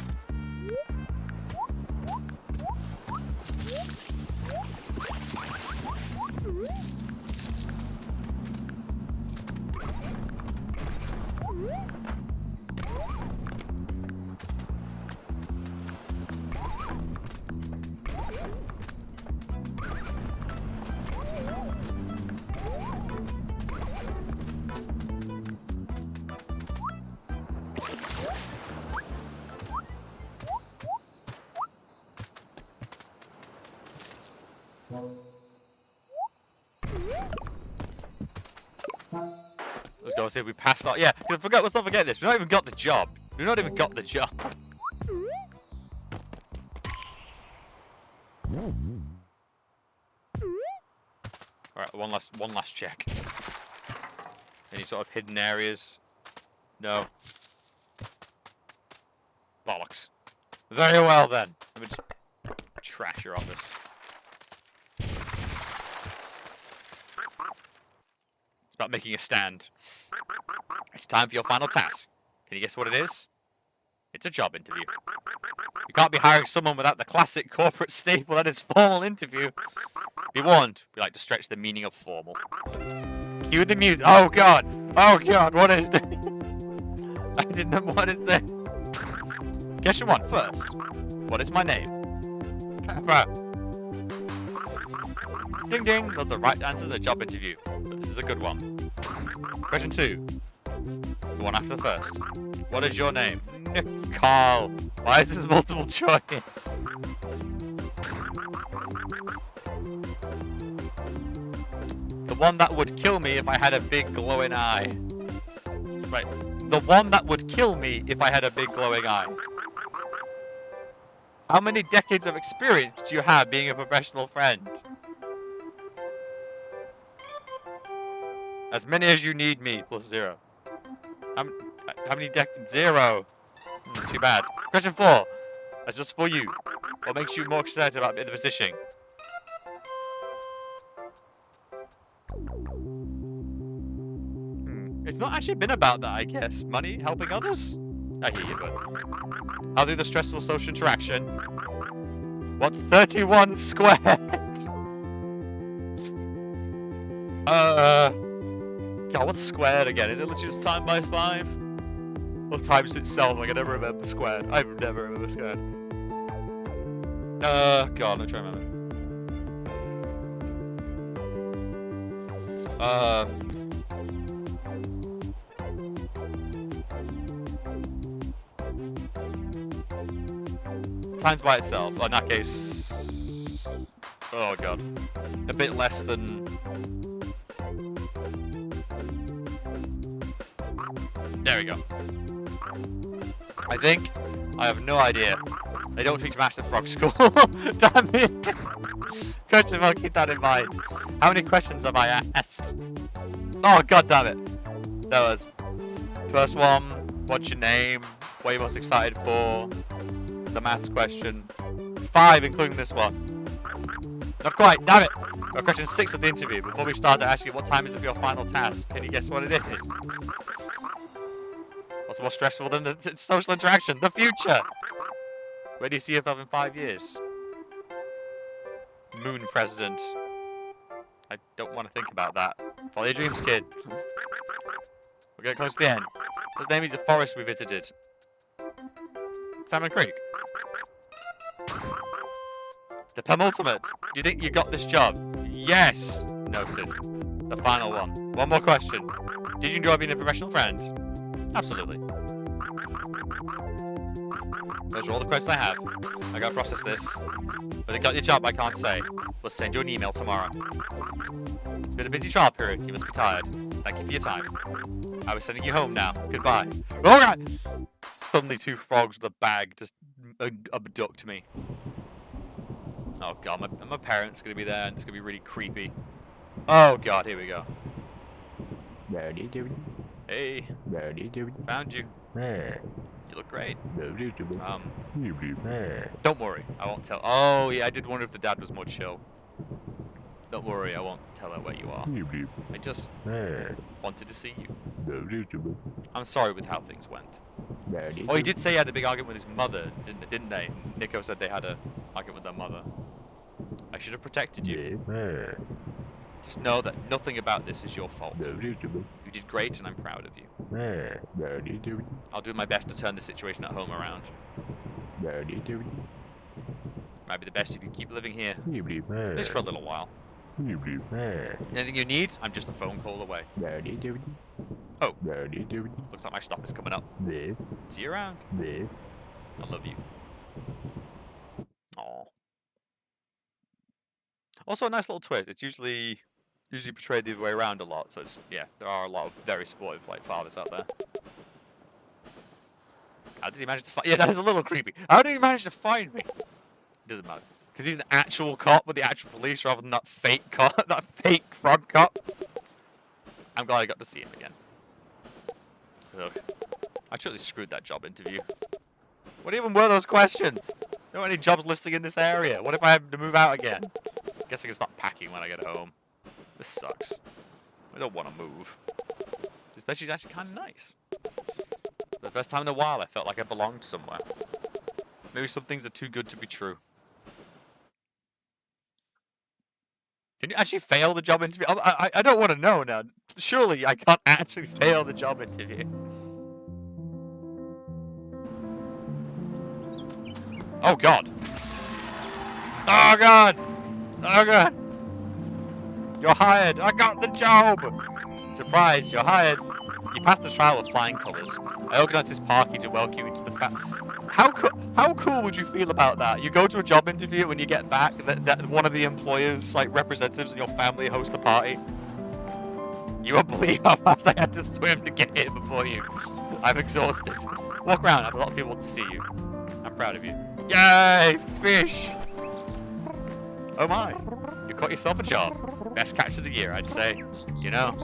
Let's go see if we passed out. Yeah, let's not forget this. We've not even got the job. We've not even got the job. Alright, one last check. Any sort of hidden areas? No. Bollocks. Very well then. Let me just trash your office. It's about making a stand. It's time for your final task. Can you guess what it is? It's a job interview. You can't be hiring someone without the classic corporate staple that is formal interview. Be warned, we like to stretch the meaning of formal. Cue the music. Oh god! Oh god, what is this? I didn't know what is this. Question 1 first. What is my name? Pepper. Ding ding, that's the right answer to the job interview. But this is a good one. Question 2. The one after the first. What is your name? Carl. Why is this multiple choice? The one that would kill me if I had a big glowing eye. Right. The one that would kill me if I had a big glowing eye. How many decades of experience do you have being a professional friend? As many as you need me, plus 0. How many decades? 0. Too bad. Question 4. That's just for you. What makes you more excited about the position? It's not actually been about that, I guess. Money, helping others? I hear you, but... I'll do the stressful social interaction. What's 31 squared? God, what's squared again? Is it literally just time by 5? Or times itself? Like I never remember squared. I never remember squared. God, I'm trying to remember. Times by itself. Oh, in that case... Oh, God. A bit less than... There we go. I think. I have no idea. They don't teach Master Frog School. Damn it. Question mark, keep that in mind. How many questions have I asked? Oh, God damn it. That was... First one, what's your name? What are you most excited for? The maths question. 5, including this one. Not quite, damn it! We're at question 6 of the interview. Before we start to ask you what time is it for your final task, can you guess what it is? What's more stressful than the social interaction? The future! Where do you see yourself in 5 years? Moon president. I don't want to think about that. Follow your dreams, kid. We're getting close to the end. His name is the forest we visited. Salmon Creek. The penultimate. Do you think you got this job? Yes! Noted. The final one. One more question. Did you enjoy being a professional friend? Absolutely. Those are all the questions I have. I gotta process this. But they got your job, I can't say. We'll send you an email tomorrow. It's been a busy trial period. You must be tired. Thank you for your time. I was sending you home now. Goodbye. Alright! Suddenly 2 frogs with a bag just abduct me. Oh god, my parents are gonna be there and it's gonna be really creepy. Oh god, here we go. Hey. Found you. You look great. Don't worry, I won't tell. Oh yeah, I did wonder if the dad was more chill. Don't worry, I won't tell her where you are. I just wanted to see you. I'm sorry with how things went. Oh, he did say he had a big argument with his mother, didn't they? Niko said they had a argument with their mother. I should have protected you. Just know that nothing about this is your fault. You did great, and I'm proud of you. I'll do my best to turn the situation at home around. Might be the best if you keep living here. At least for a little while. Anything you need, I'm just a phone call away. Oh, looks like my stop is coming up. See you around. I love you. Aww. Also a nice little twist. It's usually portrayed the other way around a lot. So it's, yeah, there are a lot of very supportive like fathers out there. How did he manage to find? Yeah, that is a little creepy. How did he manage to find me? It doesn't matter. Because he's an actual cop with the actual police rather than that fake cop, that fake frog cop. I'm glad I got to see him again. Look, I truly screwed that job interview. What even were those questions? There aren't any jobs listing in this area. What if I have to move out again? Guess I can start packing when I get home. This sucks. I don't want to move. This bedsheet's actually kind of nice. For the first time in a while, I felt like I belonged somewhere. Maybe some things are too good to be true. Can you actually fail the job interview? I don't want to know now. Surely I can't actually fail the job interview. Oh god. Oh god. Oh god. You're hired. I got the job. Surprise, you're hired. You passed the trial with flying colours. I organised this party to welcome you into the family. How cool would you feel about that? You go to a job interview when you get back, that one of the employers, like representatives in your family, host the party. You won't believe how fast I had to swim to get here before you. I'm exhausted. Walk around, I have a lot of people to see you. I'm proud of you. Yay, fish! Oh my, you caught yourself a job. Best catch of the year, I'd say. You know,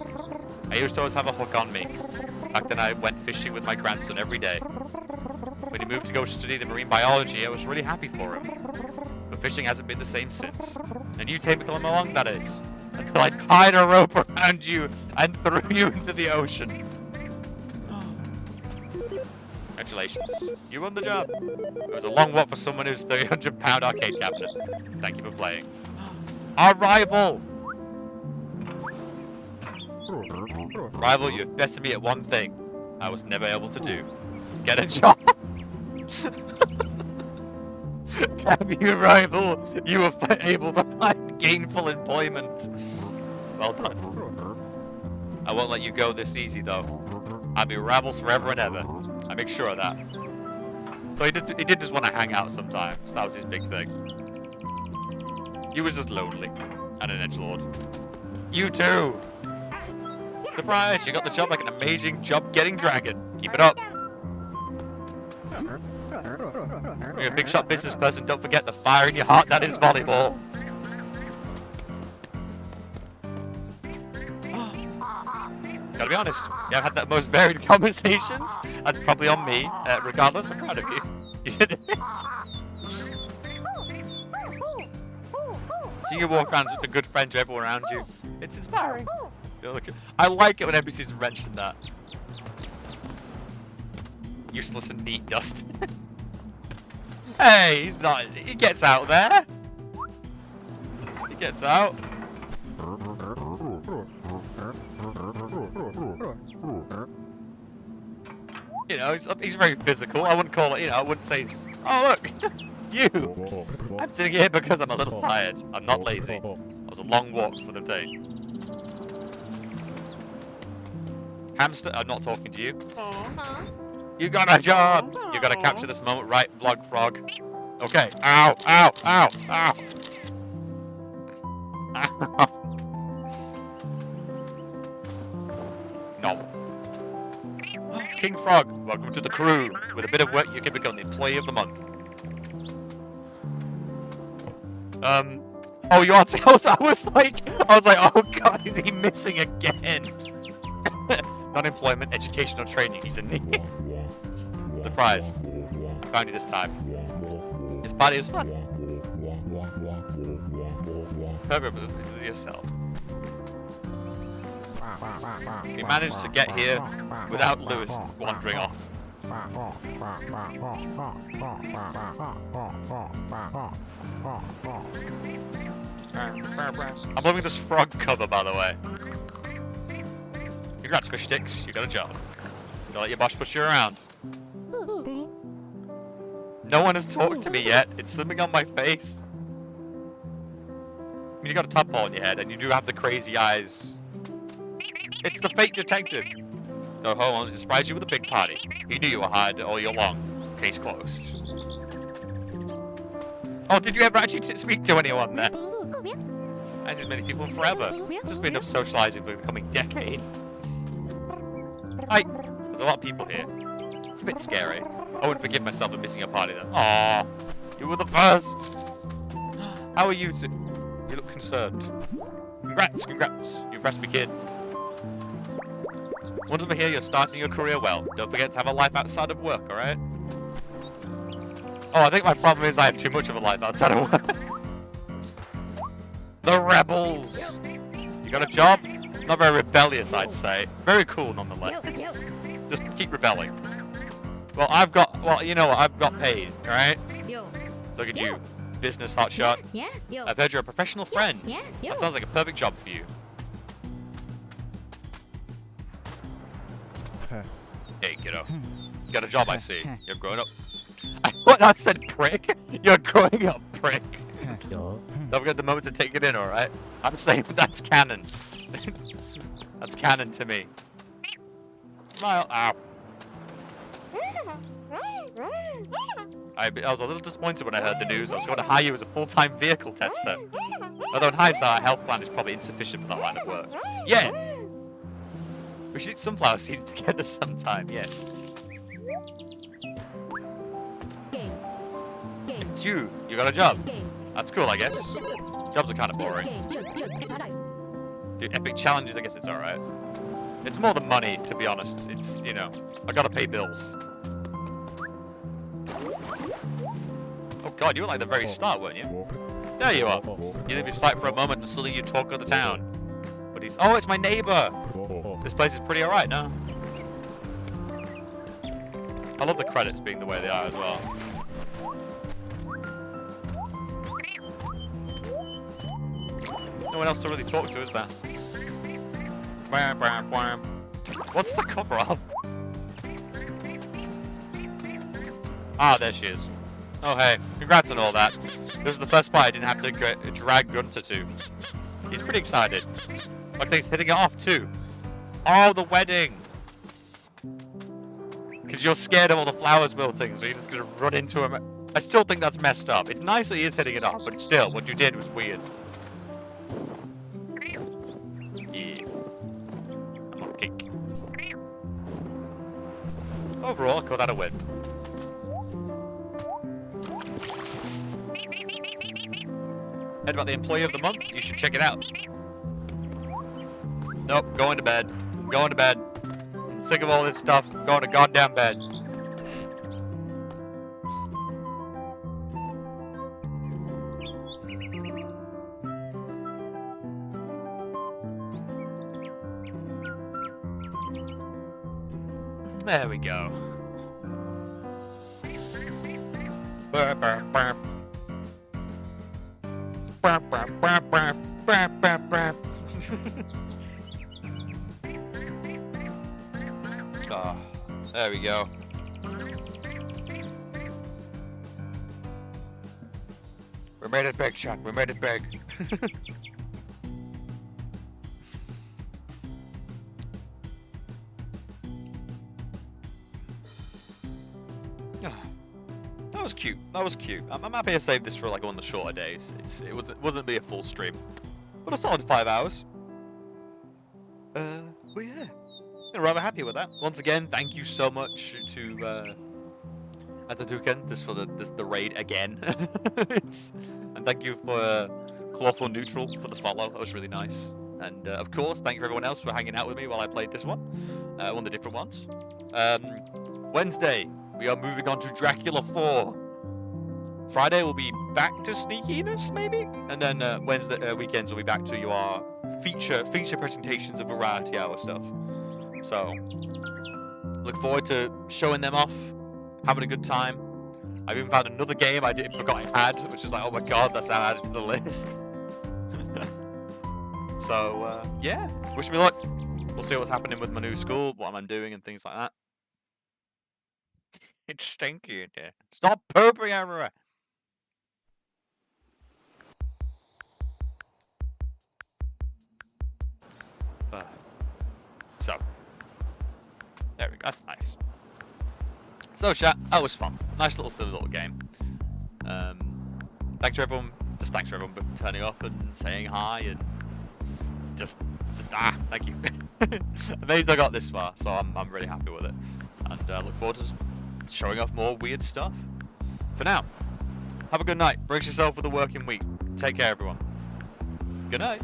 I used to always have a hook on me. Back then I went fishing with my grandson every day. When he moved to go study the marine biology, I was really happy for him. But fishing hasn't been the same since. And you take me along, that is. Until I tied a rope around you and threw you into the ocean. Congratulations. You won the job. It was a long walk for someone who's a 300-pound arcade cabinet. Thank you for playing. Our rival! Rival, you've bested me at one thing I was never able to do. Get a job! Damn you, rival! You were able to find gainful employment. Well done. I won't let you go this easy, though. I'll be rivals forever and ever. I make sure of that. So he did just want to hang out sometimes. That was his big thing. He was just lonely. And an edgelord. You too! Surprise! You got the job like an amazing job getting dragon. Keep it up. You're a big shot business person, don't forget the fire in your heart that is volleyball. Gotta be honest, you have had the most varied conversations. That's probably on me. Regardless, I'm proud of you. You did it. Seeing you walk around as a good friend to everyone around you, it's inspiring. I like it when NPCs mention that. Useless and neat dust. Hey, he's not. He gets out there. He gets out. You know, he's very physical. I wouldn't call it. You know, I wouldn't say. Oh look, you. I'm sitting here because I'm a little tired. I'm not lazy. It was a long walk for the day. Hamster, I'm not talking to you. You got a job! You gotta capture this moment right, vlog frog. Okay. Ow, ow, ow, ow. Ow. No. King Frog, welcome to the crew. With a bit of work, you can become the employee of the month. Oh, you are. I was like, oh god, is he missing again? Non-employment, education, or training. He's a nigga. Surprise. I found you this time. This party is fun. Perfect with yourself. We managed to get here without Lewis wandering off. I'm loving this frog cover, by the way. Congrats, fish sticks. You got a job. Don't let your boss push you around. No one has talked to me yet. It's something on my face. I mean, you got a top hole on your head, and you do have the crazy eyes. It's the fake detective. No, hold on. He surprised you with a big party. He knew you were hired all year long. Case closed. Oh, did you ever actually speak to anyone there? I haven't seen many people in forever. Just been enough socializing for the coming decade. Hi. There's a lot of people here. It's a bit scary. I wouldn't forgive myself for missing a party then. Aww. You were the first. How are you two? You look concerned. Congrats, congrats. You impressed me, kid. Once over here, you're starting your career well. Don't forget to have a life outside of work, alright? Oh, I think my problem is I have too much of a life outside of work. The rebels! You got a job? Not very rebellious, I'd say. Very cool, nonetheless. Just keep rebelling. Well, you know what? I've got paid, alright? Look at you. Business hotshot. I've heard you're a professional friend. That sounds like a perfect job for you. Hey, kiddo. You got a job, I see. You're growing up. What? I said prick? You're growing up, prick. Don't forget the moment to take it in, alright? I'm saying that's canon. That's canon to me. Smile. Ow. I was a little disappointed when I heard the news. I was going to hire you as a full-time vehicle tester. Although in hindsight, our health plan is probably insufficient for that line of work. Yeah! We should eat sunflower seeds together sometime, yes. It's you. You got a job. That's cool, I guess. Jobs are kind of boring. Dude, epic challenges, I guess it's alright. It's more than money, to be honest. It's, you know, I gotta pay bills. Oh god, you were like the very start, weren't you? There you are. You leave your sight for a moment and suddenly you talk of the town. But he's... Oh, it's my neighbor! This place is pretty alright, no? I love the credits being the way they are as well. No one else to really talk to, is there? What's the cover of? Ah, there she is. Oh, hey. Congrats on all that. This was the first part I didn't have to drag Gunter to. He's pretty excited. Looks like he's hitting it off, too. Oh, the wedding! Because you're scared of all the flowers wilting, so you're just going to run into him. I still think that's messed up. It's nice that he is hitting it off, but still, what you did was weird. Yeah. I'm on kick. Overall, I call that a win. Heard about the employee of the month? You should check it out. Nope, going to bed. I'm going to bed. I'm sick of all this stuff. I'm going to goddamn bed. There we go. Burp, burp, burp. Burp, burp, burp, burp, burp, burp, burp. Oh, there we go. We made it big, Chuck. We made it big. That was cute. That was cute. I'm happy I saved this for like one of the shorter days. It wasn't be a full stream, but a solid 5 hours. But yeah, I'm rather happy with that. Once again, thank you so much to Azaduken just for the raid again. And thank you for Clawful Neutral for the follow. That was really nice. And of course, thank you for everyone else for hanging out with me while I played this one, one of the different ones. Wednesday, we are moving on to Dracula 4. Friday we'll be back to sneakiness, maybe, and then Wednesday weekends we'll be back to your feature presentations of variety hour stuff. So look forward to showing them off, having a good time. I've even found another game I forgot I had, which is like, oh my god, that's now added to the list. So, yeah, wish me luck. We'll see what's happening with my new school, what I'm doing, and things like that. It's stinky in there. Stop pooping everywhere. So, there we go. That's nice. So, chat, that was fun. Nice little silly little game. Thanks for everyone. Just thanks for everyone for turning up and saying hi and just thank you. Amazed I got this far, so I'm really happy with it, and look forward to showing off more weird stuff. For now, have a good night. Brace yourself for the working week. Take care, everyone. Good night.